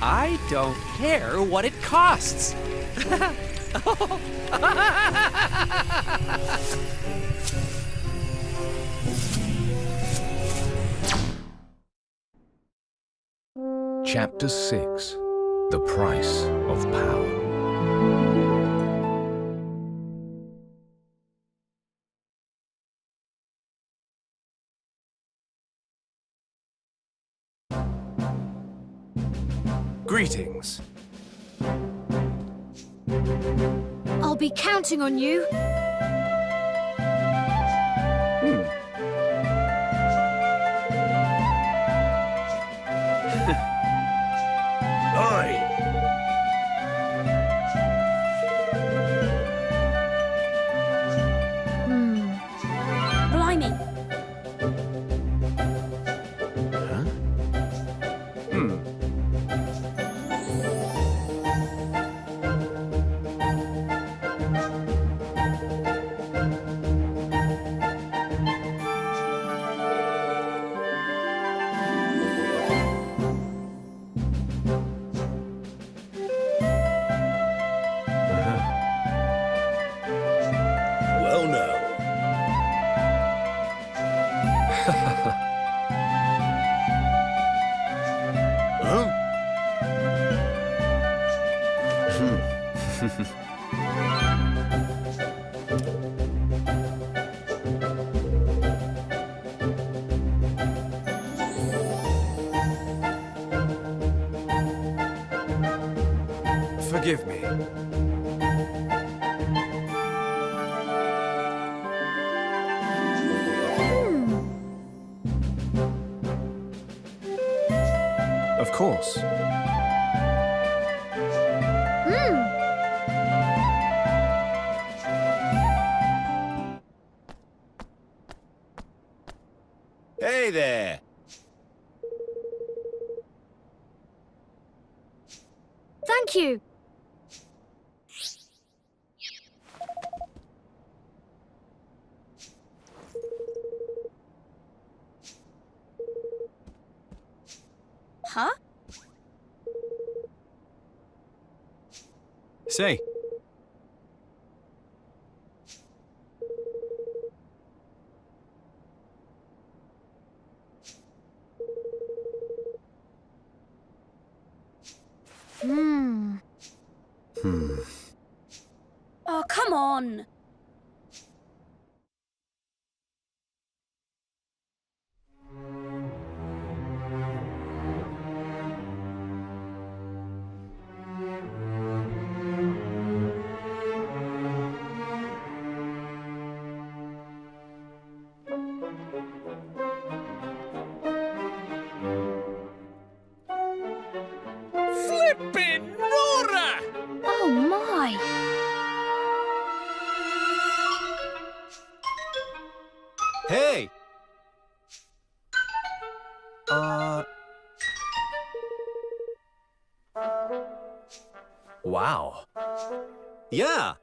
I don't care what it costs. Chapter 6: The Price of Power. Greetings. I'll be counting on you. Aye. Blimey. Well now. Huh? Forgive me. Of course. Hey there. Thank you. Huh? Say. Hmm. Oh, come on. Flippin' Nora! Oh my! Hey! Wow. Yeah.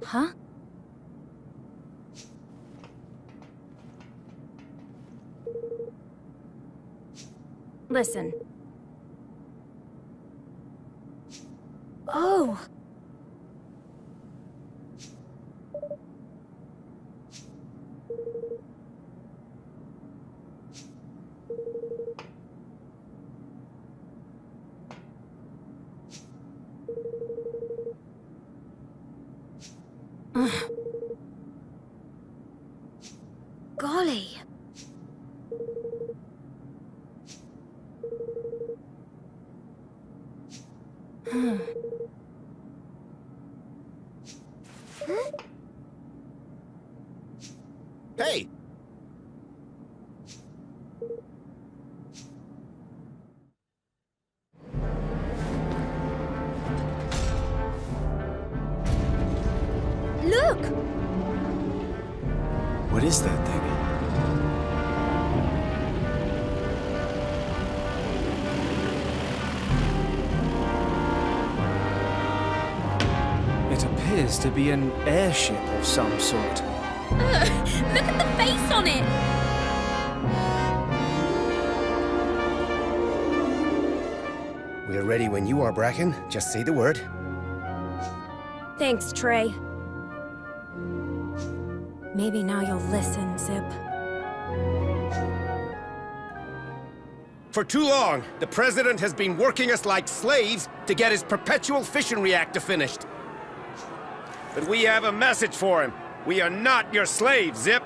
Huh? Listen. Oh. Golly. Hey! Look! What is that thing? It appears to be an airship of some sort. Look at the face on it! We're ready when you are, Bracken. Just say the word. Thanks, Trey. Maybe now you'll listen, Zip. For too long, the President has been working us like slaves to get his perpetual fission reactor finished. But we have a message for him. We are not your slaves, Zip.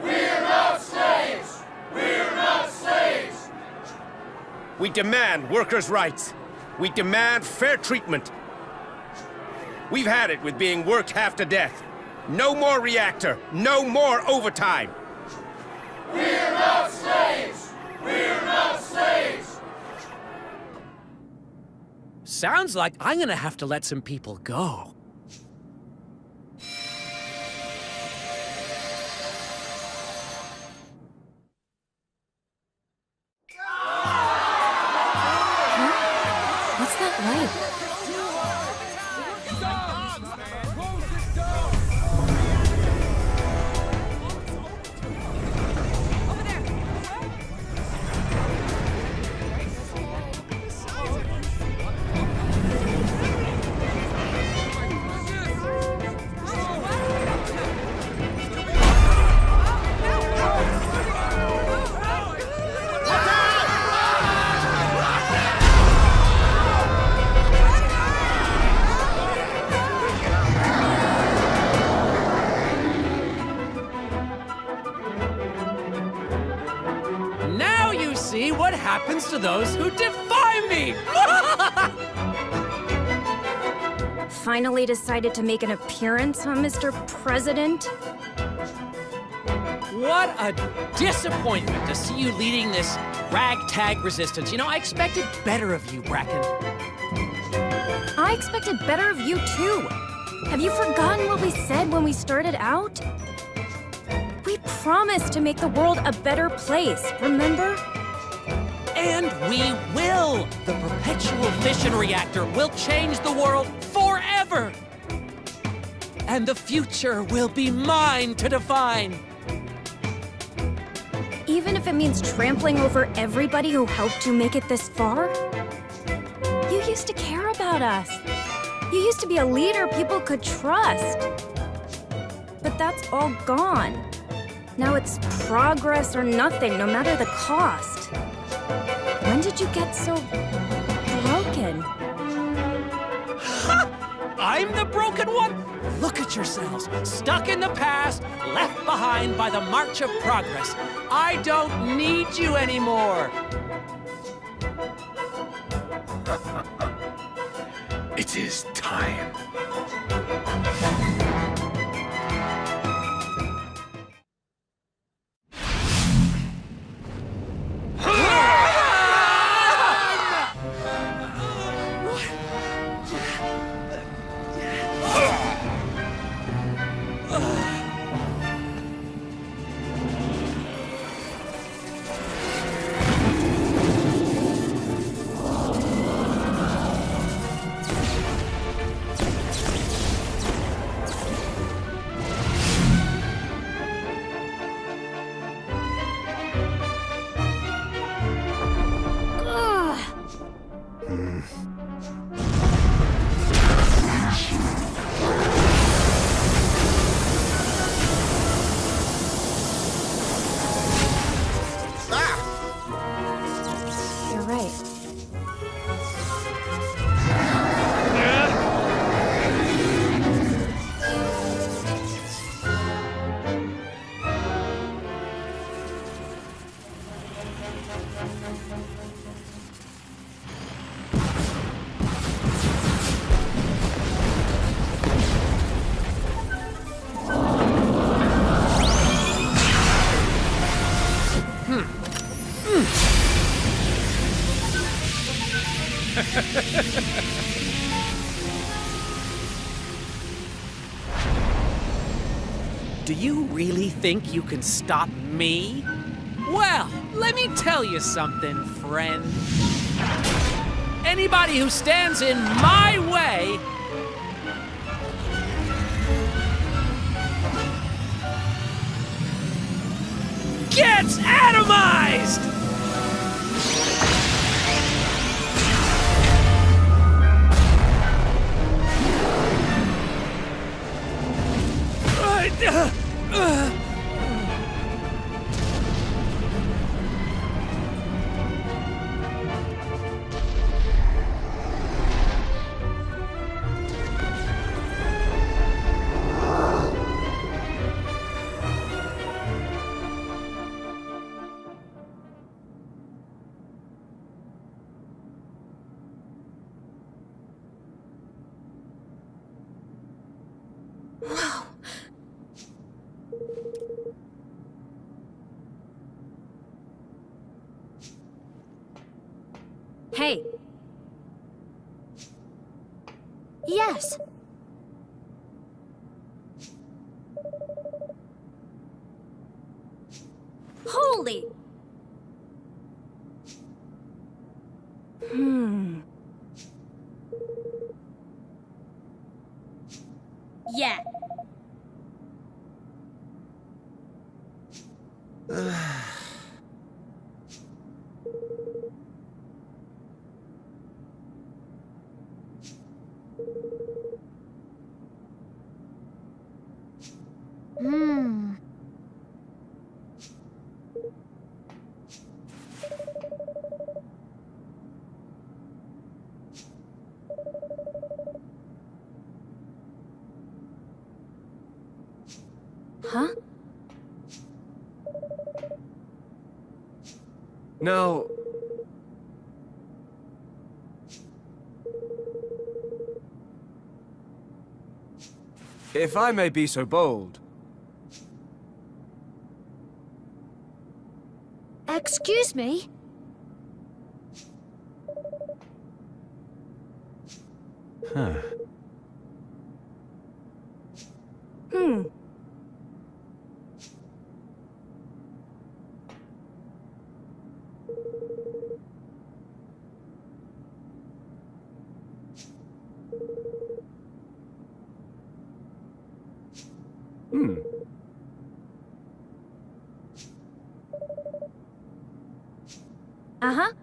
We're not slaves! We're not slaves! We demand workers' rights. We demand fair treatment. We've had it with being worked half to death. No more reactor. No more overtime. We're not slaves! We're not slaves! Sounds like I'm gonna have to let some people go. What's that light? Now you see what happens to those who defy me! Finally decided to make an appearance, huh, Mr. President? What a disappointment to see you leading this ragtag resistance. You know, I expected better of you, Bracken. I expected better of you, too. Have you forgotten what we said when we started out? We promised to make the world a better place, remember? And we will! The perpetual fission reactor will change the world forever! And the future will be mine to define! Even if it means trampling over everybody who helped you make it this far? You used to care about us. You used to be a leader people could trust. But that's all gone. Now it's progress or nothing, no matter the cost. When did you get so broken? I'm the broken one? Look at yourselves, stuck in the past, left behind by the march of progress. I don't need you anymore. It is time. You're right. Do you really think you can stop me? Well, let me tell you something, friend. Anybody who stands in my way gets atomized! Hey. Yes. Holy! Yeah. Huh? Now... if I may be so bold... Excuse me? Huh. Uh-huh.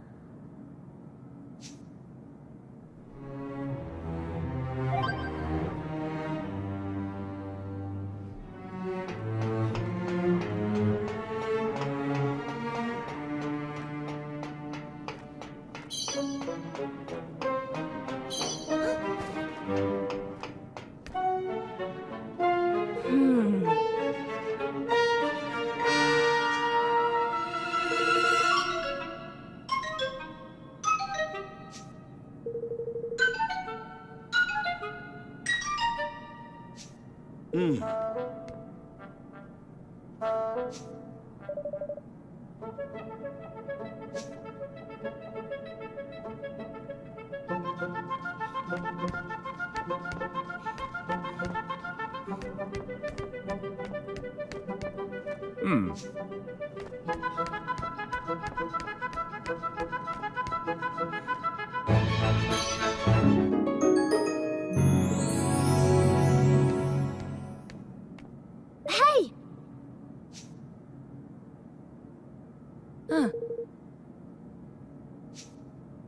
Hey!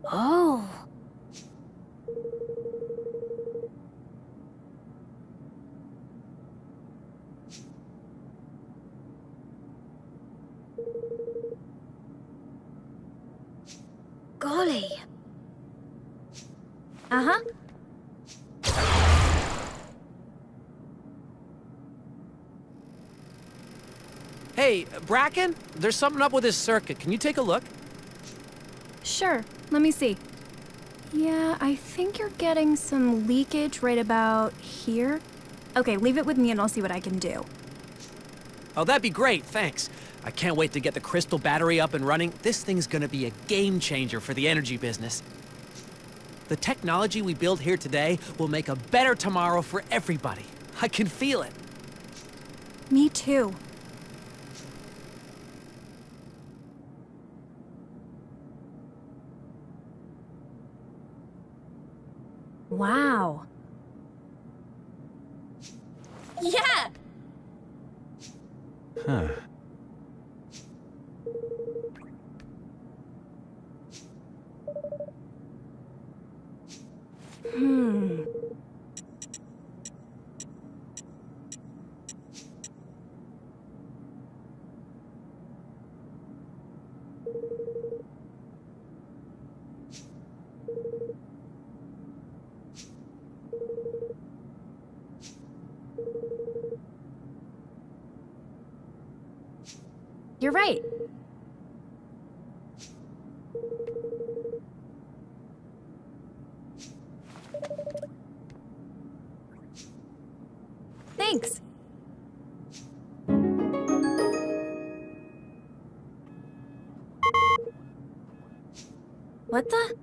Oh. Golly. Uh-huh. Hey, Bracken, there's something up with this circuit. Can you take a look? Sure. Let me see. Yeah, I think you're getting some leakage right about here. Okay, leave it with me and I'll see what I can do. Oh, that'd be great, thanks. I can't wait to get the crystal battery up and running. This thing's gonna be a game changer for the energy business. The technology we build here today will make a better tomorrow for everybody. I can feel it. Me too. Wow. Yeah! Huh. You're right. Thanks. What the?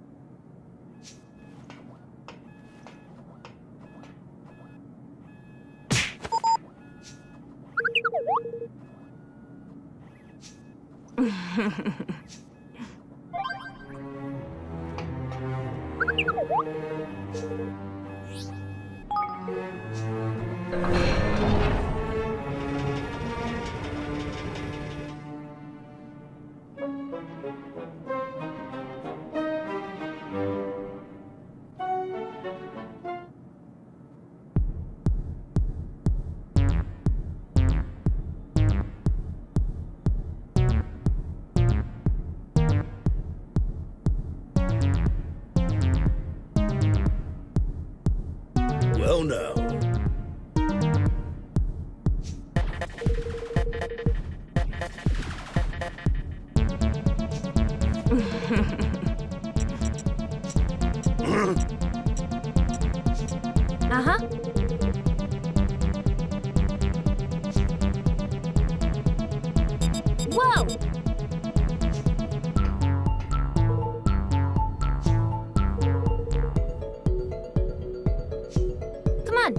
Well, now. Uh-huh. Whoa! Come on.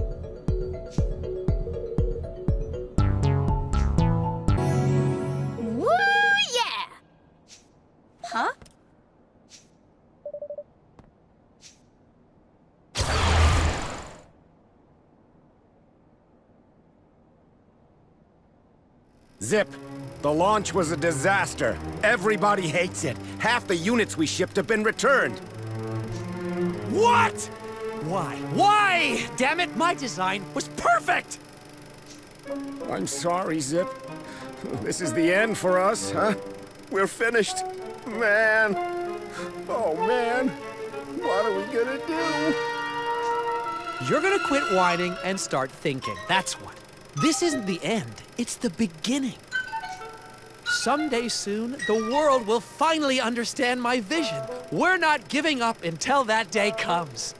Woo, yeah! Huh? Zip, The launch was a disaster. Everybody hates it. Half the units we shipped have been returned. What? Why? Why? Damn it, my design was perfect! I'm sorry, Zip. This is the end for us, huh? We're finished. Man. Oh, man. What are we gonna do? You're gonna quit whining and start thinking. That's what. This isn't the end. It's the beginning. Someday soon, the world will finally understand my vision. We're not giving up until that day comes.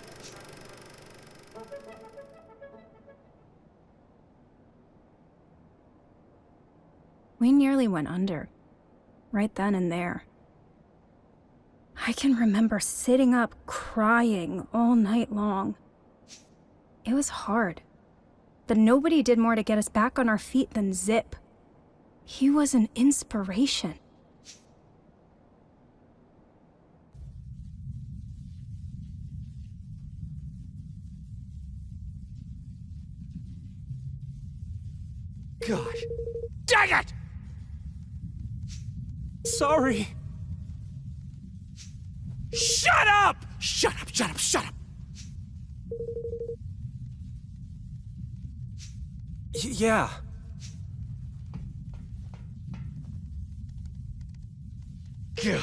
We nearly went under, right then and there. I can remember sitting up crying all night long. It was hard, but nobody did more to get us back on our feet than Zip. He was an inspiration. Gosh, dang it! Sorry. Shut up! Shut up, shut up, shut up! Yeah. Gah.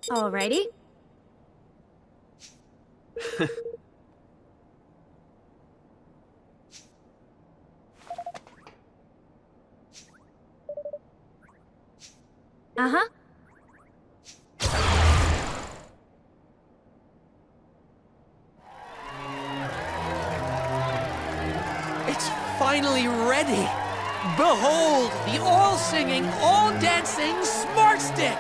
Alrighty. Uh-huh. It's finally ready. Behold, the all-singing, all-dancing Smart Stick!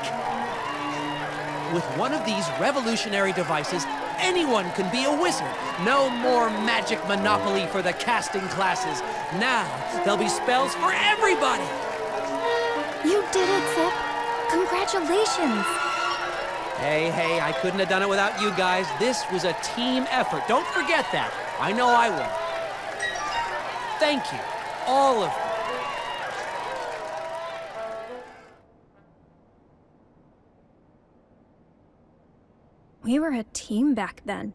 With one of these revolutionary devices, anyone can be a wizard. No more magic monopoly for the casting classes. Now, there'll be spells for everybody! You did it, Zip. Congratulations. Hey, I couldn't have done it without you guys. This was a team effort. Don't forget that. I know I won't. Thank you, all of you. We were a team back then.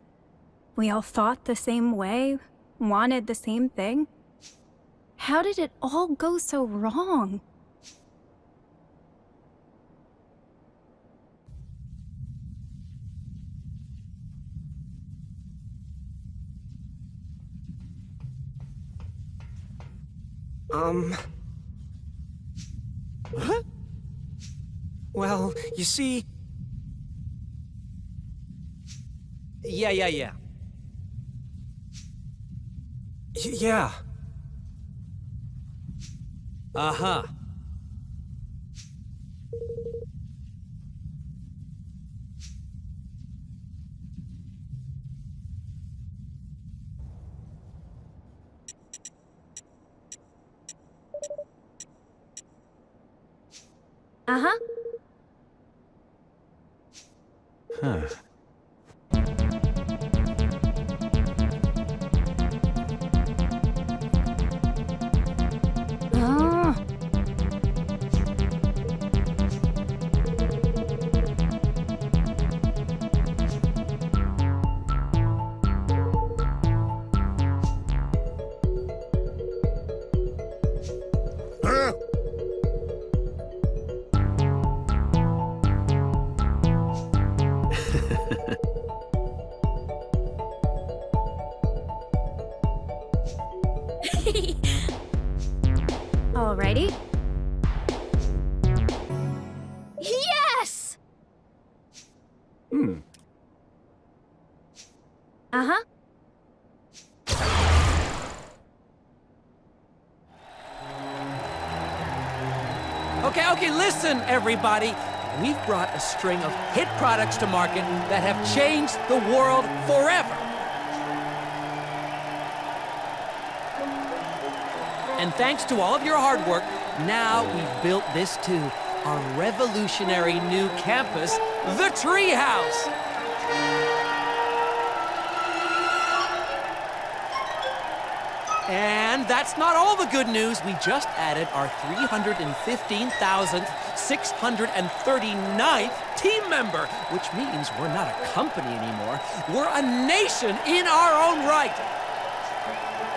We all thought the same way, wanted the same thing. How did it all go so wrong? Huh? Well, you see... Yeah. Yeah. Uh-huh. Uh-huh. Huh. Alrighty. Yes! Uh-huh. Okay, listen, everybody. We've brought a string of hit products to market that have changed the world forever. And thanks to all of your hard work, Now we've built this too. Our revolutionary new campus, the Treehouse! And that's not all the good news. We just added our 315,639th team member, which means we're not a company anymore. We're a nation in our own right.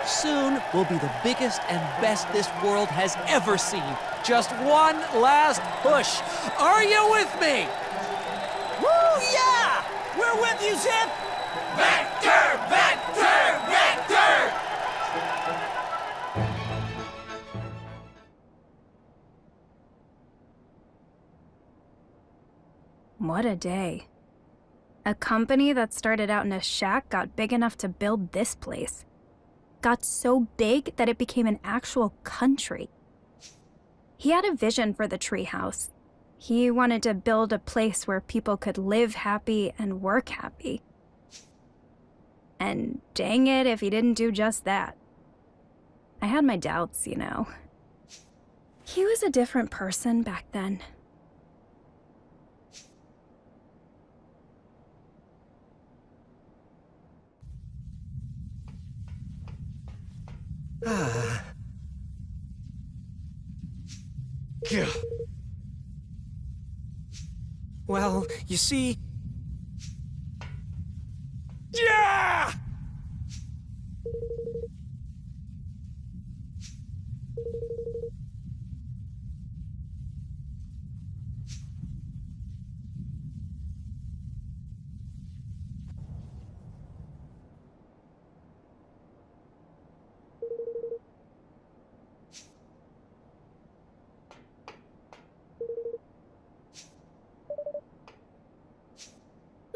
Soon, we'll be the biggest and best this world has ever seen. Just one last push. Are you with me? Woo, yeah! We're with you, Zip! Vector! Vector! Vector! What a day. A company that started out in a shack got big enough to build this place. Got so big that it became an actual country. He had a vision for the treehouse. He wanted to build a place where people could live happy and work happy. And dang it if he didn't do just that. I had my doubts, you know. He was a different person back then. Well, you see... Yeah!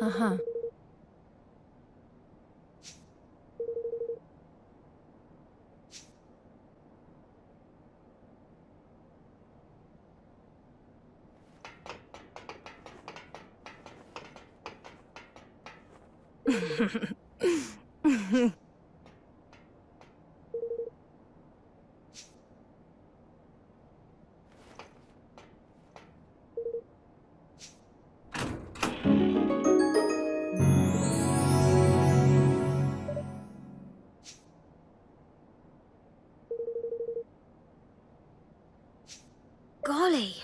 Uh-huh. Golly.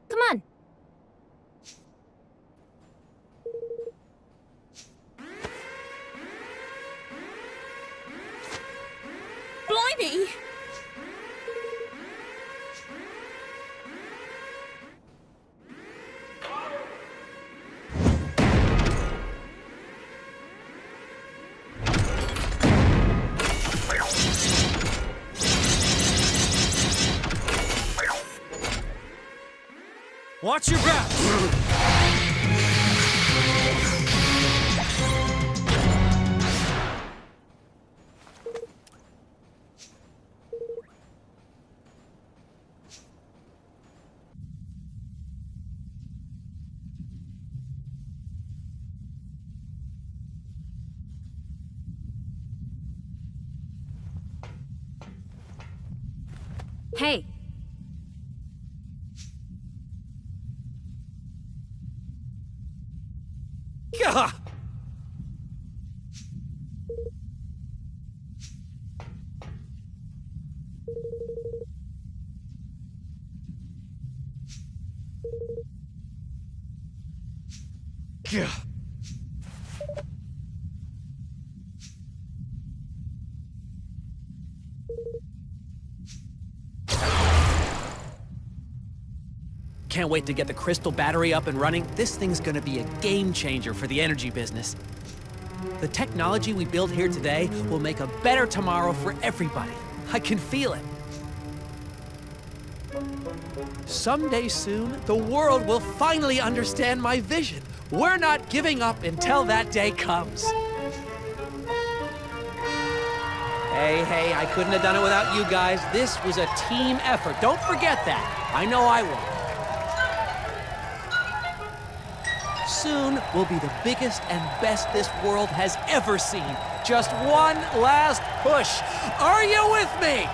Come on. Blimey! Watch your back! Hey. Gah! Gah! Can't wait to get the crystal battery up and running. This thing's gonna be a game changer for the energy business. The technology we build here today will make a better tomorrow for everybody. I can feel it. Someday soon, the world will finally understand my vision. We're not giving up until that day comes. Hey, I couldn't have done it without you guys. This was a team effort. Don't forget that. I know I won't. soon will be the biggest and best this world has ever seen. Just one last push. Are you with me?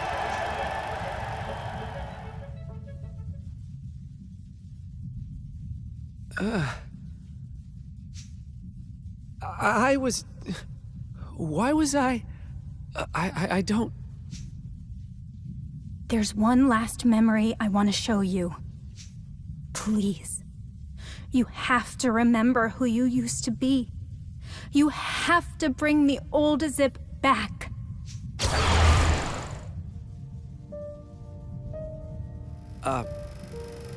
Why was I don't... There's one last memory I want to show you. Please. You have to remember who you used to be. You have to bring the old Zip back.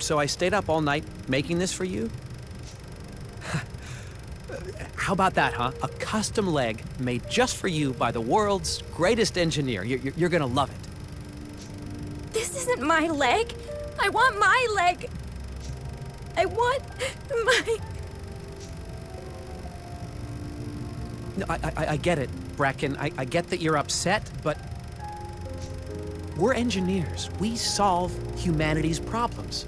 So I stayed up all night making this for you? How about that, huh? A custom leg made just for you by the world's greatest engineer. You're gonna love it. This isn't my leg. I want my leg. I want my... No, I get it, Bracken. I get that you're upset, but we're engineers. We solve humanity's problems.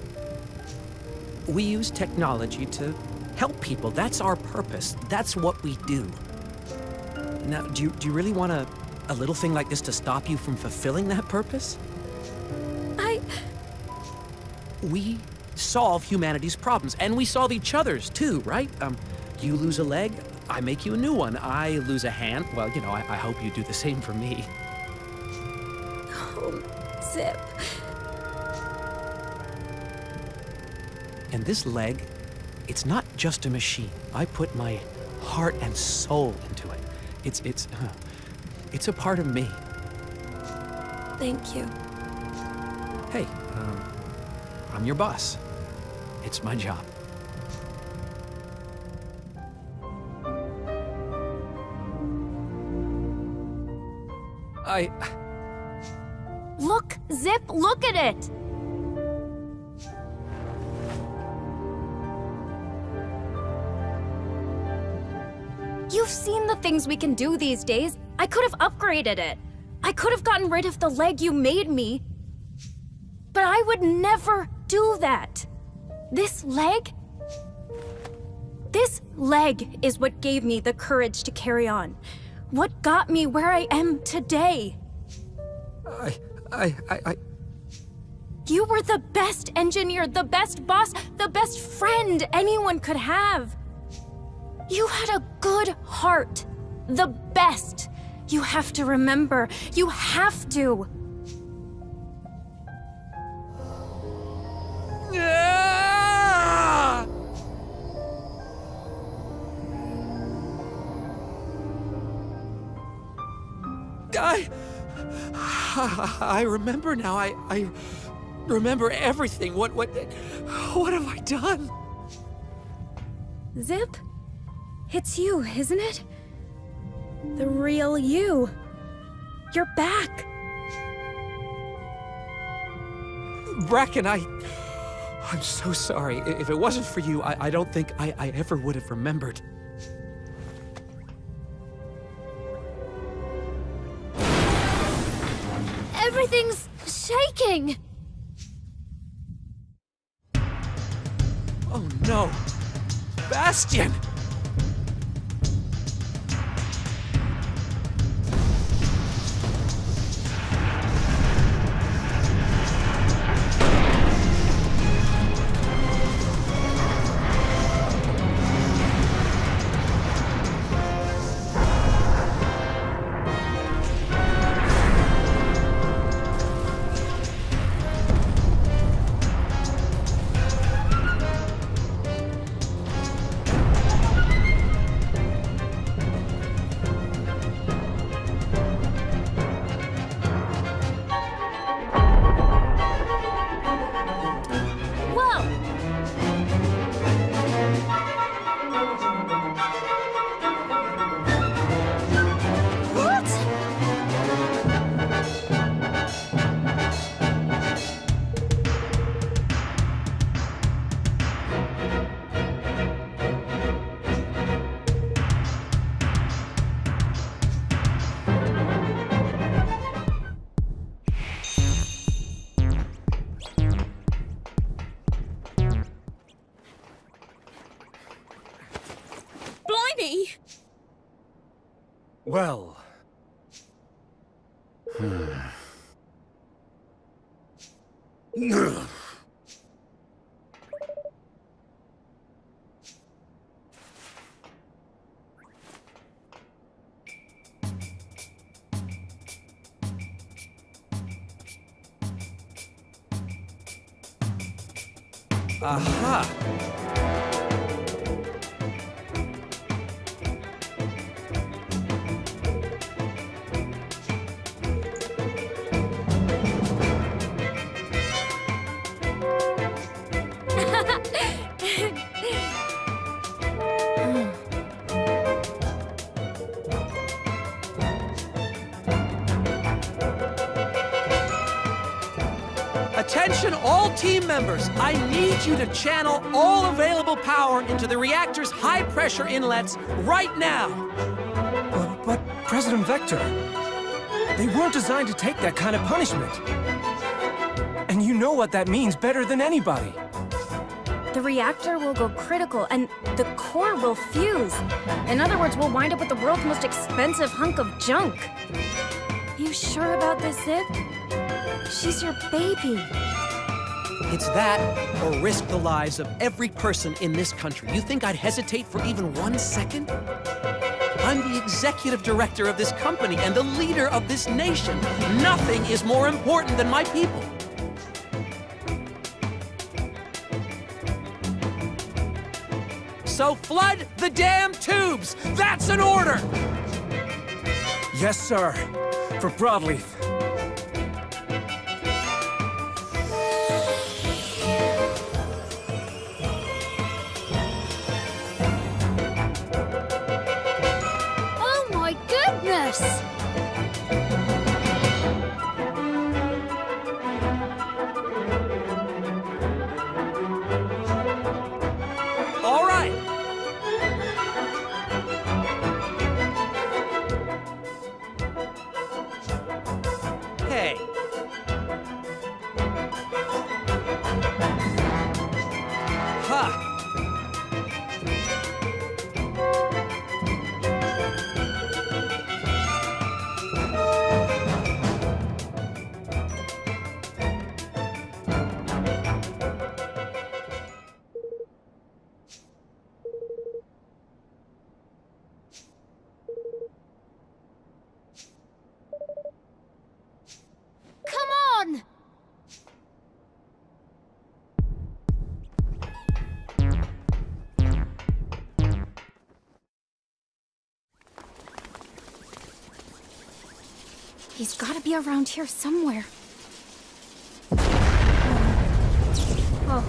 We use technology to help people. That's our purpose. That's what we do. Now, do you really want a little thing like this to stop you from fulfilling that purpose? We solve humanity's problems, and we solve each other's too, right? You lose a leg, I make you a new one. I lose a hand, well, you know, I hope you do the same for me. Oh, Zip. And this leg, it's not just a machine. I put my heart and soul into it. It's a part of me. Thank you. Hey, I'm your boss. It's my job. Look, Zip, look at it! You've seen the things we can do these days. I could have upgraded it. I could have gotten rid of the leg you made me. But I would never do that. This leg is what gave me the courage to carry on. What got me where I am today. You were the best engineer, the best boss, the best friend anyone could have. You had a good heart. The best. You have to remember. You have to. I remember now. I remember everything. What have I done? Zip? It's you, isn't it? The real you. You're back. Bracken, I'm so sorry. If it wasn't for you, I don't think I ever would have remembered. Everything's shaking! Oh no! Bastion! me. Well... Aha! Attention all team members! I need you to channel all available power into the reactor's high-pressure inlets right now! But President Vector, they weren't designed to take that kind of punishment. And you know what that means better than anybody. The reactor will go critical, and the core will fuse. In other words, we'll wind up with the world's most expensive hunk of junk. You sure about this, Zip? She's your baby. It's that, or risk the lives of every person in this country. You think I'd hesitate for even 1 second? I'm the executive director of this company and the leader of this nation. Nothing is more important than my people. So flood the damn tubes! That's an order! Yes, sir. For Broadleaf. Oh my goodness! All right. Hey. Ha! Come on! He's gotta be around here somewhere. Oh.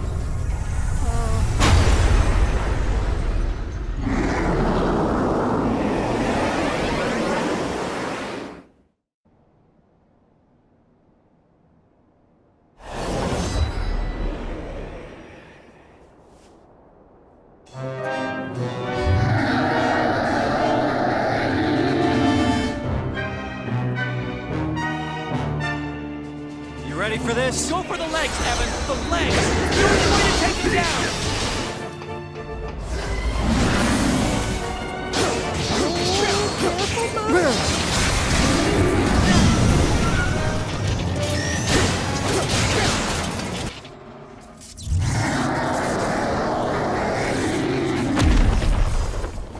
You ready for this? Go for the legs, Evan! The legs! You're going to take it down!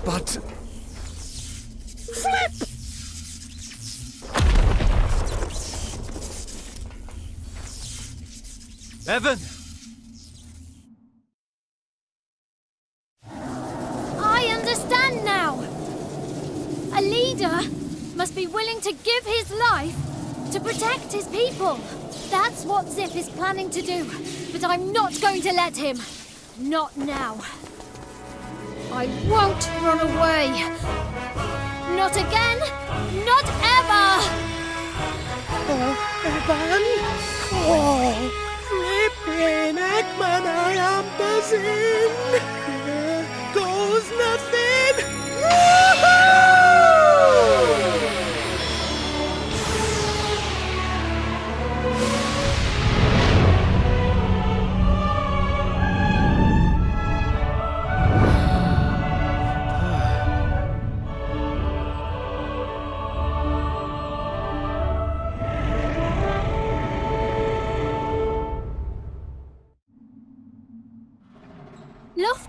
But... Evan! I understand now! A leader must be willing to give his life to protect his people. That's what Zip is planning to do. But I'm not going to let him. Not now. I won't run away. Not again. Not ever! Evan? Oh, flippin' Eggman, I am buzzing! Here goes nothing! Woohoo!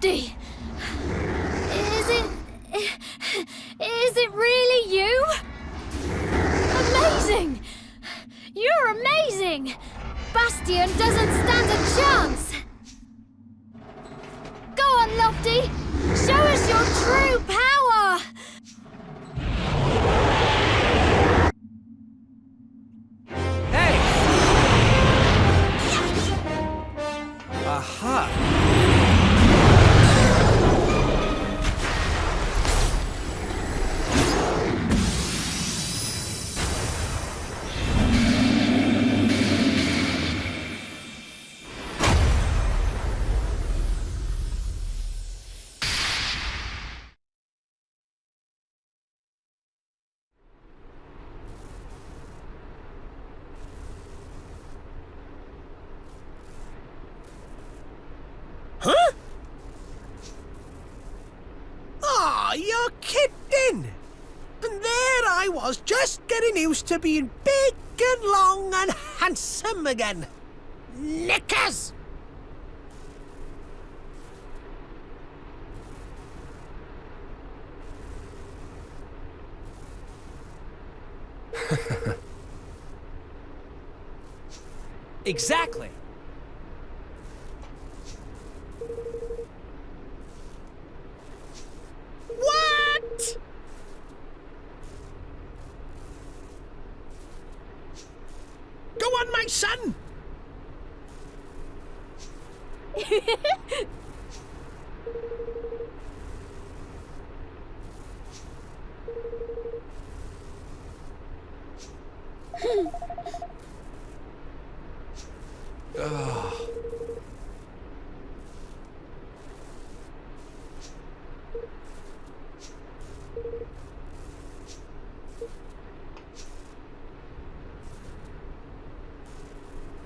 Lofty! Is it really you? Amazing! You're amazing! Bastion doesn't stand a chance! Go on, Lofty! Show us your true power! Hey! Aha! Huh? Aw, you're kidding! And there I was, just getting used to being big and long and handsome again. Knickers! Exactly. What? Go on, my son!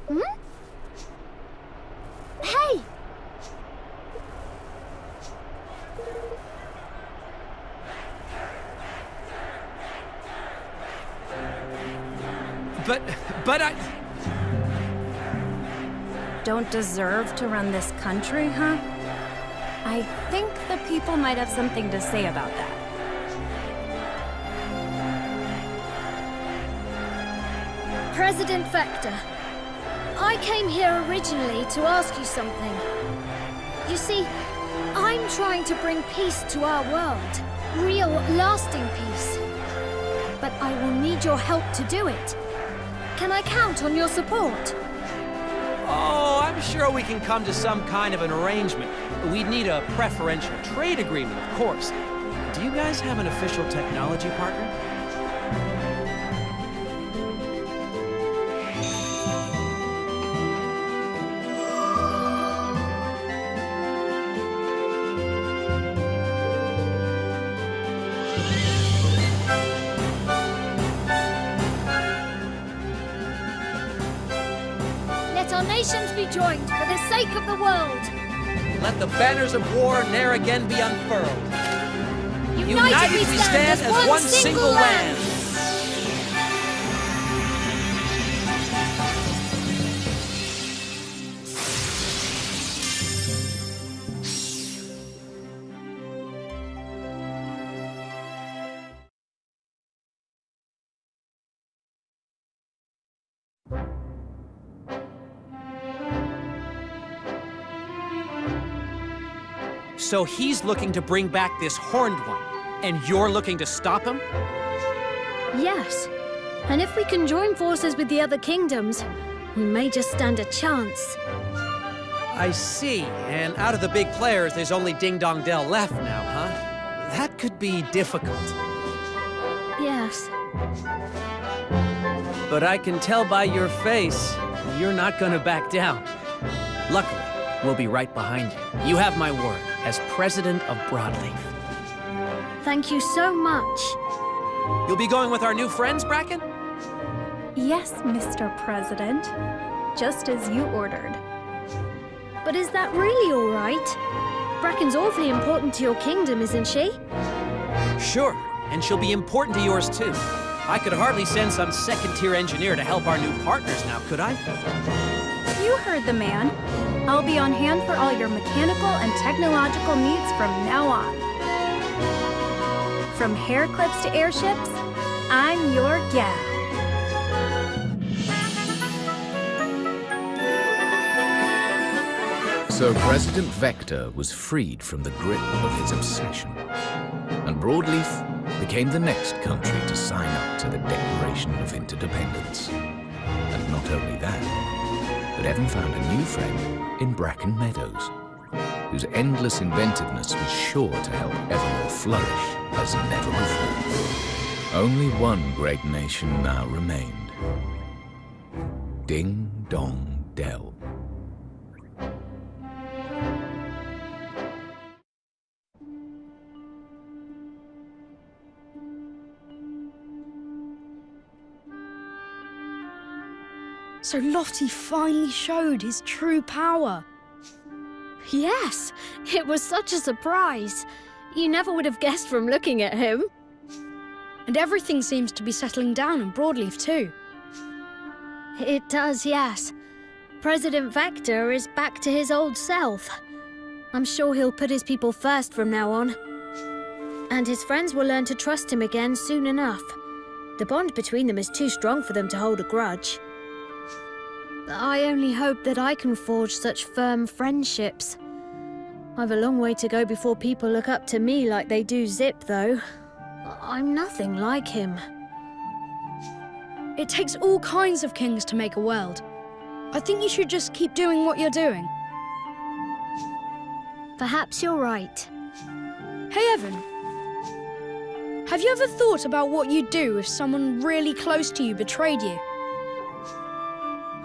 Hmm? Hey! But I... Don't deserve to run this country, huh? I think the people might have something to say about that. President Vector, I came here originally to ask you something. You see, I'm trying to bring peace to our world. Real, lasting peace. But I will need your help to do it. Can I count on your support? Oh, I'm sure we can come to some kind of an arrangement. We'd need a preferential trade agreement, of course. Do you guys have an official technology partner? Let our nations be joined for the sake of the world. Let the banners of war ne'er again be unfurled. United we stand as one single land. So he's looking to bring back this horned one, and you're looking to stop him? Yes. And if we can join forces with the other kingdoms, we may just stand a chance. I see. And out of the big players, there's only Ding Dong Dell left now, huh? That could be difficult. Yes. But I can tell by your face, you're not gonna back down. Luckily, we'll be right behind you. You have my word as President of Broadleaf. Thank you so much. You'll be going with our new friends, Bracken? Yes, Mr. President. Just as you ordered. But is that really all right? Bracken's awfully important to your kingdom, isn't she? Sure, and she'll be important to yours too. I could hardly send some second-tier engineer to help our new partners now, could I? You heard the man. I'll be on hand for all your mechanical and technological needs from now on. From hair clips to airships, I'm your gal. So President Vector was freed from the grip of his obsession, and Broadleaf became the next country to sign up to the Declaration of Interdependence. And not only that, but Evan found a new friend in Bracken Meadows, whose endless inventiveness was sure to help Evermore flourish as never before. Only one great nation now remained. Ding Dong Dell. So Lottie finally showed his true power. Yes, it was such a surprise. You never would have guessed from looking at him. And everything seems to be settling down in Broadleaf too. It does, yes. President Vector is back to his old self. I'm sure he'll put his people first from now on. And his friends will learn to trust him again soon enough. The bond between them is too strong for them to hold a grudge. I only hope that I can forge such firm friendships. I've a long way to go before people look up to me like they do Zip, though. I'm nothing like him. It takes all kinds of kings to make a world. I think you should just keep doing what you're doing. Perhaps you're right. Hey, Evan. Have you ever thought about what you'd do if someone really close to you betrayed you?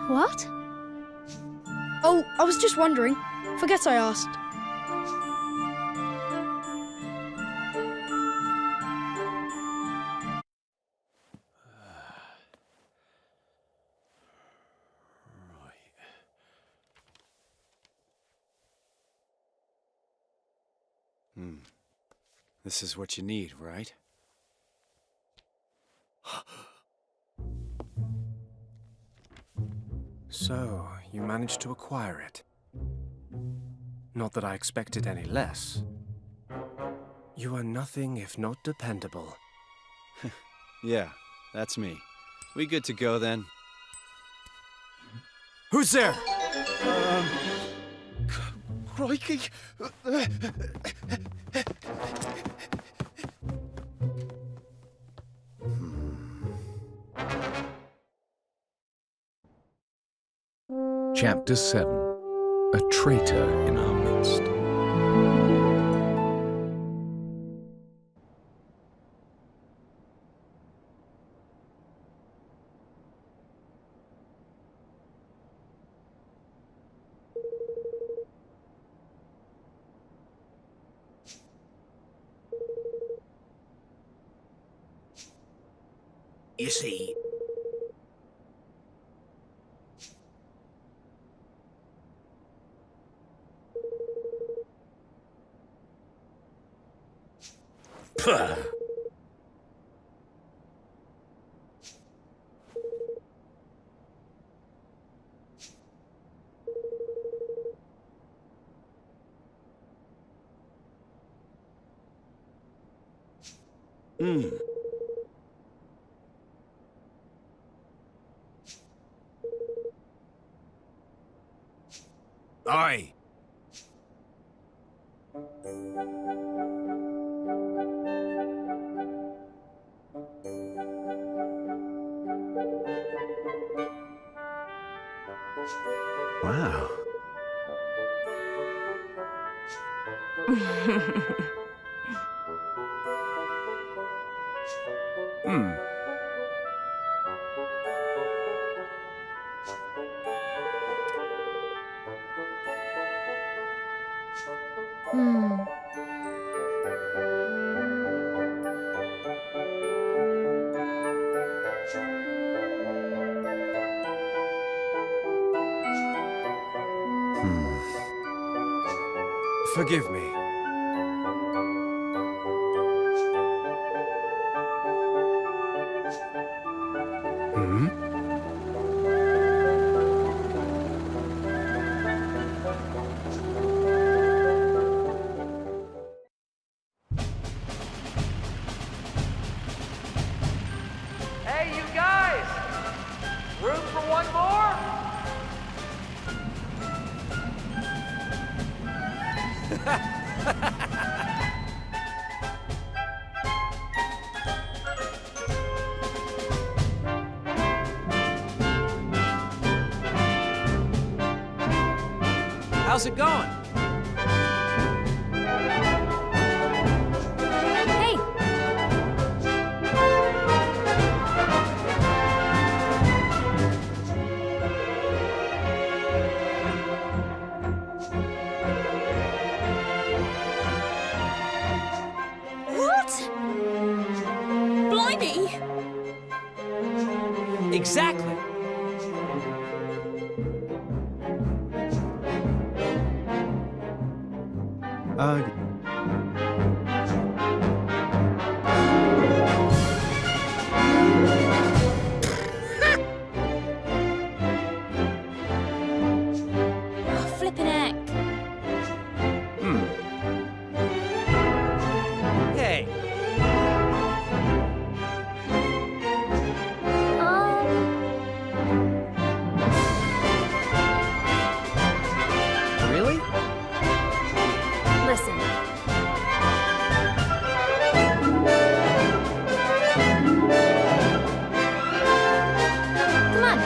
What? Oh, I was just wondering. Forget I asked. This is what you need, right? So, you managed to acquire it. Not that I expected any less. You are nothing if not dependable. Yeah, that's me. We good to go then? Who's there? Crikey! Chapter 7. A traitor in our midst. You see, Puh. Aye. Wow. Forgive me. How's it going? Hey! What? Blimey! Exactly. Oh, flippin' heck. Hey, Really? Listen. Come on.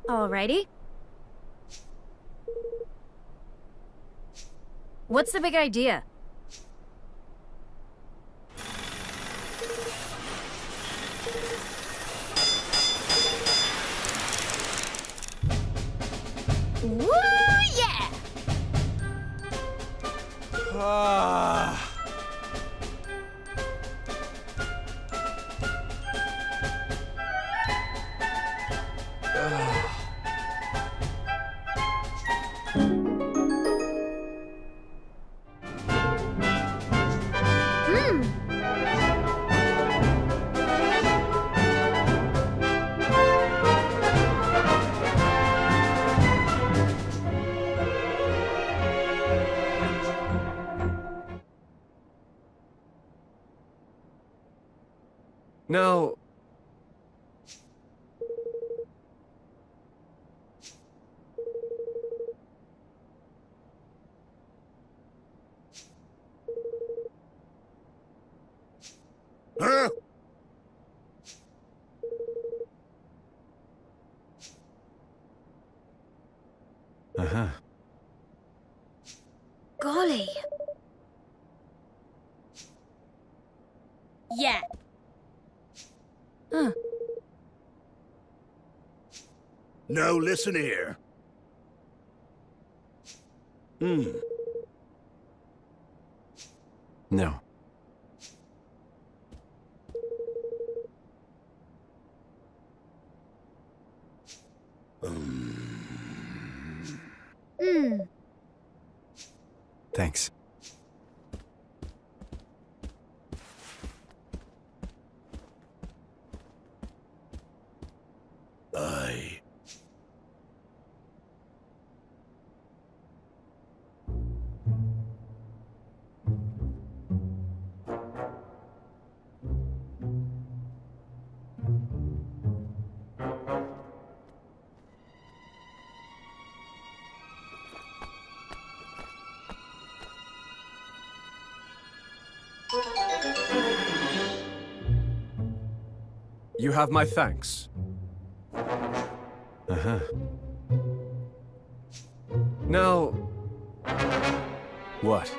Alrighty. What's the big idea? Woo, yeah! Now, Huh? Uh-huh. Golly. Yeah. Huh. Now listen here. No. Thanks. Aye. you have my thanks. Uh-huh. Now, What?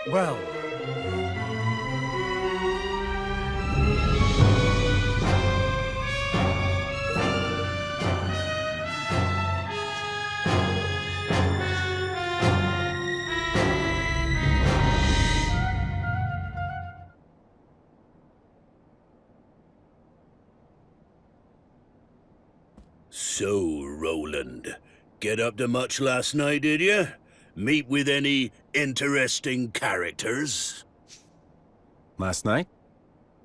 well, So, Roland, get up to much last night, did you? Meet with any interesting characters? Last night?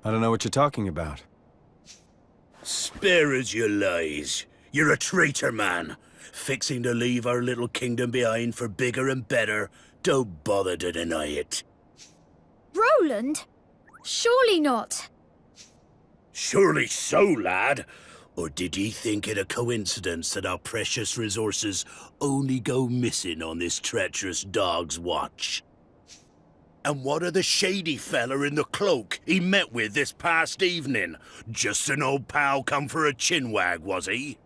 I don't know what you're talking about. Spare us your lies. You're a traitor, man. Fixing to leave our little kingdom behind for bigger and better. Don't bother to deny it. Roland? Surely not. Surely so, lad. Or did ye think it a coincidence that our precious resources only go missing on this treacherous dog's watch? And what of the shady fella in the cloak he met with this past evening? Just an old pal come for a chinwag, was he?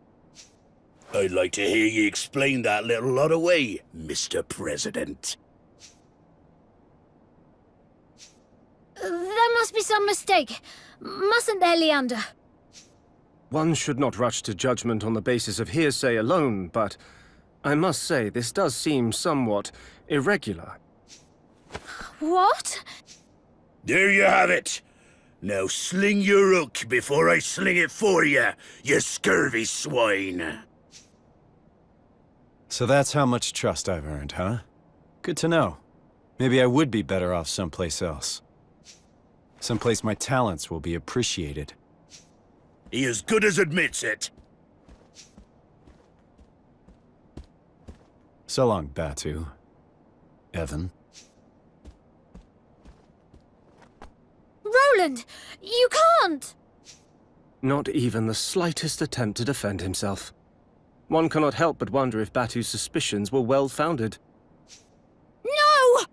I'd like to hear ye explain that little lot away, Mr. President. There must be some mistake. Mustn't there, Leander? One should not rush to judgment on the basis of hearsay alone, but I must say this does seem somewhat irregular. What? There you have it. Now sling your hook before I sling it for you scurvy swine. So that's how much trust I've earned, huh? Good to know. Maybe I would be better off someplace else. Someplace my talents will be appreciated. He as good as admits it. So long, Batu. Evan. Roland! You can't! Not even the slightest attempt to defend himself. One cannot help but wonder if Batu's suspicions were well-founded. No!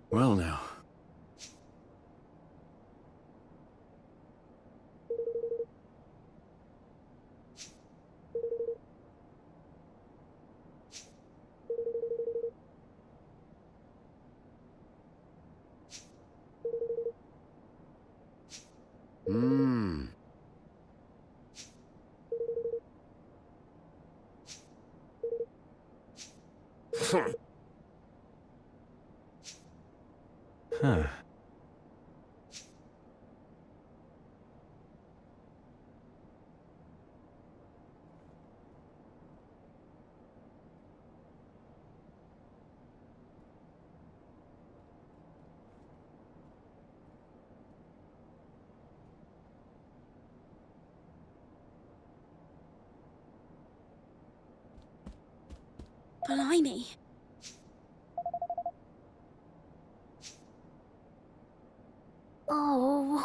Well now. Huh. Blimey. Oh.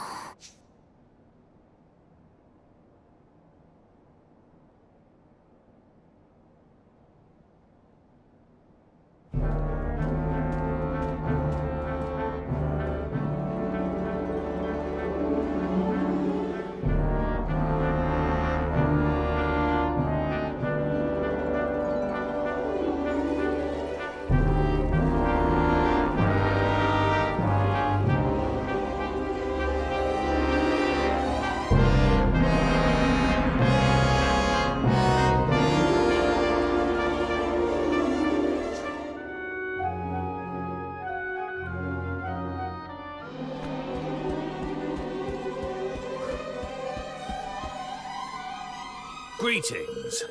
Greetings.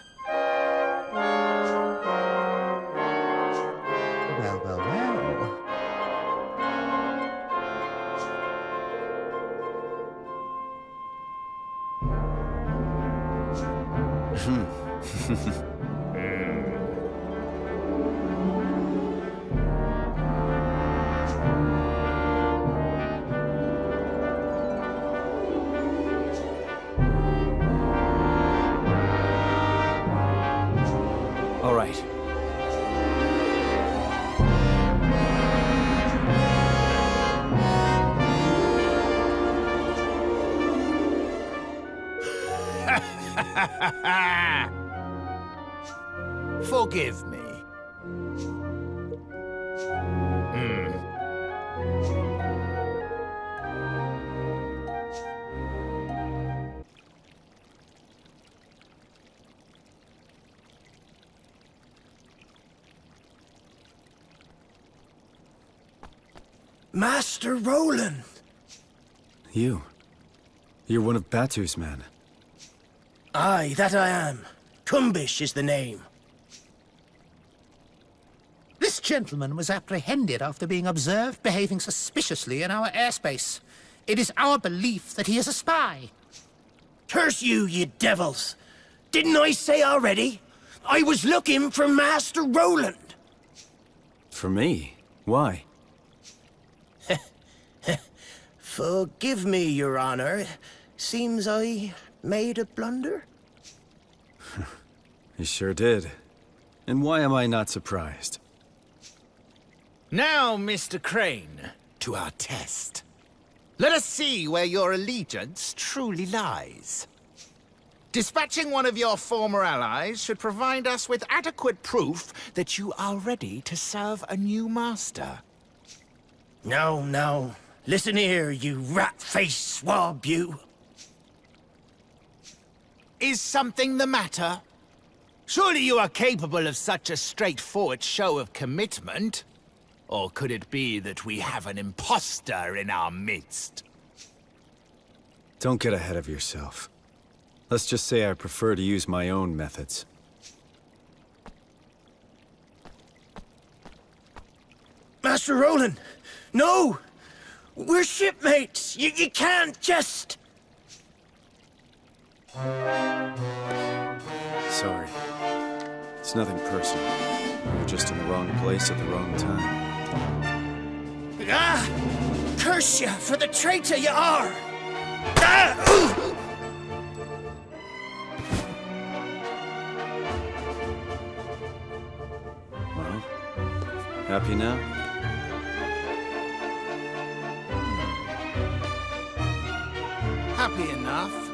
Well, well, well. All right. Forgive me. Master Roland! You. You're one of Batu's men. Aye, that I am. Kumbish is the name. This gentleman was apprehended after being observed behaving suspiciously in our airspace. It is our belief that he is a spy. Curse you, you devils! Didn't I say already? I was looking for Master Roland. For me? Why? Forgive me, Your Honor. Seems I made a blunder. You sure did. And why am I not surprised? Now, Mr. Crane, to our test. Let us see where your allegiance truly lies. Dispatching one of your former allies should provide us with adequate proof that you are ready to serve a new master. No, no. Listen here, you rat-faced swab, you. Is something the matter? Surely you are capable of such a straightforward show of commitment? Or could it be that we have an imposter in our midst? Don't get ahead of yourself. Let's just say I prefer to use my own methods. Master Roland! No! We're shipmates! You can't just... Sorry. It's nothing personal. You're just in the wrong place at the wrong time. Ah! Curse you for the traitor you are! Ah! Well, happy now? Happy enough.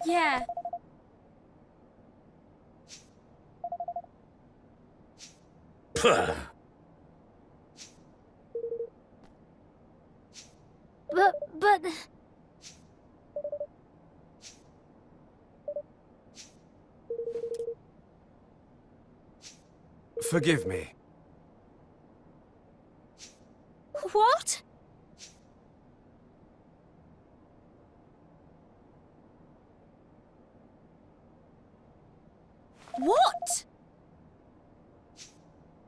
Yeah. But... Forgive me. What? What?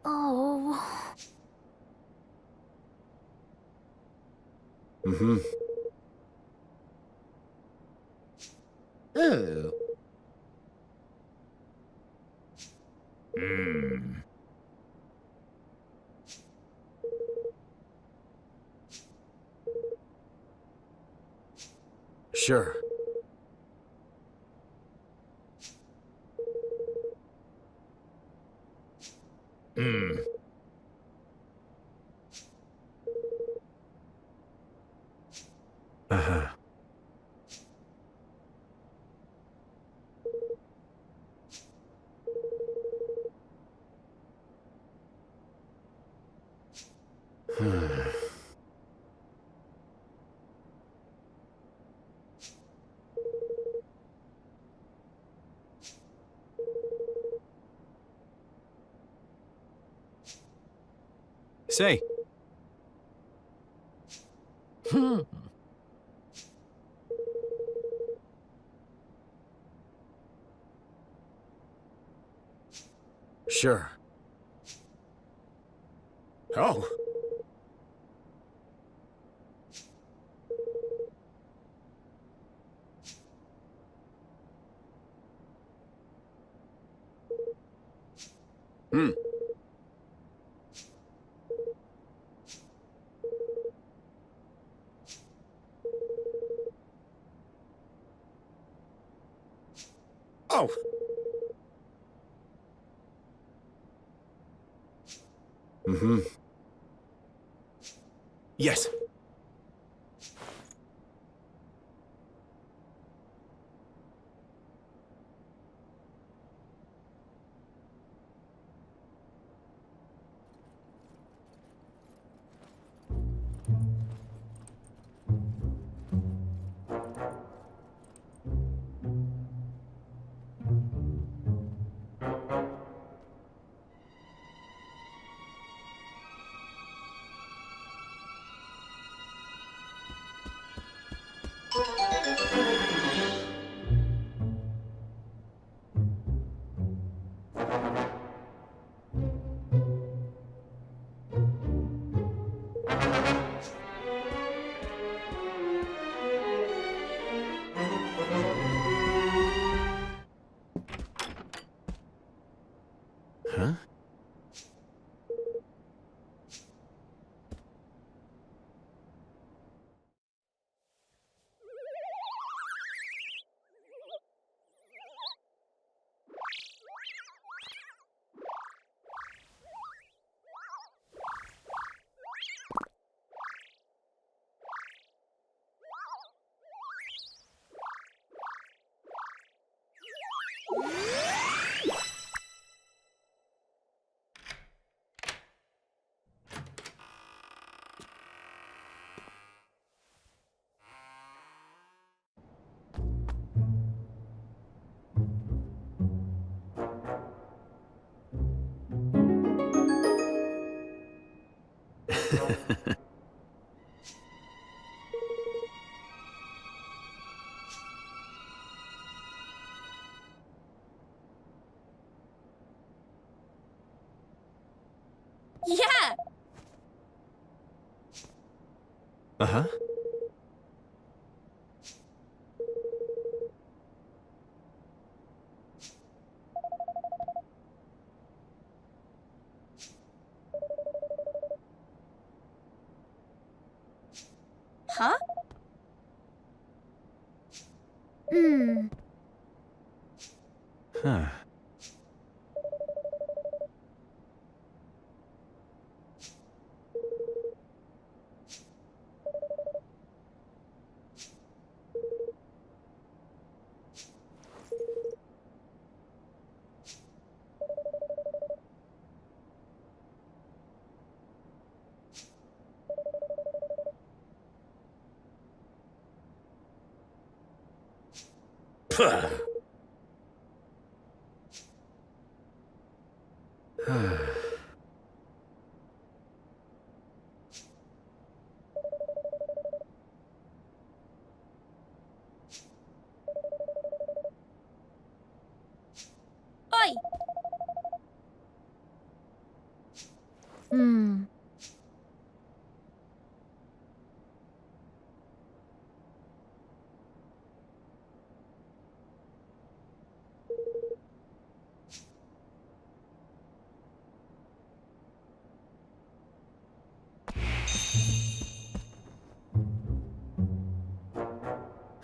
Oh... Mm-hmm. Oh. Sure. Uh-huh. Say. Sure. Oh. Oh. Mm-hmm. Yes. Huh? Yeah! Uh-huh. Huh? Huh. Oi!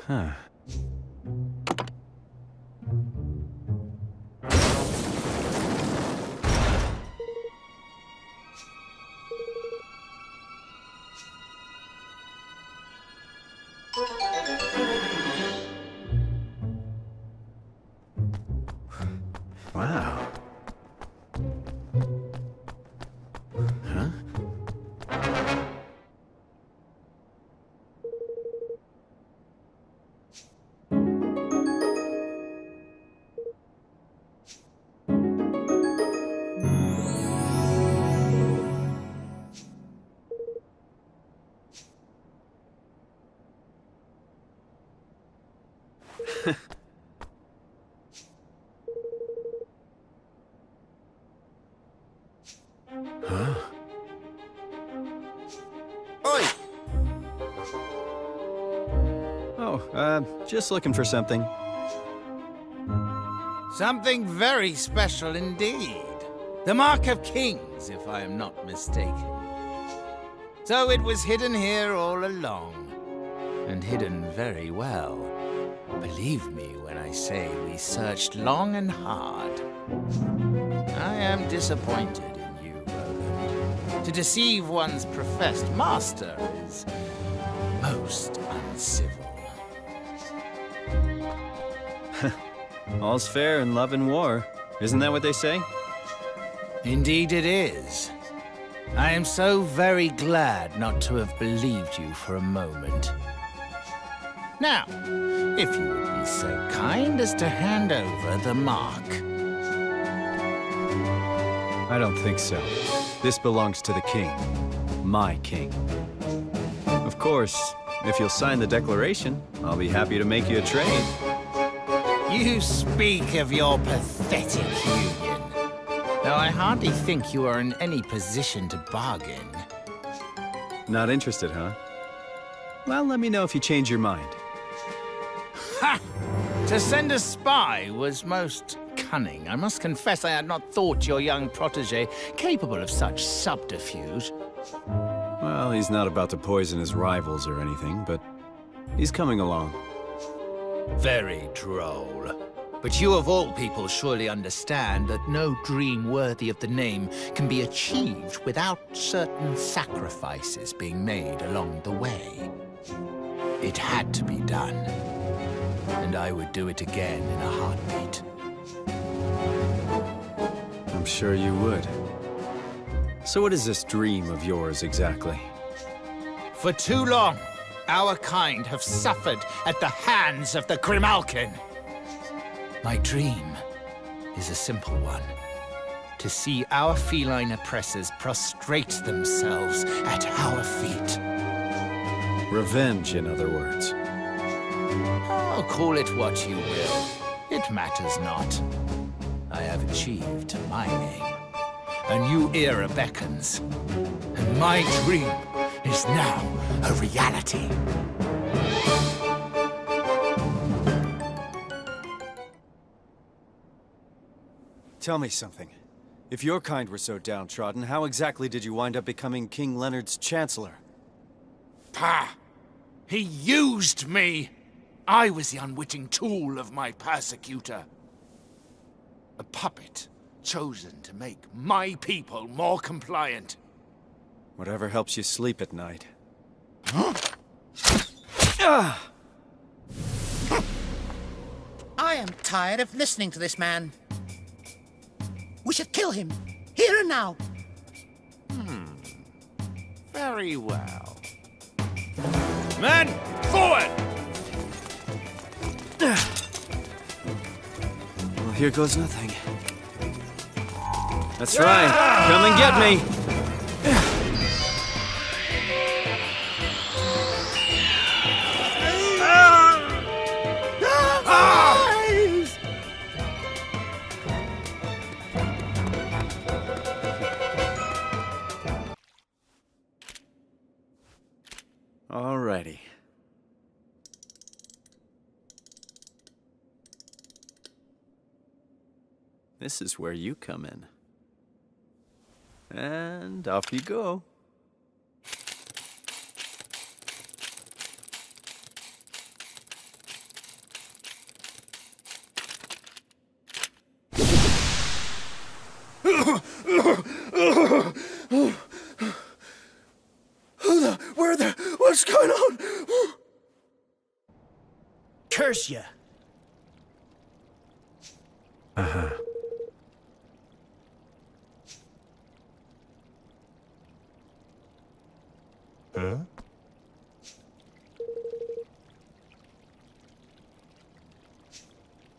Huh. Wow. Huh? Huh? Oi! Oh, just looking for something. Something very special indeed. The Mark of Kings, if I am not mistaken. So it was hidden here all along. And hidden very well. Believe me when I say we searched long and hard. I am disappointed in you, Roland. To deceive one's professed master is most uncivil. All's fair in love and war. Isn't that what they say? Indeed it is. I am so very glad not to have believed you for a moment. Now, if you would be so kind as to hand over the mark. I don't think so. This belongs to the king. My king. Of course, if you'll sign the declaration, I'll be happy to make you a trade. You speak of your pathetic union, though I hardly think you are in any position to bargain. Not interested, huh? Well, let me know if you change your mind. Ha! To send a spy was most cunning. I must confess I had not thought your young protege capable of such subterfuge. Well, he's not about to poison his rivals or anything, but he's coming along. Very droll. But you of all people surely understand that no dream worthy of the name can be achieved without certain sacrifices being made along the way. It had to be done, and I would do it again in a heartbeat. I'm sure you would. So what is this dream of yours exactly? For too long, our kind have suffered at the hands of the Grimalkin. My dream is a simple one. To see our feline oppressors prostrate themselves at our feet. Revenge, in other words. Oh, call it what you will. It matters not. I have achieved my aim. A new era beckons, and my dream is now a reality. Tell me something. If your kind were so downtrodden, how exactly did you wind up becoming King Leonard's Chancellor? Pah! He used me! I was the unwitting tool of my persecutor. A puppet chosen to make my people more compliant. Whatever helps you sleep at night. I am tired of listening to this man. We should kill him, here and now. Very well. Men, forward! Well, here goes nothing. That's right. Come and get me. Alrighty. This is where you come in. And off you go. What's going on? Curse ya. Uh-huh. Huh?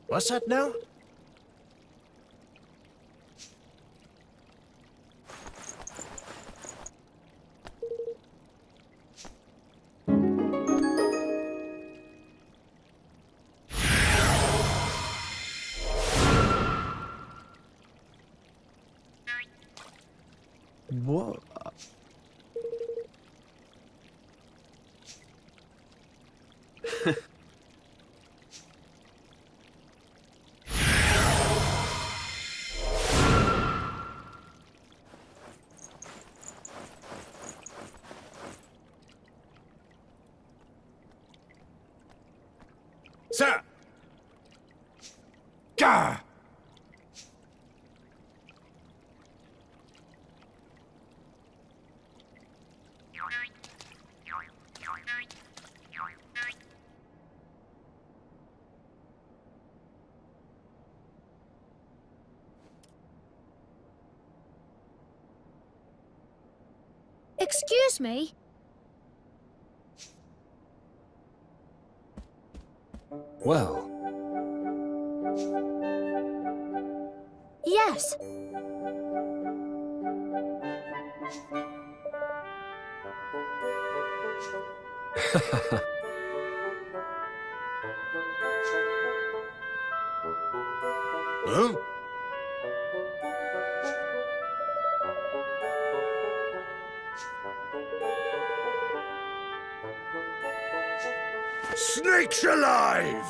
What's that now? What? Sir! Gah! Excuse me? Well, Yes. Huh? Snakes alive!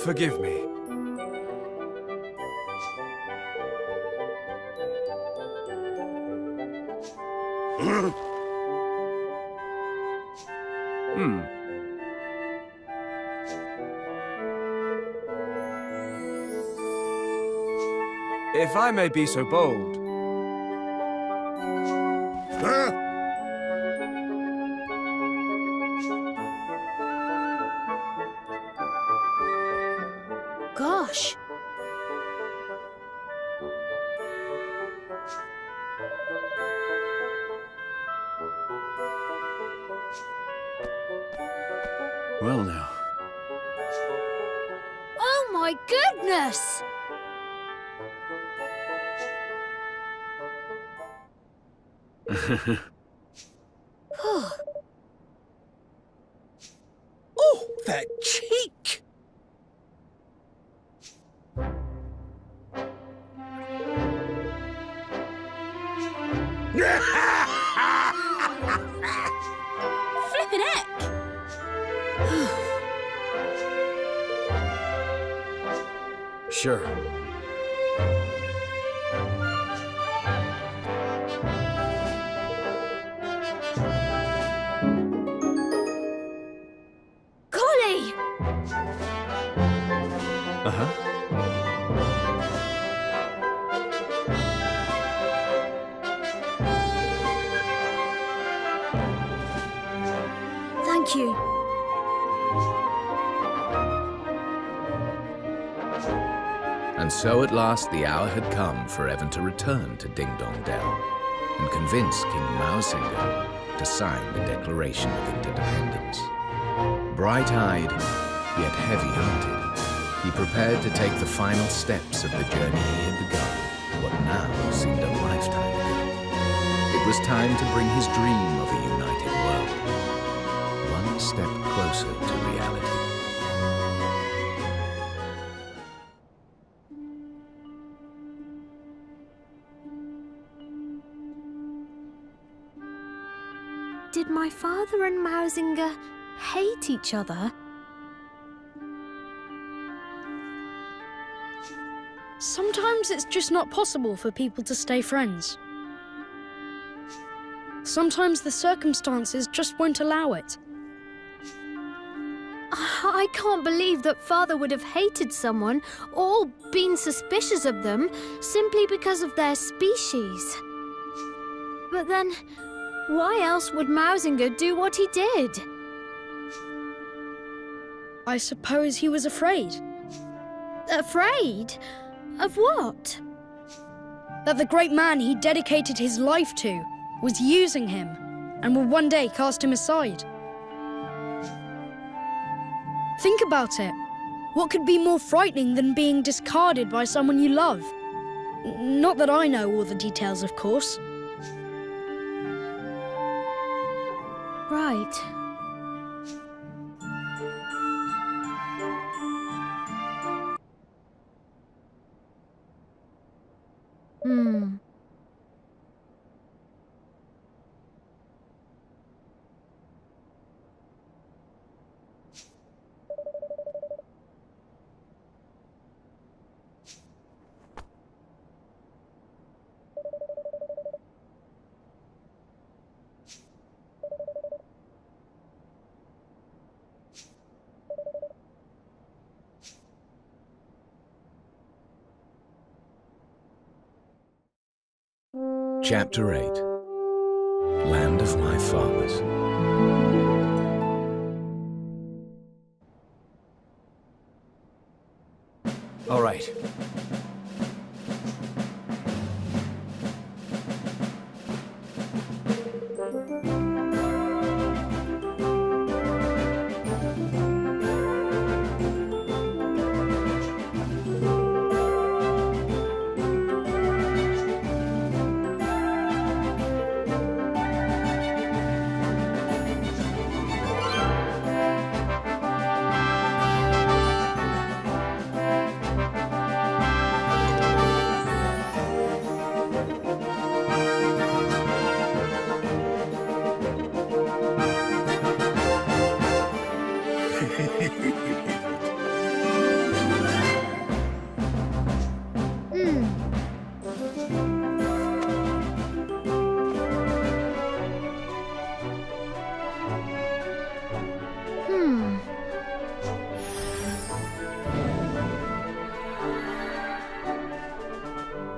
Forgive me. If I may be so bold. Gosh. Well now. Oh my goodness! Oh, that cheek! Flippin' heck! Sure. Golly! Thank you. And so at last the hour had come for Evan to return to Ding Dong Dell and convince King Mausinger to sign the Declaration of Interdependence. Bright-eyed, yet heavy-hearted, he prepared to take the final steps of the journey he had begun, what now seemed a lifetime ago. It was time to bring his dream of a united world one step closer to reality. Did my father and Mausinger hate each other? Sometimes it's just not possible for people to stay friends. Sometimes the circumstances just won't allow it. I can't believe that father would have hated someone or been suspicious of them simply because of their species. But then, why else would Mausinger do what he did? I suppose he was afraid. Afraid? Of what? That the great man he dedicated his life to was using him and would one day cast him aside. Think about it. What could be more frightening than being discarded by someone you love? Not that I know all the details, of course. Right. Hmm. Chapter 8. Land of My Fathers. All right.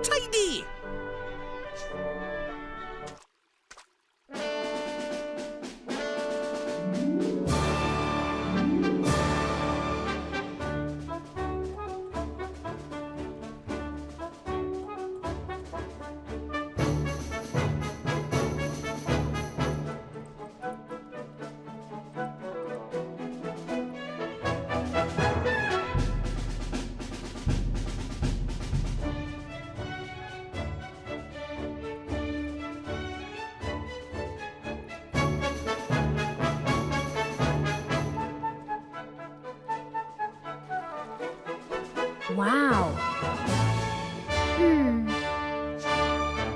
Tidy! Wow.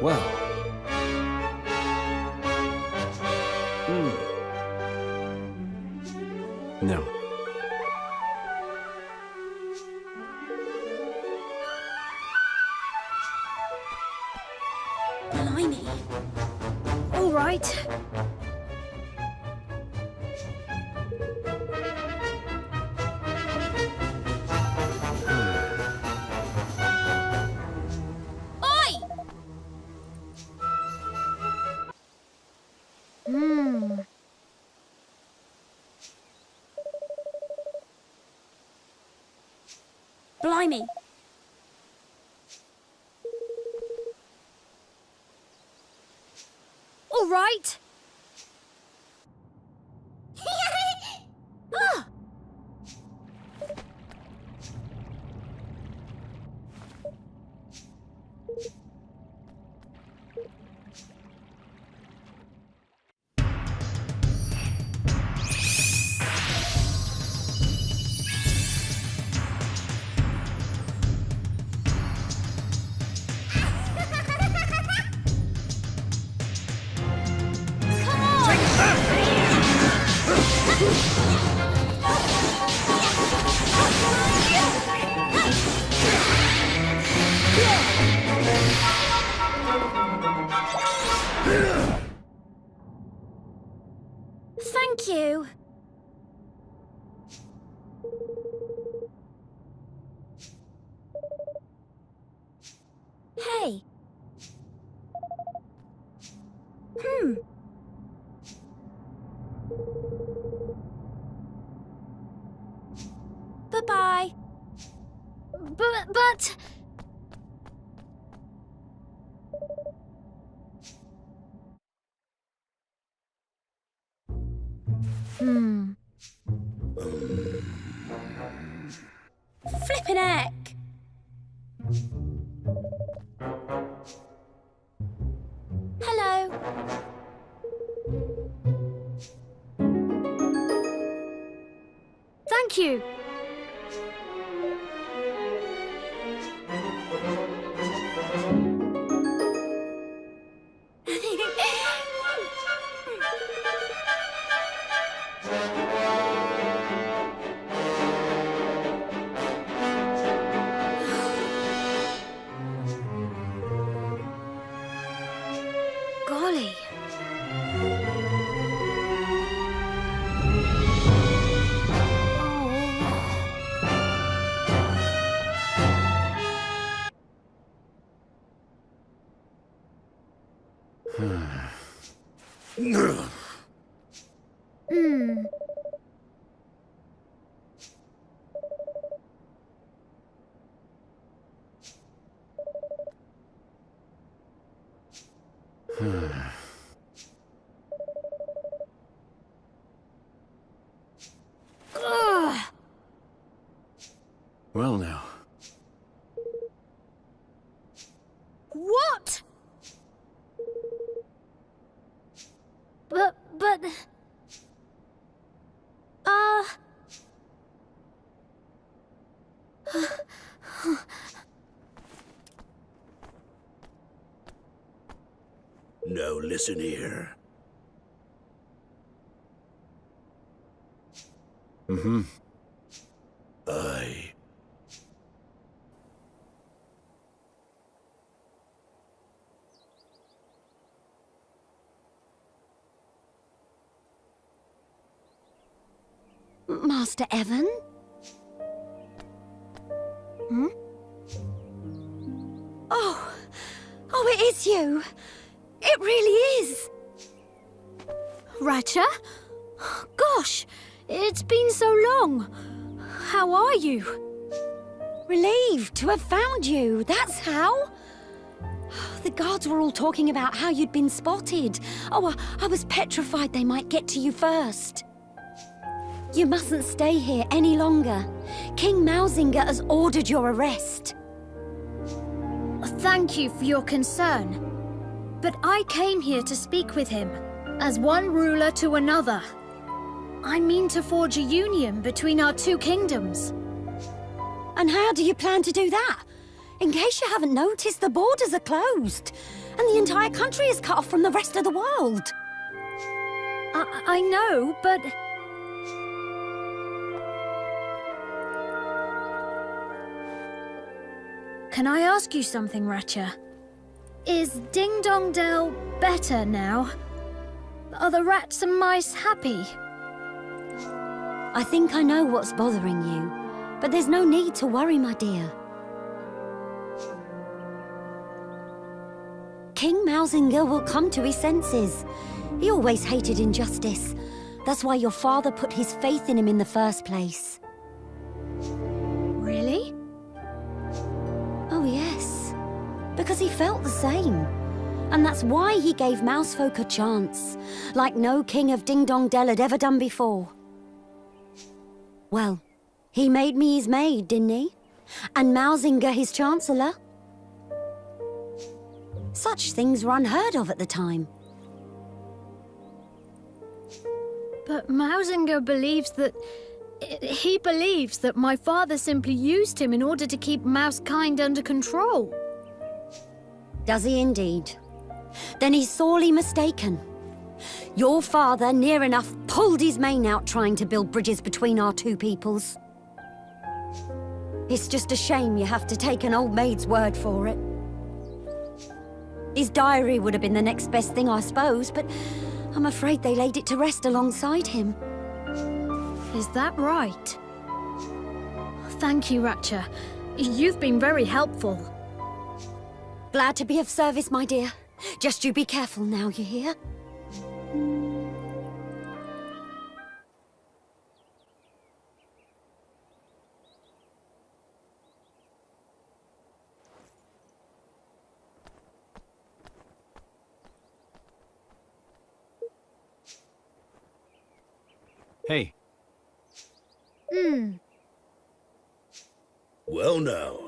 Well. No. Blimey. All right. Oi! Blimey. All right. Ah! Thank you. Hey. Bye-bye. But... Flippin' heck. Hello. Thank you. Hmm. Ugh. Well now. What? But... Now listen here. Mm-hmm. Master Evan? Hmm? Oh, it is you. It really is. Ratcha? Gosh, it's been so long. How are you? Relieved to have found you, that's how. The guards were all talking about how you'd been spotted. Oh, I was petrified they might get to you first. You mustn't stay here any longer. King Mausinger has ordered your arrest. Thank you for your concern. But I came here to speak with him, as one ruler to another. I mean to forge a union between our two kingdoms. And how do you plan to do that? In case you haven't noticed, the borders are closed, and the entire country is cut off from the rest of the world. I know, but... Can I ask you something, Ratcha? Is Ding Dong Dell better now? Are the rats and mice happy? I think I know what's bothering you, but there's no need to worry, my dear. King Mausinger will come to his senses. He always hated injustice. That's why your father put his faith in him in the first place. Really? Oh, yes. Because he felt the same. And that's why he gave Mousefolk a chance, like no king of Ding Dong Dell had ever done before. Well, he made me his maid, didn't he? And Mausinger his chancellor. Such things were unheard of at the time. But Mausinger believes that... He believes that my father simply used him in order to keep Mousekind under control. Does he indeed? Then he's sorely mistaken. Your father near enough pulled his mane out trying to build bridges between our two peoples. It's just a shame you have to take an old maid's word for it. His diary would have been the next best thing, I suppose, but I'm afraid they laid it to rest alongside him. Is that right? Thank you, Ratcha. You've been very helpful. Glad to be of service, my dear. Just you be careful now, you hear? Hey. Well now.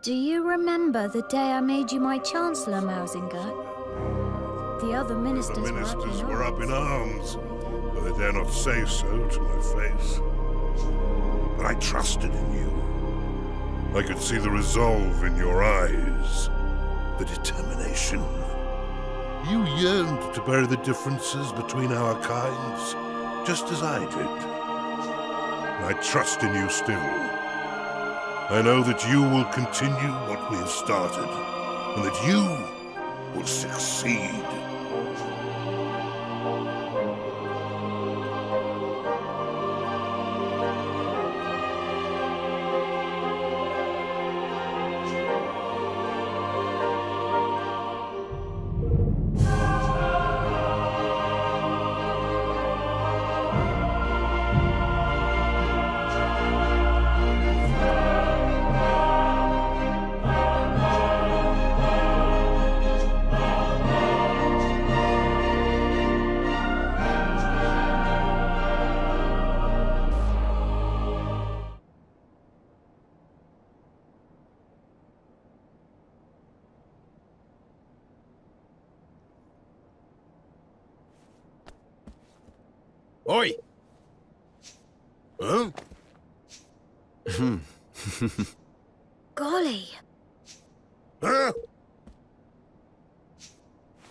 Do you remember the day I made you my Chancellor, Mausinger? The other ministers, were up in arms, but they dare not say so to my face. But I trusted in you. I could see the resolve in your eyes, the determination. You yearned to bury the differences between our kinds, just as I did. I trust in you still. I know that you will continue what we have started, and that you will succeed. Oi! Huh? Golly. Huh?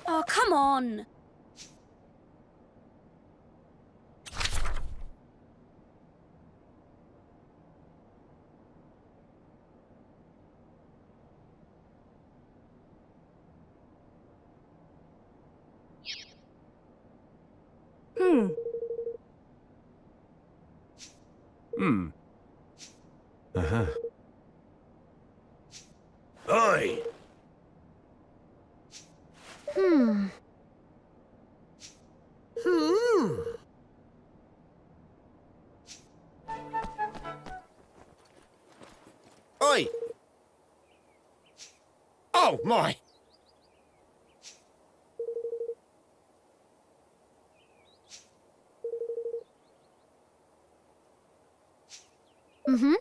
Oh, come on. Uh-huh. Oi! Oi! Oh, my! Mm-hmm.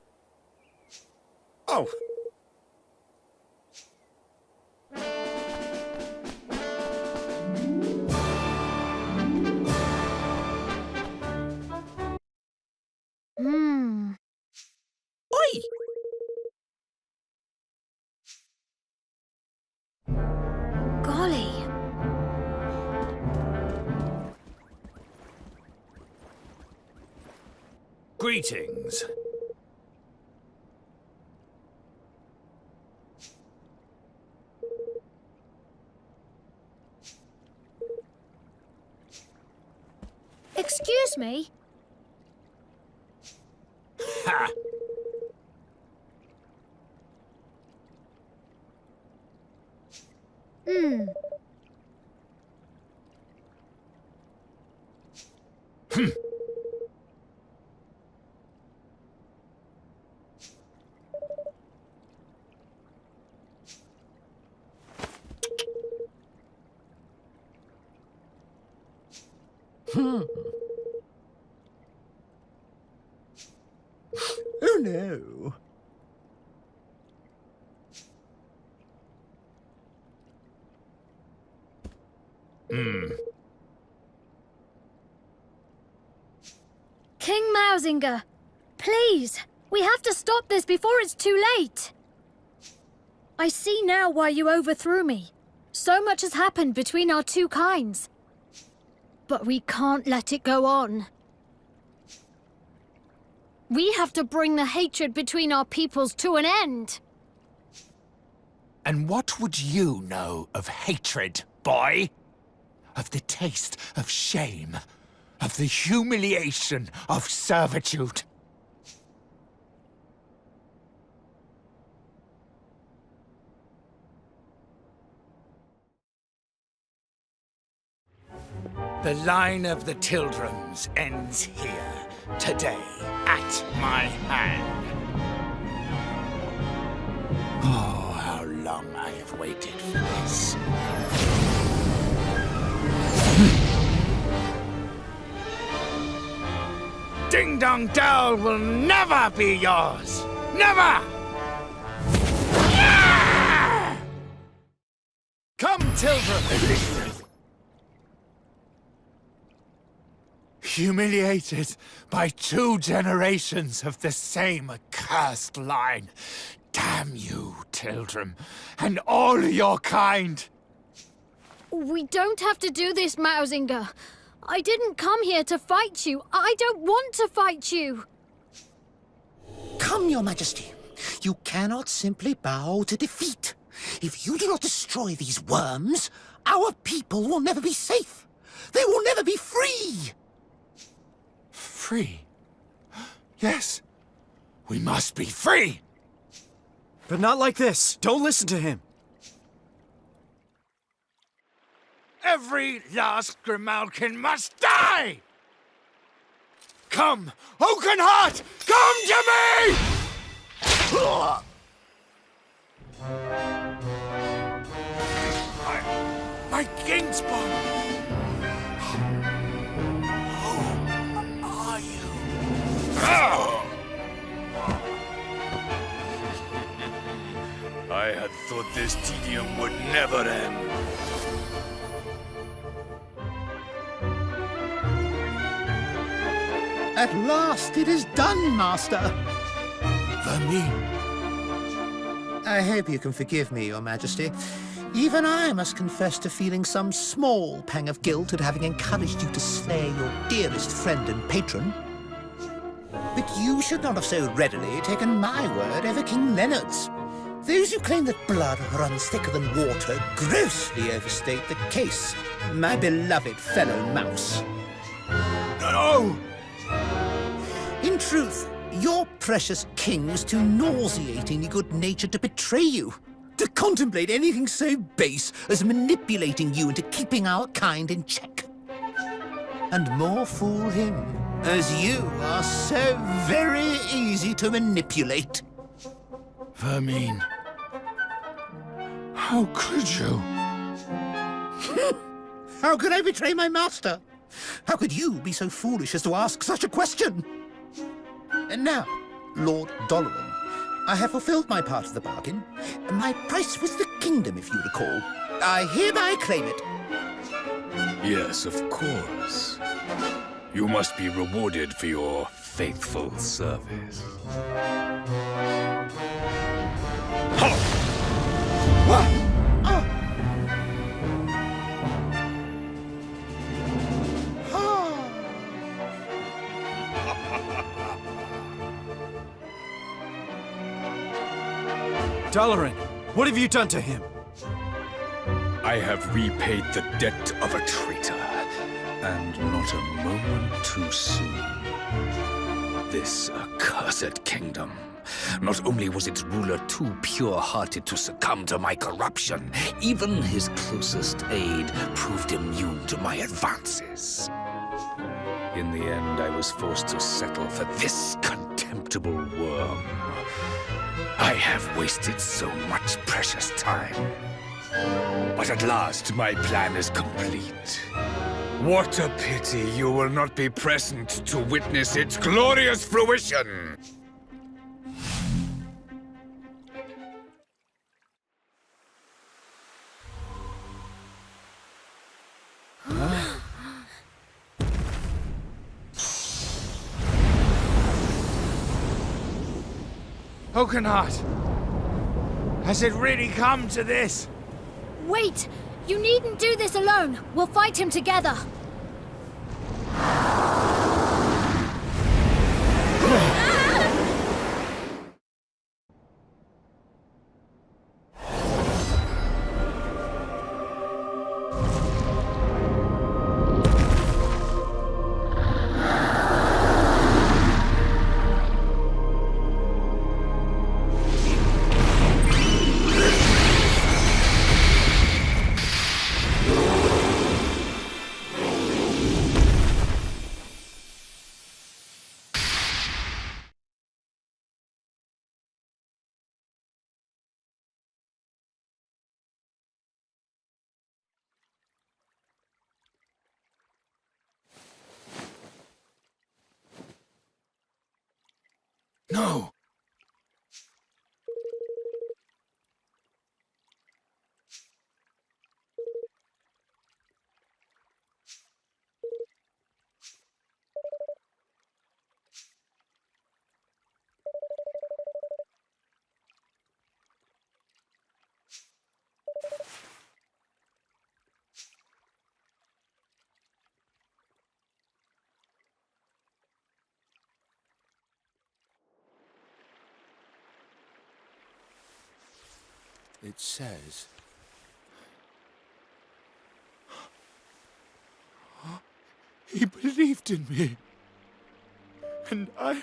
Oh! Oi! Golly. Greetings. Excuse me? Ha! Oh no. King Mausinger, please, we have to stop this before it's too late. I see now why you overthrew me. So much has happened between our two kinds. But we can't let it go on. We have to bring the hatred between our peoples to an end. And what would you know of hatred, boy? Of the taste of shame, of the humiliation of servitude. The line of the Tildrams ends here, today, at my hand. Oh, how long I have waited for this. Ding Dong Dell will never be yours! Never! Tildrum! Humiliated by 2 generations of the same accursed line. Damn you, Tildrum, and all your kind! We don't have to do this, Mausinger. I didn't come here to fight you. I don't want to fight you. Come, Your Majesty. You cannot simply bow to defeat. If you do not destroy these worms, our people will never be safe. They will never be free. Free? Yes. We must be free! But not like this. Don't listen to him. Every last Grimalkin must die! Come, Oakenheart! Come to me! My Kingspawn! Who are you? I had thought this tedium would never end. At last it is done, Master. Vermine. I hope you can forgive me, Your Majesty. Even I must confess to feeling some small pang of guilt at having encouraged you to slay your dearest friend and patron. But you should not have so readily taken my word over King Leonard's. Those who claim that blood runs thicker than water grossly overstate the case, my beloved fellow mouse. No! In truth, your precious king was too nauseatingly good-natured to betray you. To contemplate anything so base as manipulating you into keeping our kind in check. And more fool him, as you are so very easy to manipulate. Vermine. How could you? How could I betray my master? How could you be so foolish as to ask such a question? And now, Lord Doloran, I have fulfilled my part of the bargain. My price was the kingdom, if you recall. I hereby claim it. Yes, of course. You must be rewarded for your faithful service. Doloran, what have you done to him? I have repaid the debt of a traitor, and not a moment too soon. This accursed kingdom. Not only was its ruler too pure-hearted to succumb to my corruption, even his closest aide proved immune to my advances. In the end, I was forced to settle for this contemptible worm. I have wasted so much precious time. But at last, my plan is complete. What a pity you will not be present to witness its glorious fruition! Oakenheart! Has it really come to this? Wait! You needn't do this alone. We'll fight him together. No! It says... He believed in me. And I...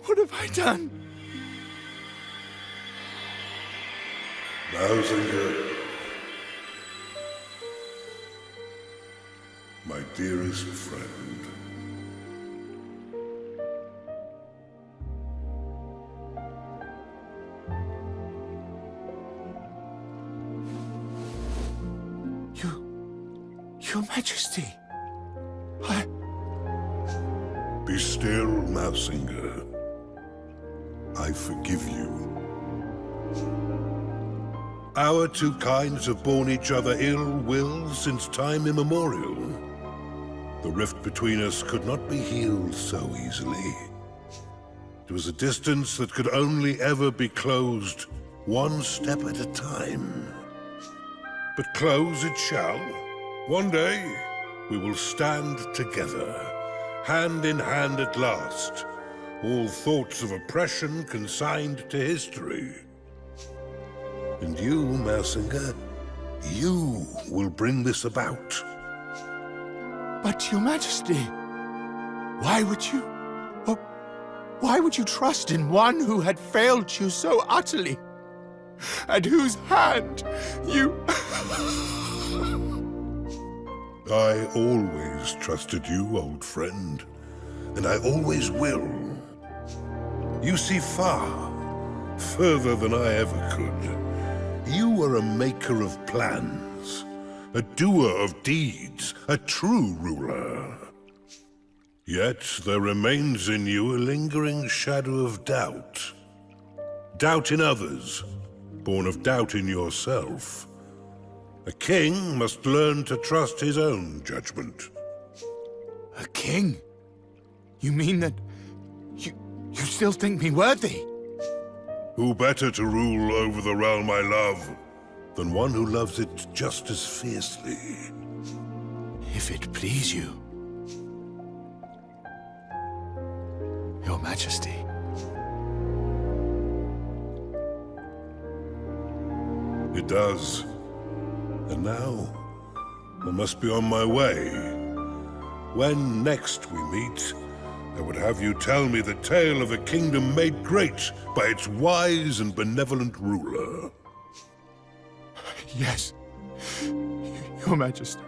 What have I done? Mausinger, my dearest friend. Your Majesty, Be still, Mausinger. I forgive you. Our two kinds have borne each other ill will since time immemorial. The rift between us could not be healed so easily. It was a distance that could only ever be closed one step at a time. But close it shall. One day, we will stand together, hand in hand at last, all thoughts of oppression consigned to history. And you, Mausinger, you will bring this about. But Your Majesty, why would you trust in one who had failed you so utterly, and whose hand you... I always trusted you, old friend, and I always will. You see far, further than I ever could. You are a maker of plans, a doer of deeds, a true ruler. Yet there remains in you a lingering shadow of doubt. Doubt in others, born of doubt in yourself. A king must learn to trust his own judgment. A king? You mean that you still think me worthy? Who better to rule over the realm I love than one who loves it just as fiercely? If it please you, Your Majesty. It does. And now, I must be on my way. When next we meet, I would have you tell me the tale of a kingdom made great by its wise and benevolent ruler. Yes, Your Majesty.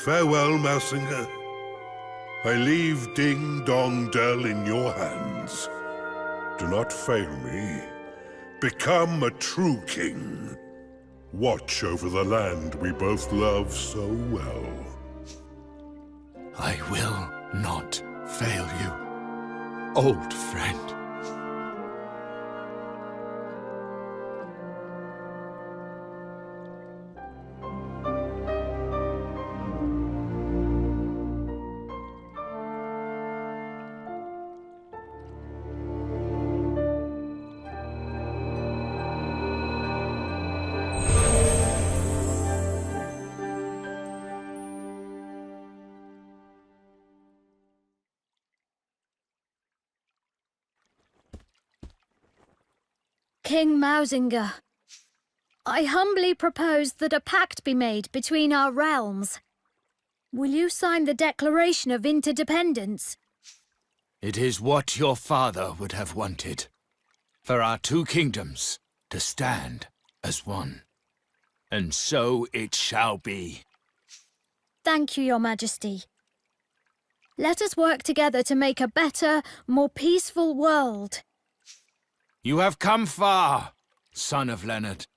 Farewell, Mausinger. I leave Ding Dong Dell in your hands. Do not fail me. Become a true king. Watch over the land we both love so well. I will not fail you, old friend. King Mausinger, I humbly propose that a pact be made between our realms. Will you sign the Declaration of Interdependence? It is what your father would have wanted, for our two kingdoms to stand as one. And so it shall be. Thank you, Your Majesty. Let us work together to make a better, more peaceful world. You have come far, son of Leonard.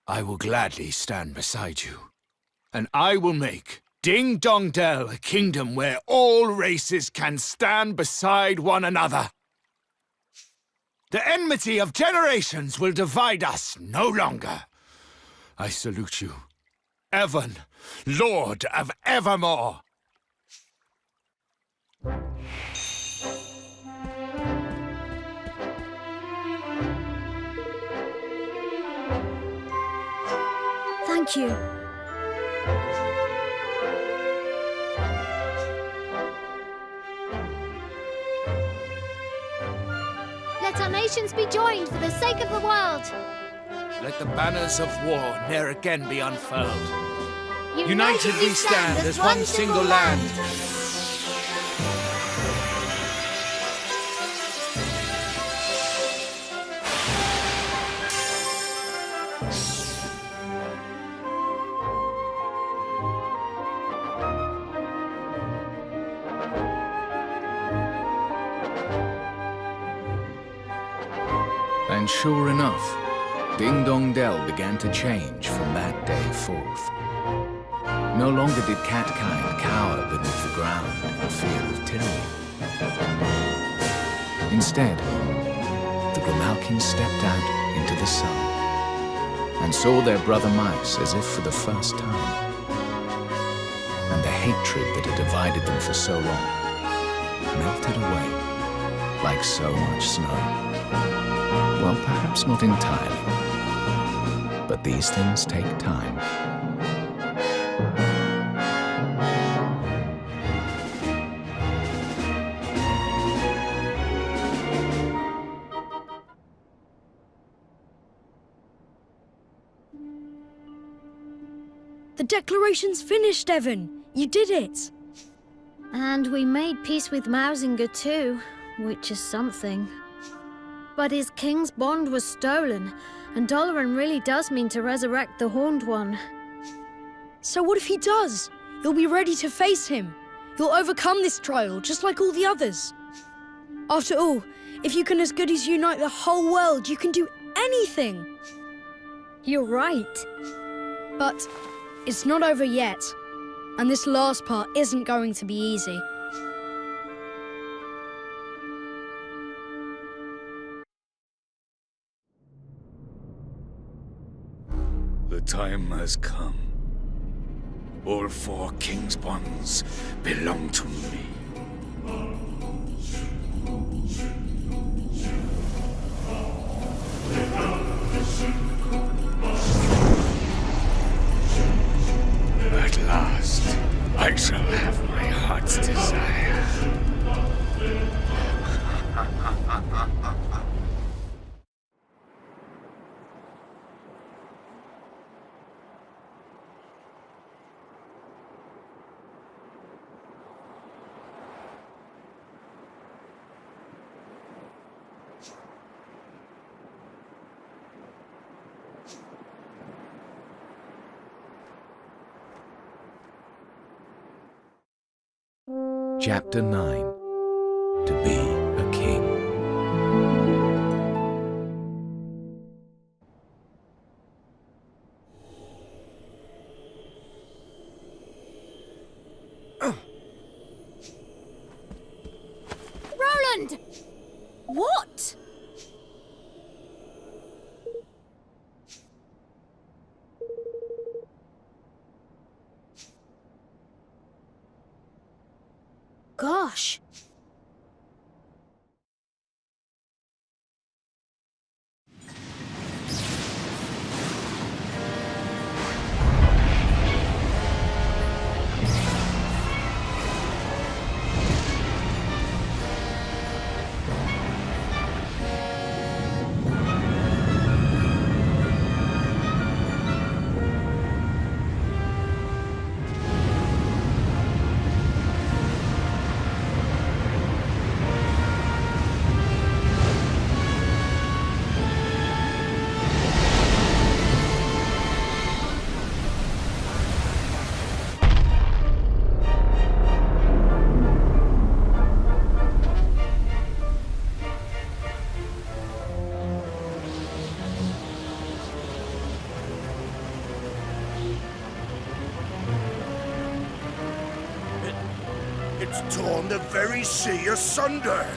I will gladly stand beside you, and I will make Ding Dong Dell a kingdom where all races can stand beside one another. The enmity of generations will divide us no longer. I salute you, Evan, Lord of Evermore. Thank you. Let our nation nations be joined for the sake of the world. Let the banners of war ne'er again be unfurled. United we stand as one single land. And sure enough, Ding Dong Dell began to change from that day forth. No longer did catkind cower beneath the ground in fear of tyranny. Instead, the Grimalkins stepped out into the sun and saw their brother mice as if for the first time. And the hatred that had divided them for so long melted away like so much snow. Well, perhaps not entirely, but these things take time. The declaration's finished, Evan. You did it. And we made peace with Mausinger too, which is something. But his king's bond was stolen, and Doloran really does mean to resurrect the Horned One. So what if he does? You'll be ready to face him. You'll overcome this trial, just like all the others. After all, if you can as good as unite the whole world, you can do anything. You're right. But it's not over yet. And this last part isn't going to be easy. The time has come. All 4 king's bonds belong to me. At last, I shall have my heart's desire. Chapter 9. To be a king. Roland! What? Gosh. It's torn the very sea asunder.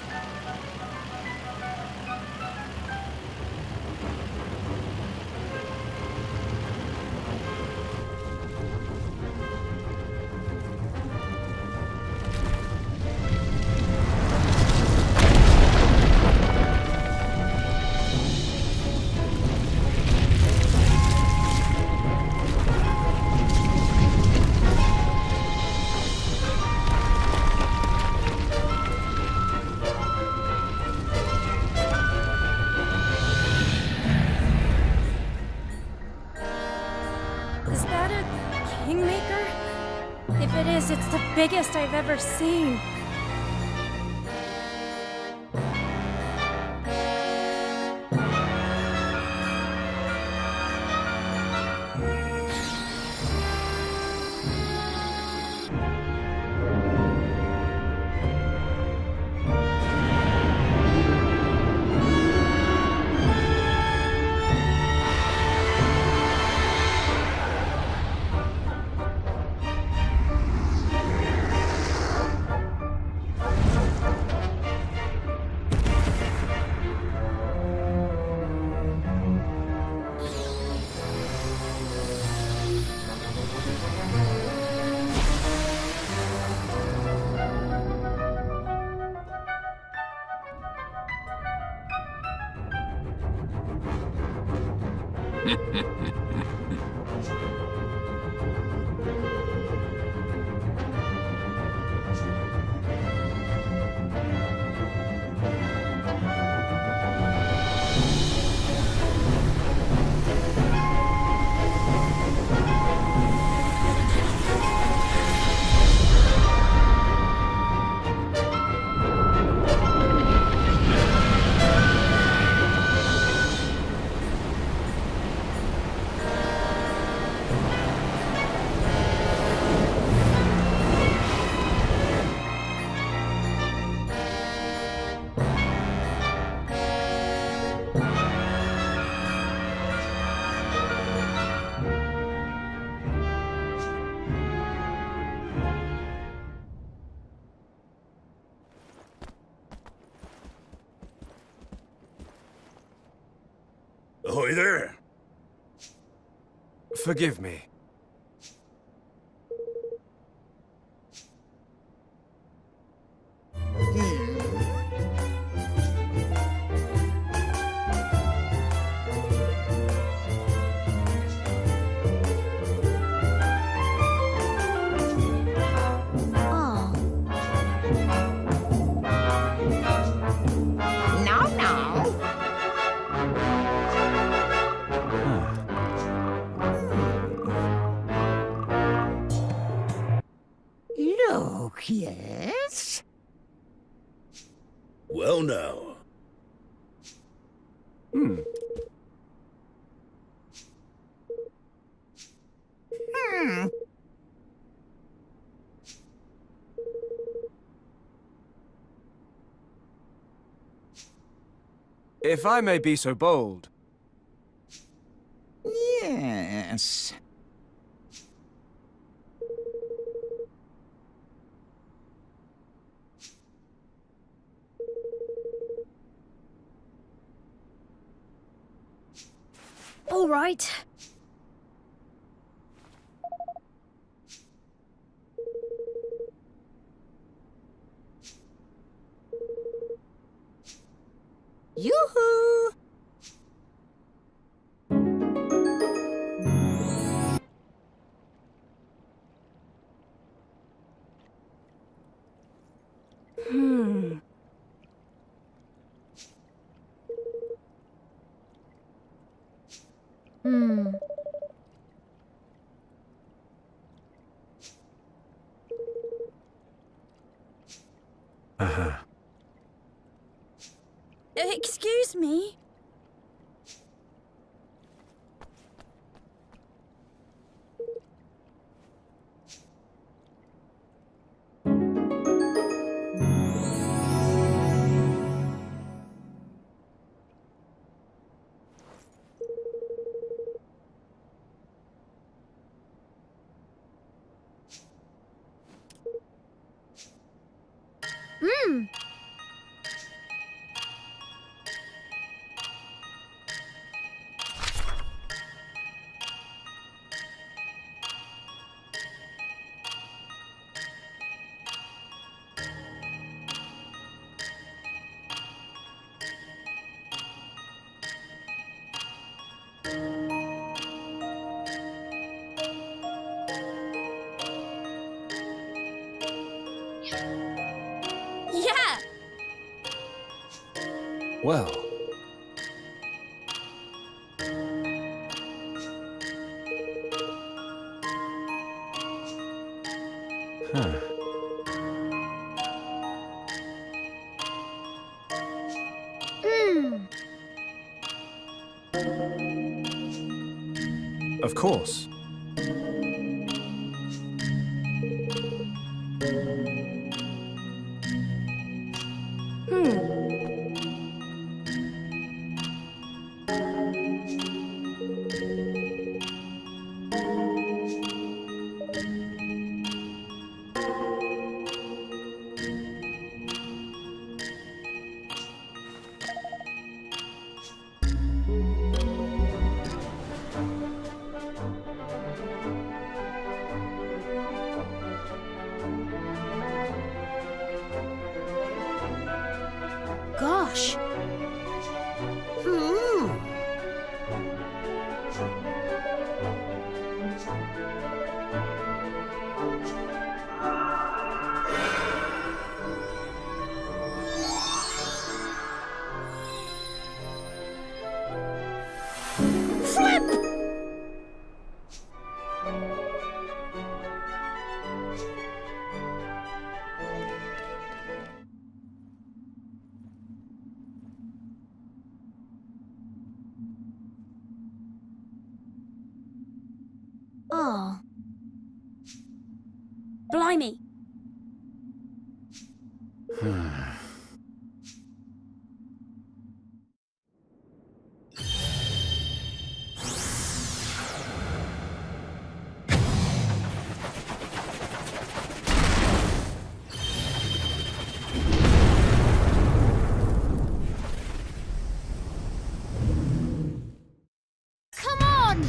Is that a kingmaker? If it is, it's the biggest I've ever seen. Ahoy there! Forgive me. Look, yes? Well now. If I may be so bold. Yes. All right. Yoo-hoo! Excuse me? Yeah! Well. Of course. Gosh. Oh. Blimey. Come on!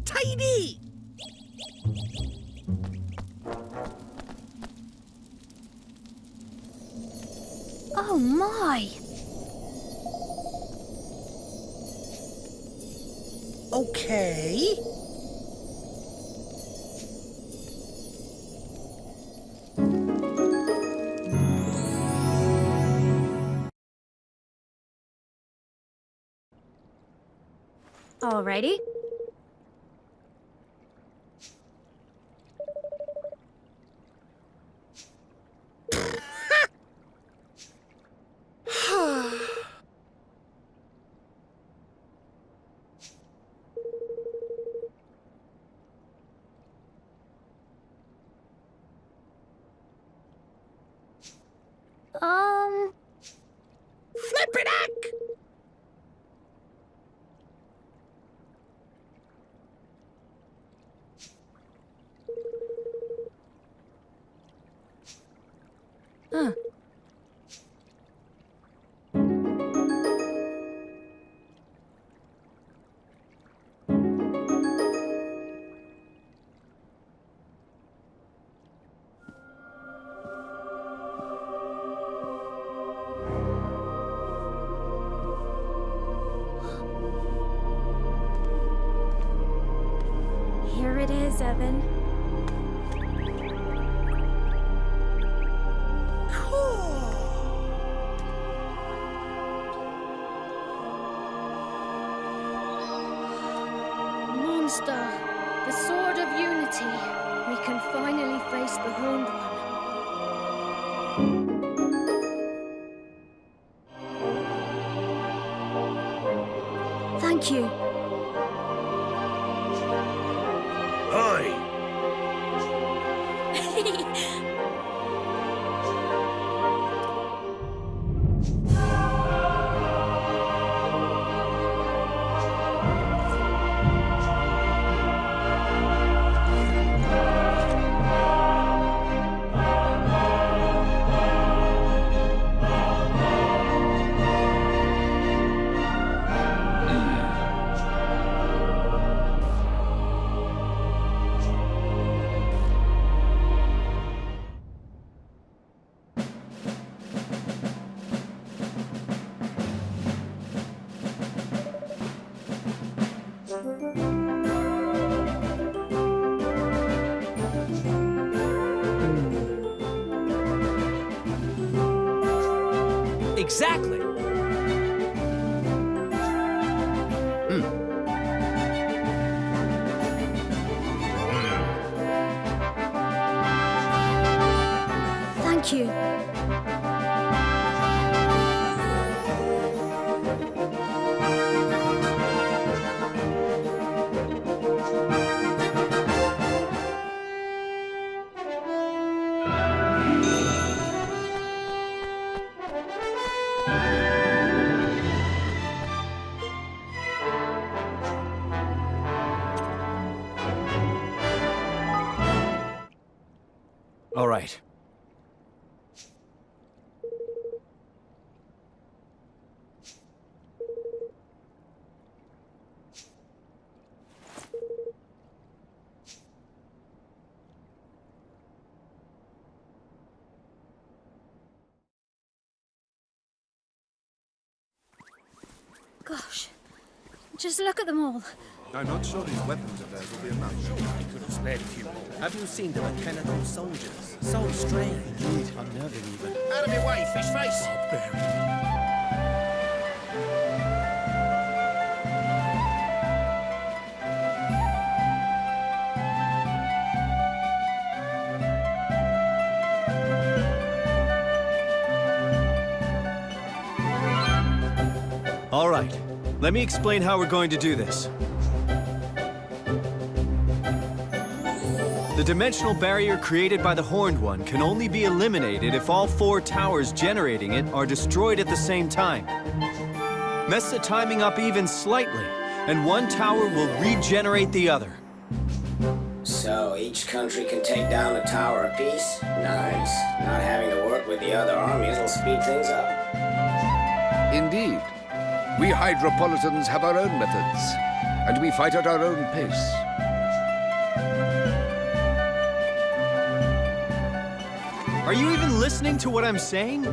Tidy! Oh my! Okay. Alrighty. Flippidack! Huh. Here it is, Evan. Monster, the Sword of Unity. We can finally face the Horned One. Thank you. Aye. Exactly. Thank you. All right. Gosh, just look at them all. I'm not sure these weapons of theirs will be enough. I could have spared a few more. Have you seen the mechanical soldiers? So strange. Indeed. Unnerving even. Out of my way, fish face! All right. Let me explain how we're going to do this. The dimensional barrier created by the Horned One can only be eliminated if all 4 towers generating it are destroyed at the same time. Mess the timing up even slightly, and one tower will regenerate the other. So each country can take down a tower apiece? Nice. Not having to work with the other armies will speed things up. Indeed. We Hydropolitans have our own methods, and we fight at our own pace. Are you even listening to what I'm saying?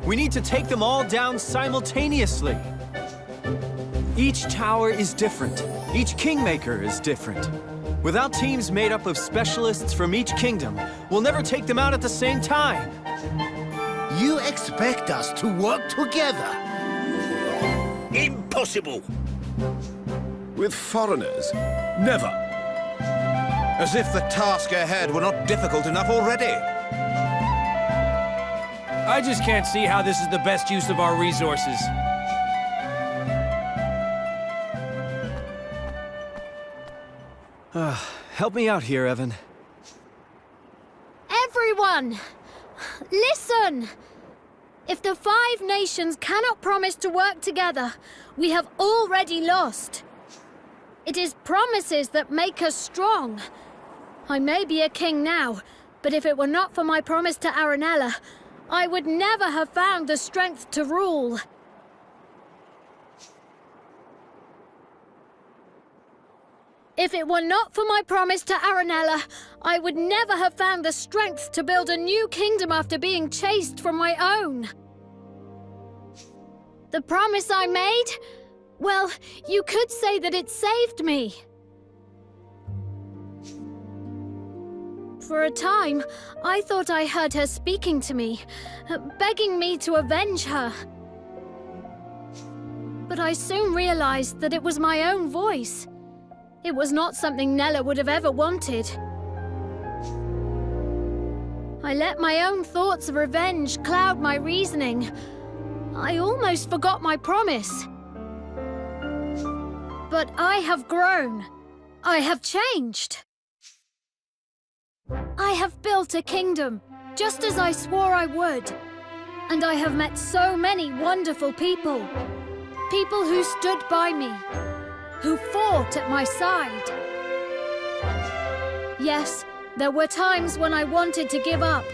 We need to take them all down simultaneously. Each tower is different. Each Kingmaker is different. Without teams made up of specialists from each kingdom, we'll never take them out at the same time. You expect us to work together? Impossible! With foreigners? Never. As if the task ahead were not difficult enough already. I just can't see how this is the best use of our resources. Help me out here, Evan. Everyone! Listen! If the 5 nations cannot promise to work together, we have already lost. It is promises that make us strong. I may be a king now, but if it were not for my promise to Aranella, I would never have found the strength to rule. If it were not for my promise to Aranella, I would never have found the strength to build a new kingdom after being chased from my own. The promise I made? Well, you could say that it saved me. For a time, I thought I heard her speaking to me, begging me to avenge her. But I soon realized that it was my own voice. It was not something Nella would have ever wanted. I let my own thoughts of revenge cloud my reasoning. I almost forgot my promise. But I have grown. I have changed. I have built a kingdom, just as I swore I would. And I have met so many wonderful people. People who stood by me, who fought at my side. Yes, there were times when I wanted to give up,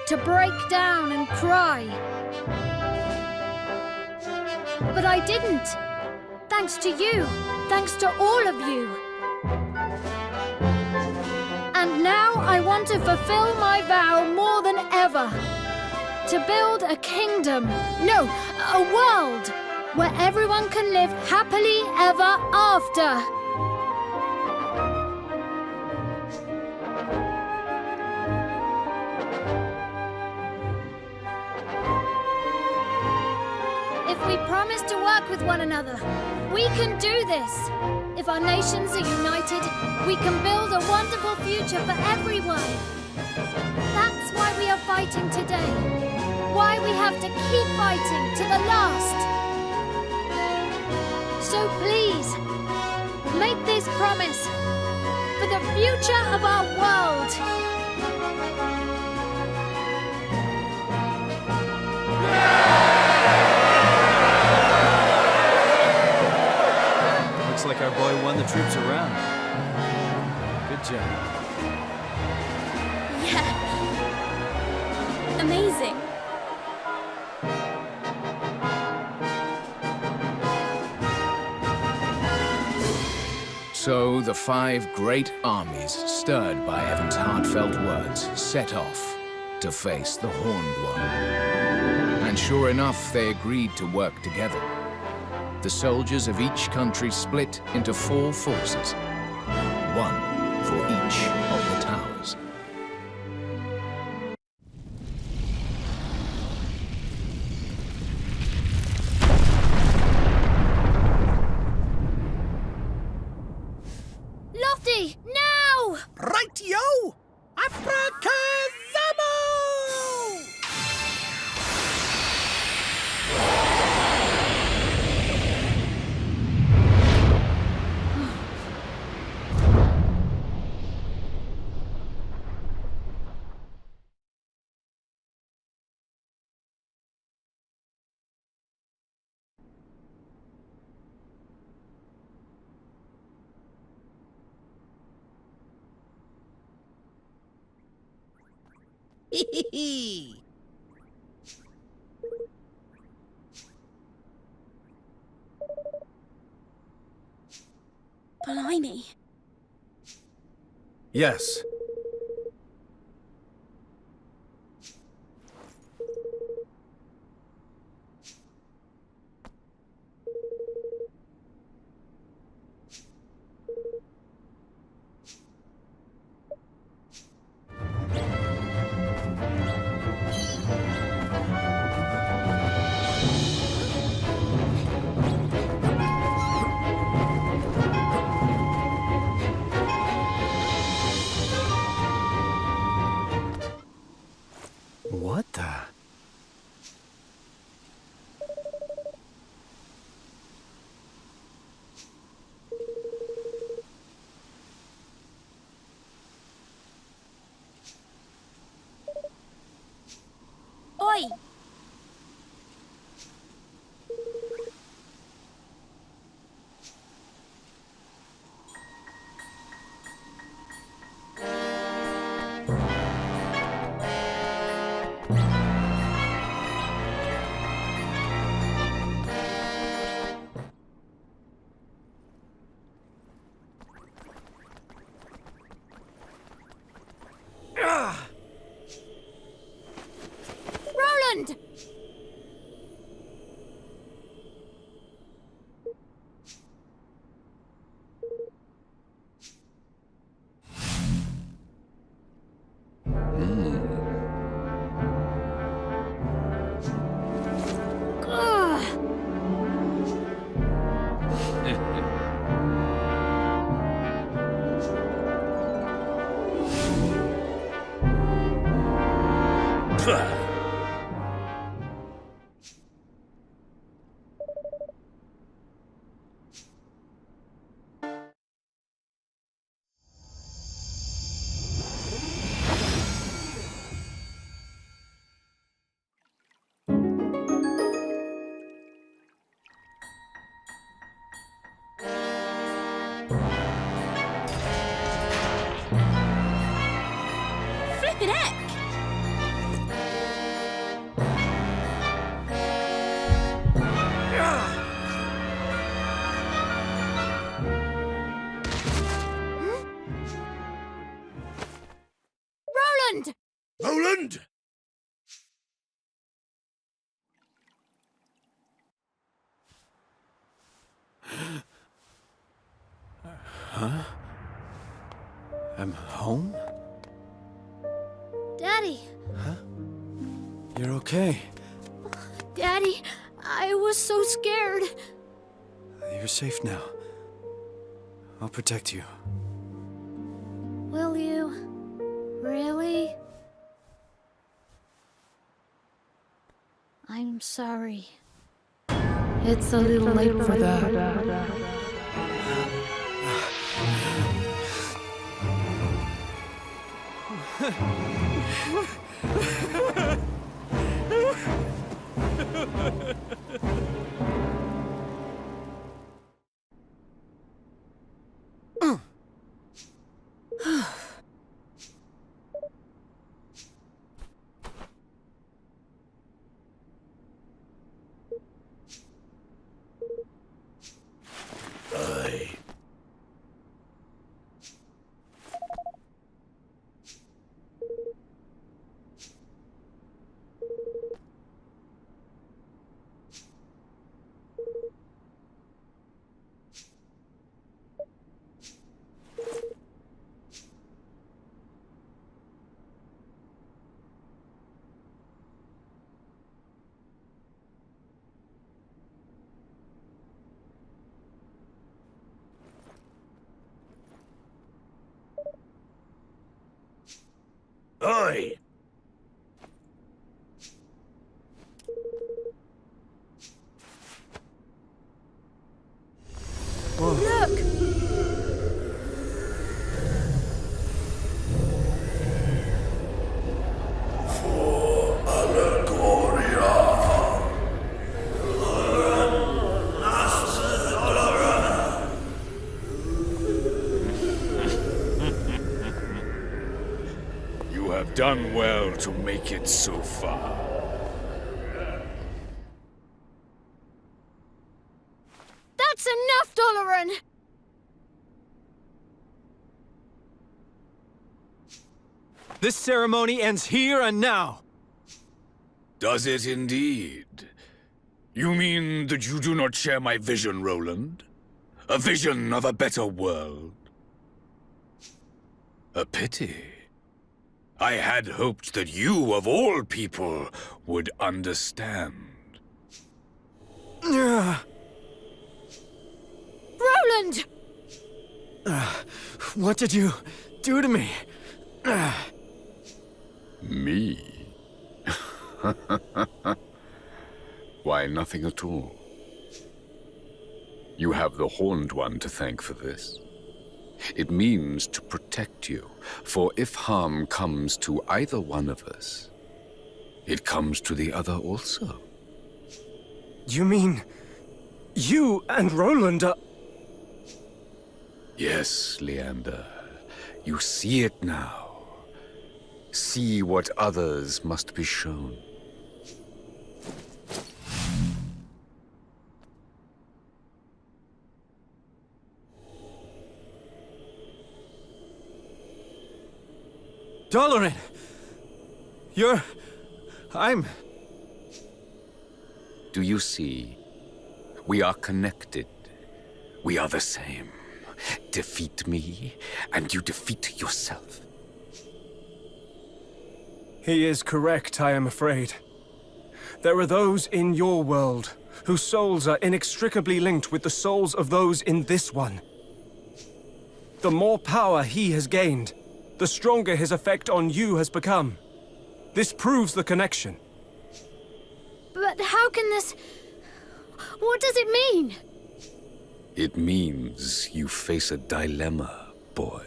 to break down and cry. But I didn't. Thanks to you, thanks to all of you. And now I want to fulfill my vow more than ever. To build a kingdom, no, a world, where everyone can live happily ever after. promise to work with one another. We can do this. If our nations are united, we can build a wonderful future for everyone. That's why we are fighting today. Why we have to keep fighting to the last. So please, make this promise for the future of our world. Looks like our boy won the troops around. Good job. Yeah. Amazing. So the 5 great armies, stirred by Evan's heartfelt words, set off to face the Horned One. And sure enough, they agreed to work together. The soldiers of each country split into 4 forces, one for each of the towers. Lofty, now! Right-yo! Abracazamo! Blimey. Yes. What the? Oi! Roland! Flippin' heck! Roland! Roland! Huh? I'm home? Daddy! You're okay. Daddy, I was so scared. You're safe now. I'll protect you. Will you? Really? I'm sorry. It's a little late for that. Oi! Look! You have done well to make it so far. That's enough, Doloran! This ceremony ends here and now. Does it indeed? You mean that you do not share my vision, Roland? A vision of a better world? A pity. I had hoped that you, of all people, would understand. Roland! What did you do to me? Me? Why, nothing at all. You have the Horned One to thank for this. It means to protect you, for if harm comes to either one of us, it comes to the other also. You mean... you and Roland are... Yes, Leander. You see it now. See what others must be shown. Doloran! I'm... Do you see? We are connected. We are the same. Defeat me, and you defeat yourself. He is correct, I am afraid. There are those in your world whose souls are inextricably linked with the souls of those in this one. The more power he has gained, the stronger his effect on you has become. This proves the connection. But how can this... What does it mean? It means you face a dilemma, boy.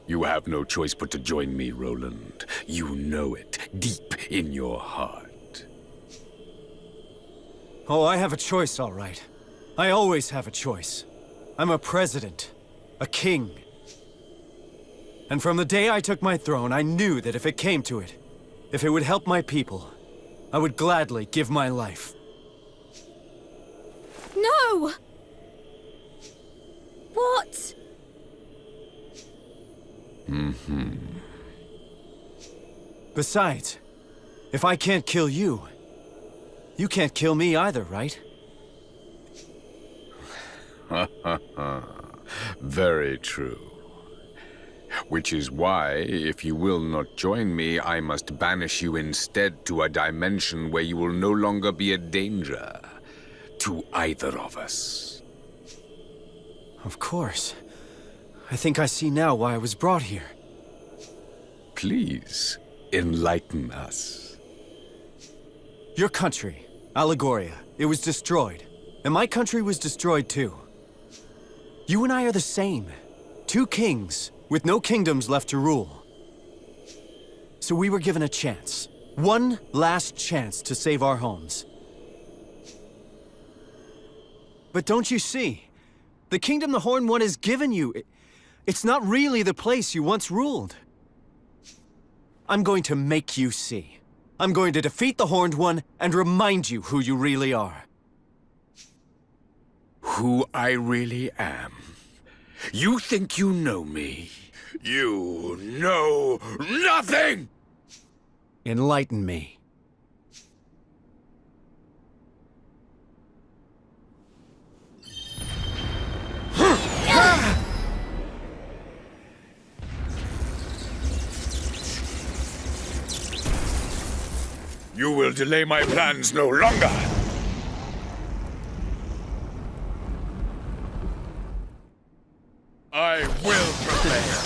You have no choice but to join me, Roland. You know it, deep in your heart. Oh, I have a choice, all right. I always have a choice. I'm a president. A king. And from the day I took my throne, I knew that if it came to it, if it would help my people, I would gladly give my life. No! What? Besides, if I can't kill you, you can't kill me either, right? Very true. Which is why, if you will not join me, I must banish you instead to a dimension where you will no longer be a danger to either of us. Of course. I think I see now why I was brought here. Please, enlighten us. Your country, Allegoria, it was destroyed. And my country was destroyed too. You and I are the same. Two kings, with no kingdoms left to rule. So we were given a chance. One last chance to save our homes. But don't you see? The kingdom the Horned One has given you, it's not really the place you once ruled. I'm going to make you see. I'm going to defeat the Horned One and remind you who you really are. Who I really am. You think you know me? You know nothing! Enlighten me. You will delay my plans no longer! I will prevail!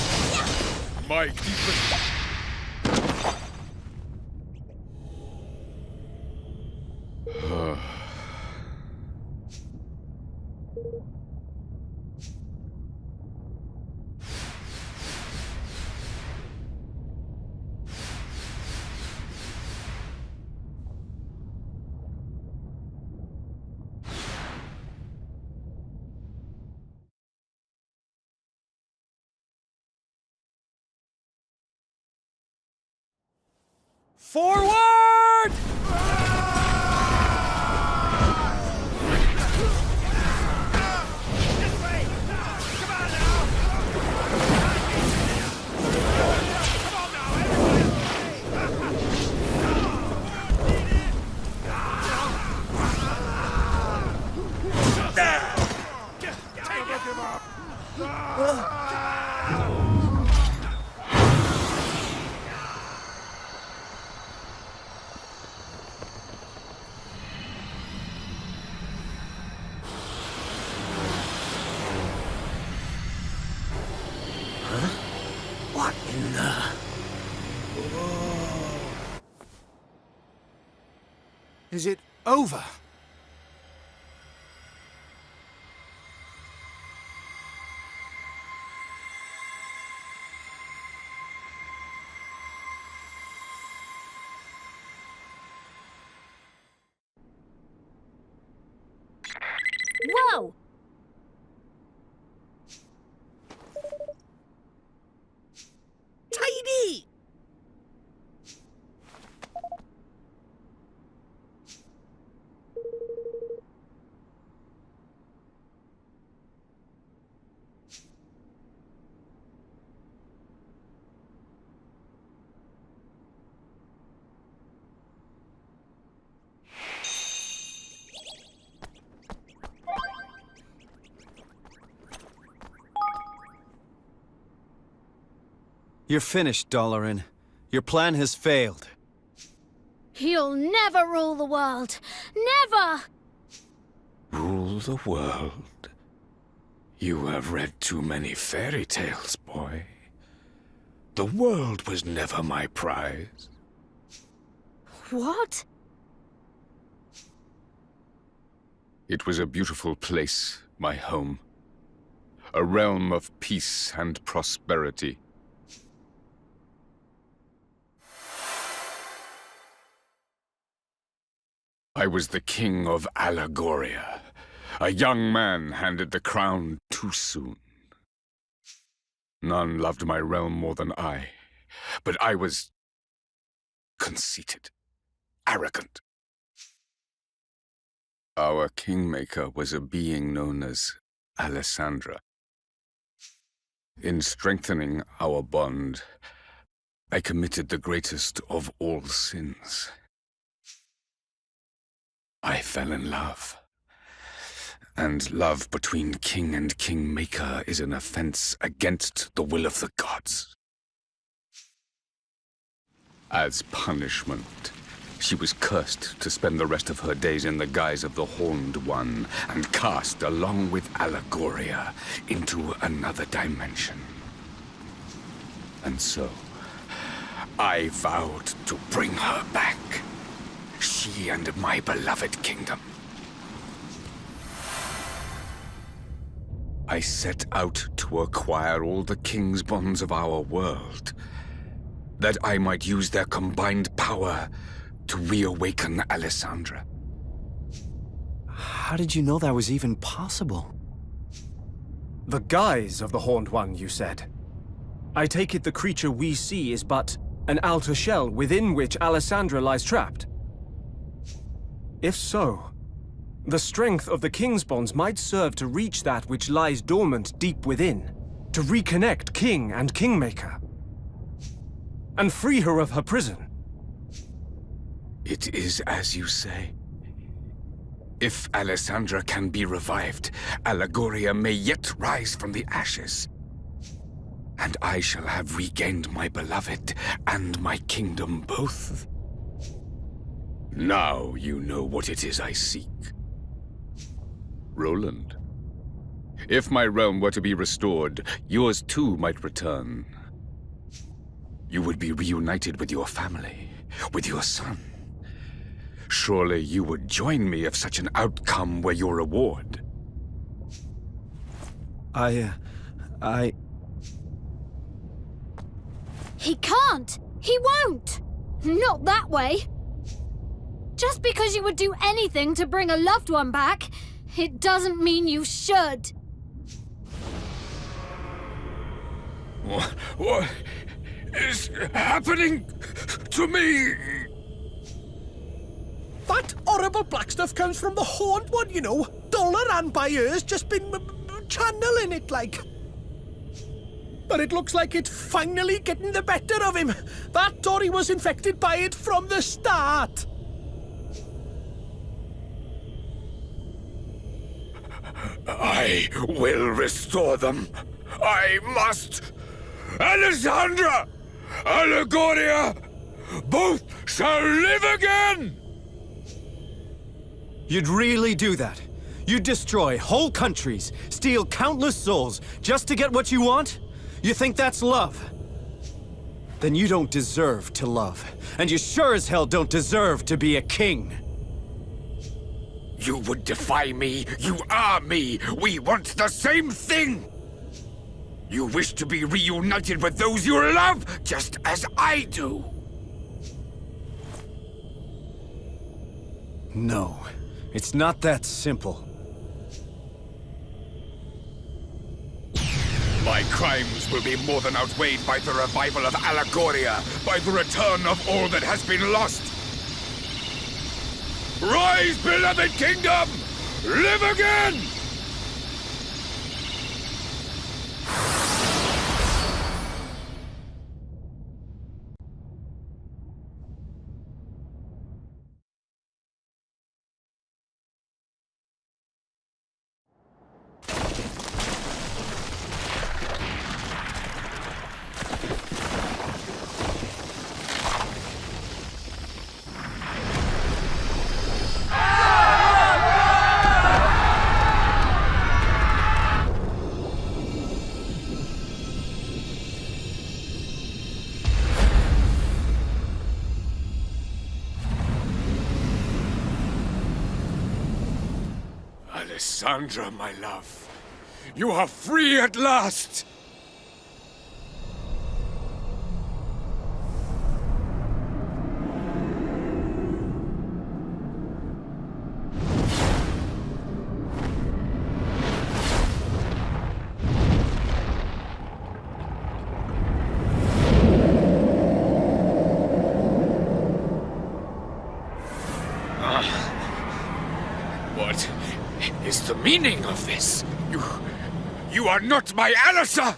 My deepest... Forward! What in the... Is it over? Whoa! Tidy! You're finished, Dalaran. Your plan has failed. You'll never rule the world. Never! Rule the world? You have read too many fairy tales, boy. The world was never my prize. What? It was a beautiful place, my home. A realm of peace and prosperity. I was the king of Allegoria. A young man handed the crown too soon. None loved my realm more than I, but I was conceited, arrogant. Our kingmaker was a being known as Alessandra. In strengthening our bond, I committed the greatest of all sins. I fell in love. And love between king and kingmaker is an offense against the will of the gods. As punishment, she was cursed to spend the rest of her days in the guise of the Horned One and cast along with Allegoria into another dimension. And so, I vowed to bring her back. She and my beloved kingdom. I set out to acquire all the king's bonds of our world, that I might use their combined power to reawaken Alessandra. How did you know that was even possible? The guise of the Horned One, you said. I take it the creature we see is but an outer shell within which Alessandra lies trapped. If so, the strength of the King's bonds might serve to reach that which lies dormant deep within, to reconnect King and Kingmaker, and free her of her prison. It is as you say. If Alessandra can be revived, Allegoria may yet rise from the ashes. And I shall have regained my beloved and my kingdom both. Now you know what it is I seek. Roland, if my realm were to be restored, yours too might return. You would be reunited with your family, with your son. Surely you would join me if such an outcome were your reward. He can't! He won't! Not that way! Just because you would do anything to bring a loved one back, it doesn't mean you should. What is happening to me? That horrible black stuff comes from the Horned One, you know. Dollar and Bayer's just been channeling it like. But it looks like it's finally getting the better of him. That Dory was infected by it from the start. I will restore them. I must. Alessandra! Allegoria! Both shall live again! You'd really do that? You'd destroy whole countries, steal countless souls, just to get what you want? You think that's love? Then you don't deserve to love. And you sure as hell don't deserve to be a king. You would defy me. You are me. We want the same thing. You wish to be reunited with those you love, just as I do. No, it's not that simple. My crimes will be more than outweighed by the revival of Allegoria, by the return of all that has been lost. Rise, beloved kingdom! Live again! Alessandra, my love, you are free at last! What is the meaning of this? You are not my Alissa!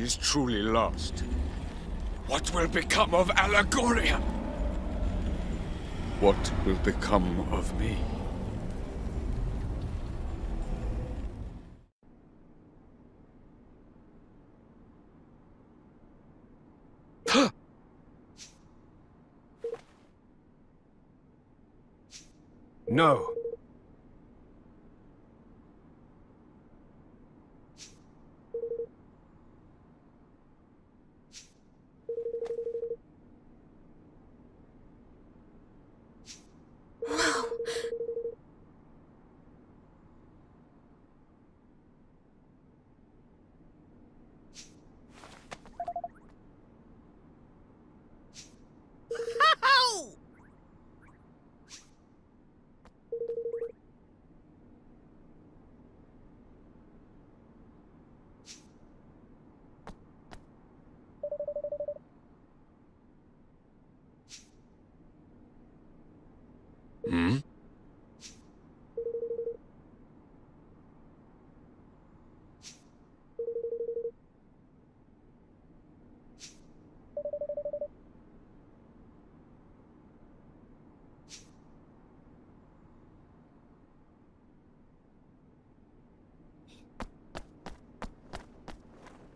is truly lost, what will become of Allegoria? What will become of me? No. Hmm?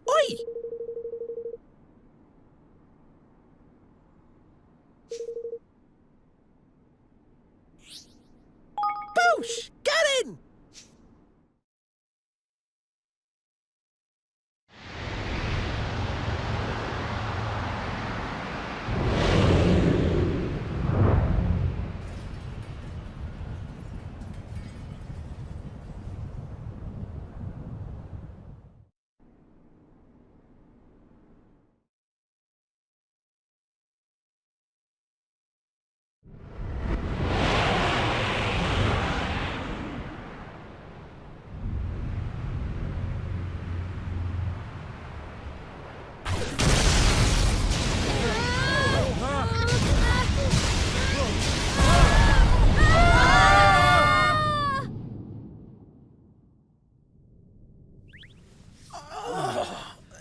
Oi! Boosh! Get in!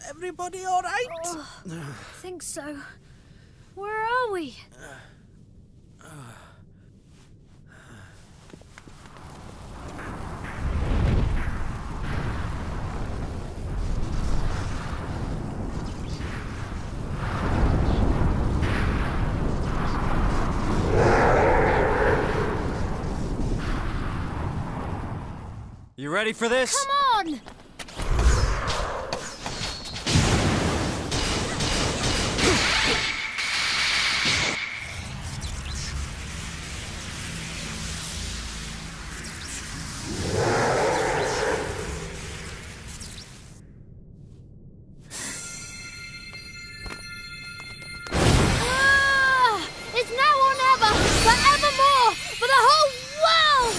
Everybody all right? I think so. Where are we? You ready for this? Come on! It's now or never, forevermore, for the whole world!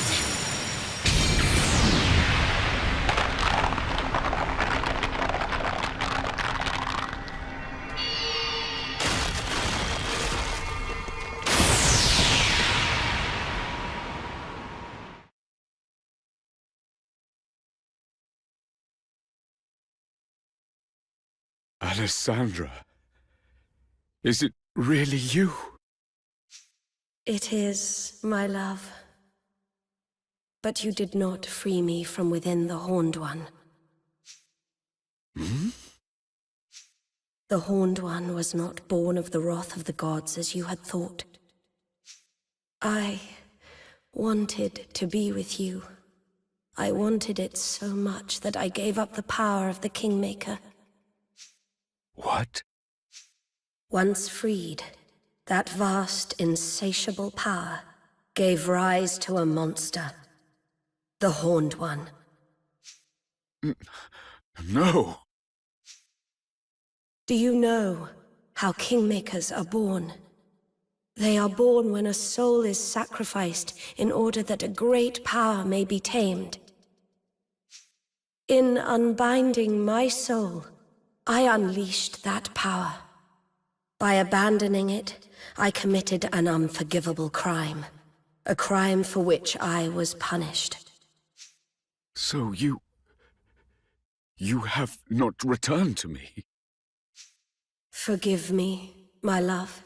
Alessandra, is it really you? It is, my love. But you did not free me from within the Horned One. Hmm? The Horned One was not born of the wrath of the gods as you had thought. I wanted to be with you. I wanted it so much that I gave up the power of the Kingmaker. What? Once freed, that vast, insatiable power gave rise to a monster. The Horned One. No. Do you know how Kingmakers are born? They are born when a soul is sacrificed in order that a great power may be tamed. In unbinding my soul, I unleashed that power. By abandoning it, I committed an unforgivable crime. A crime for which I was punished. So you have not returned to me? Forgive me, my love.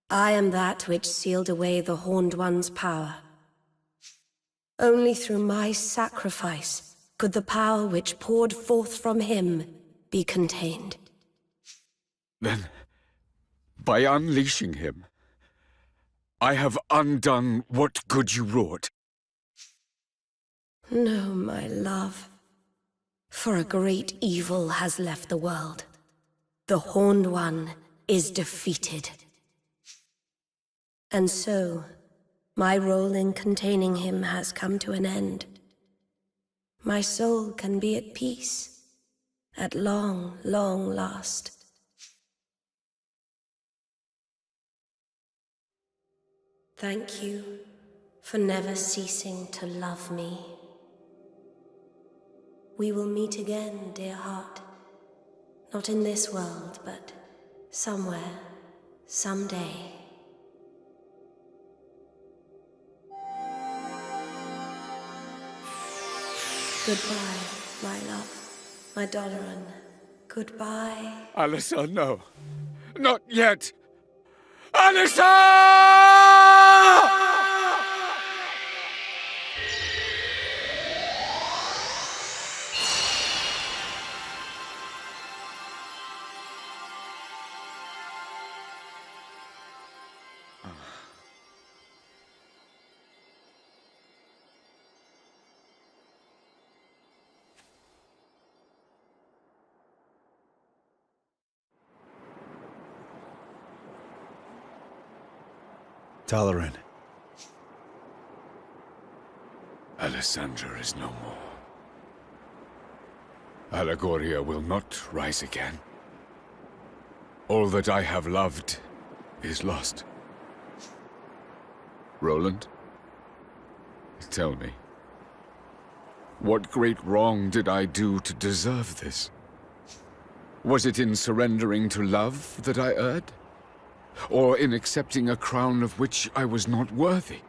I am that which sealed away the Horned One's power. Only through my sacrifice could the power which poured forth from him be contained. Then, by unleashing him, I have undone what good you wrought. No, my love. For a great evil has left the world. The Horned One is defeated. And so, my role in containing him has come to an end. My soul can be at peace, at long, long last. Thank you for never ceasing to love me. We will meet again, dear heart. Not in this world, but somewhere, someday. Goodbye, my love, my Doloran. Goodbye. Alyssa, no. Not yet! Alyssa! Doloran. Alessandra is no more. Allegoria will not rise again. All that I have loved is lost. Roland, tell me, what great wrong did I do to deserve this? Was it in surrendering to love that I erred? Or in accepting a crown of which I was not worthy?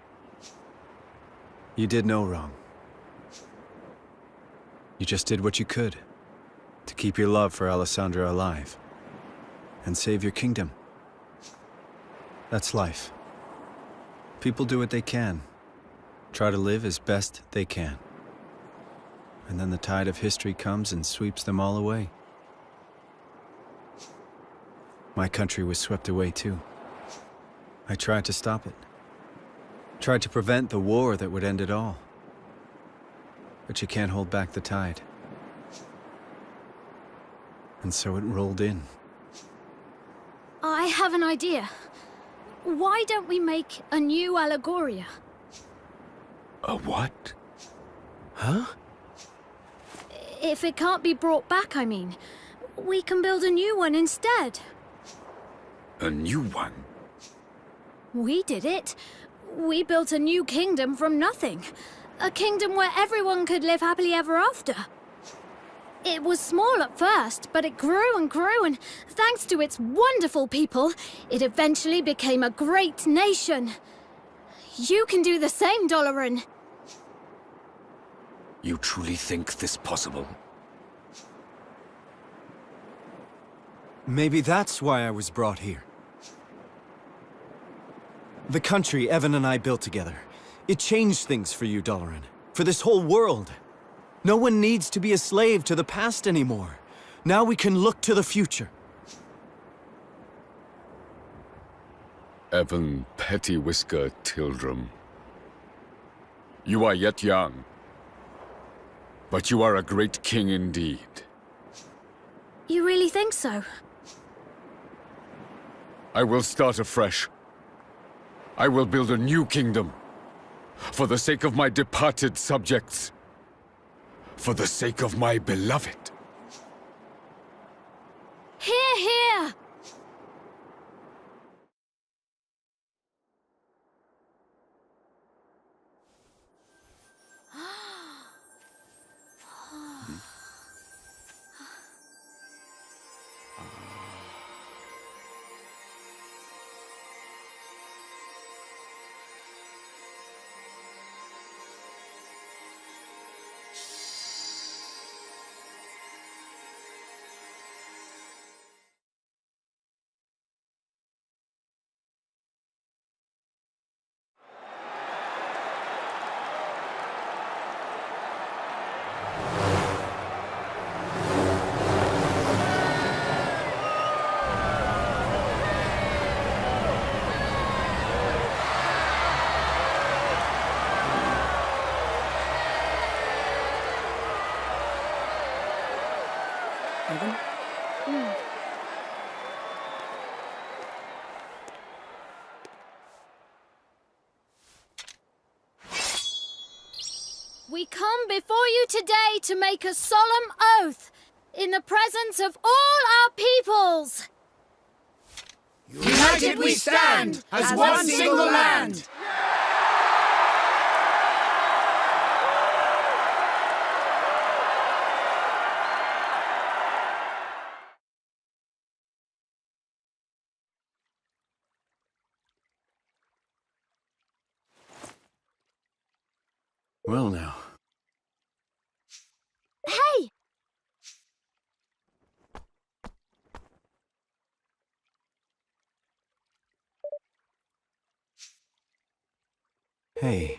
You did no wrong. You just did what you could to keep your love for Alessandra alive and save your kingdom. That's life. People do what they can, try to live as best they can. And then the tide of history comes and sweeps them all away. My country was swept away too. I tried to stop it. Tried to prevent the war that would end it all. But you can't hold back the tide. And so it rolled in. I have an idea. Why don't we make a new Allegoria? A what? Huh? If it can't be brought back, I mean. We can build a new one instead. A new one? We did it. We built a new kingdom from nothing. A kingdom where everyone could live happily ever after. It was small at first, but it grew and grew, and thanks to its wonderful people, it eventually became a great nation. You can do the same, Doloran. You truly think this possible? Maybe that's why I was brought here. The country Evan and I built together, it changed things for you, Doloran. For this whole world. No one needs to be a slave to the past anymore. Now we can look to the future. Evan Pettywhisker Tildrum. You are yet young, but you are a great king indeed. You really think so? I will start afresh. I will build a new kingdom. For the sake of my departed subjects. For the sake of my beloved. Hear, hear! We come before you today to make a solemn oath in the presence of all our peoples. United we stand as one single land. Well now. Hey! Hey.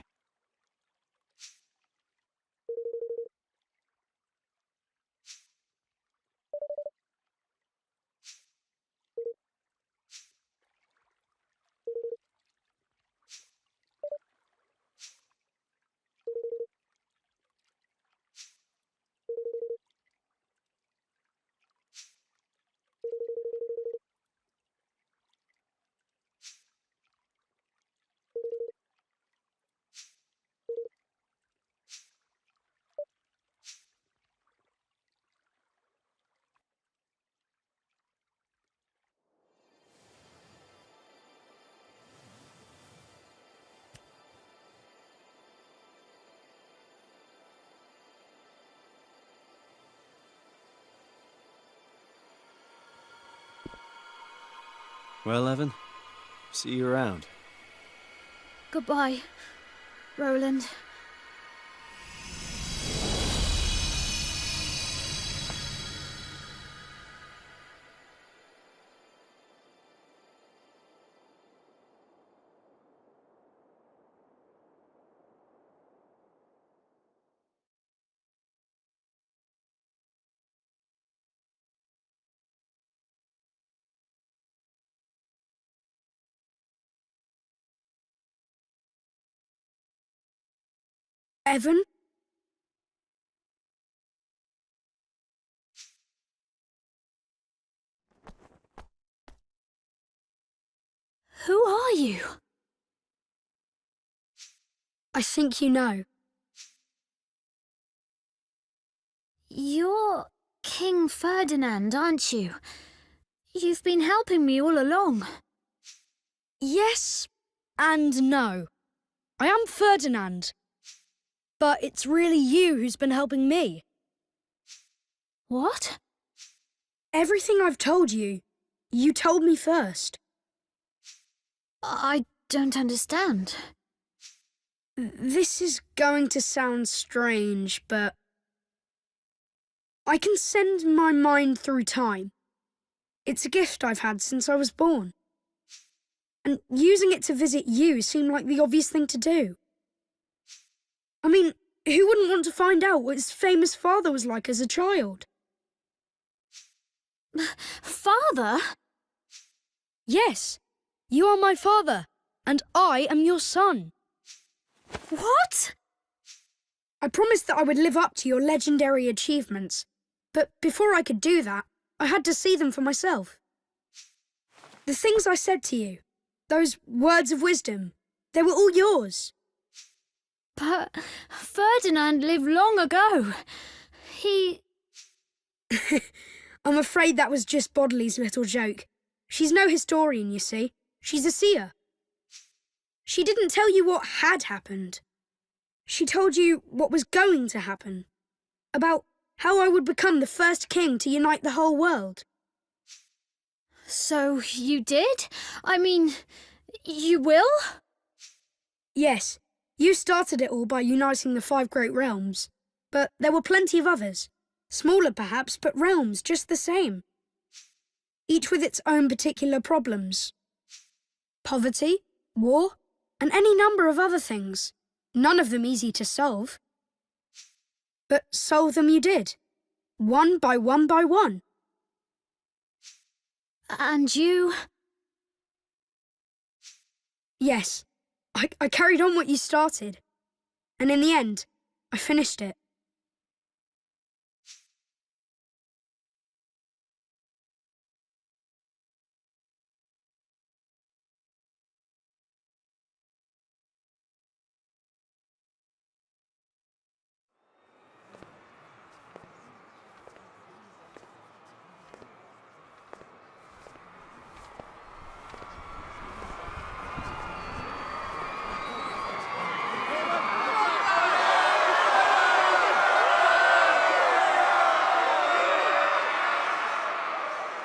Well, Evan, see you around. Goodbye, Roland. Evan? Who are you? I think you know. You're King Ferdinand, aren't you? You've been helping me all along. Yes and no. I am Ferdinand. But it's really you who's been helping me. What? Everything I've told you, you told me first. I don't understand. This is going to sound strange, but I can send my mind through time. It's a gift I've had since I was born. And using it to visit you seemed like the obvious thing to do. I mean, who wouldn't want to find out what his famous father was like as a child? Father? Yes, you are my father, and I am your son. What? I promised that I would live up to your legendary achievements, but before I could do that, I had to see them for myself. The things I said to you, those words of wisdom, they were all yours. But Ferdinand lived long ago. He... I'm afraid that was just Bodley's little joke. She's no historian, you see. She's a seer. She didn't tell you what had happened. She told you what was going to happen. About how I would become the first king to unite the whole world. So you did? I mean, you will? Yes, you started it all by uniting the 5 great realms. But there were plenty of others. Smaller perhaps, but realms just the same. Each with its own particular problems. Poverty, war, and any number of other things. None of them easy to solve. But solve them you did. One by one by one. And you? Yes, I carried on what you started. And in the end, I finished it.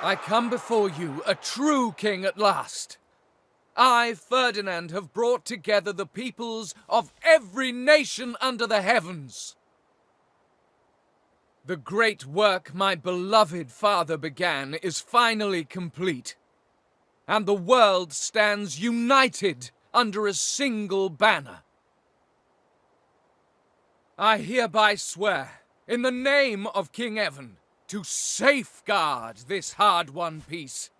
I come before you, a true king at last. I, Ferdinand, have brought together the peoples of every nation under the heavens. The great work my beloved father began is finally complete, and the world stands united under a single banner. I hereby swear, in the name of King Evan, to safeguard this hard-won peace,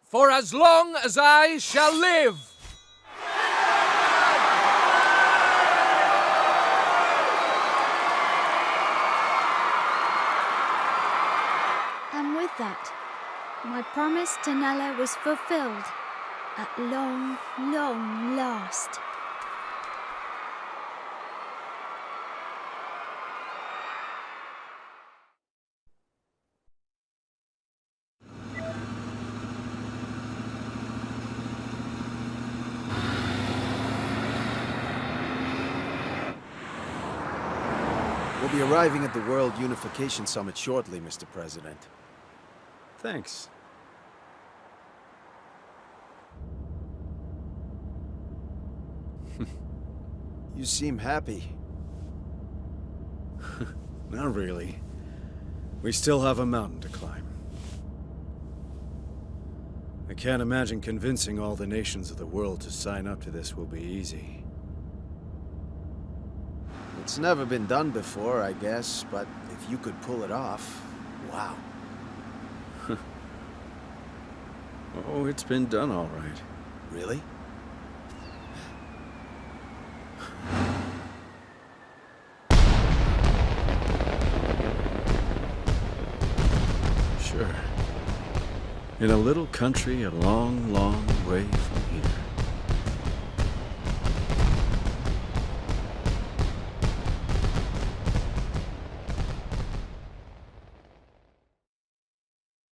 for as long as I shall live. And with that, my promise to Nella was fulfilled at long, long last. We'll be arriving at the World Unification Summit shortly, Mr. President. Thanks. You seem happy. Not really. We still have a mountain to climb. I can't imagine convincing all the nations of the world to sign up to this will be easy. It's never been done before, I guess, but if you could pull it off, wow. Oh, it's been done all right. Really? Sure. In a little country a long, long way from here.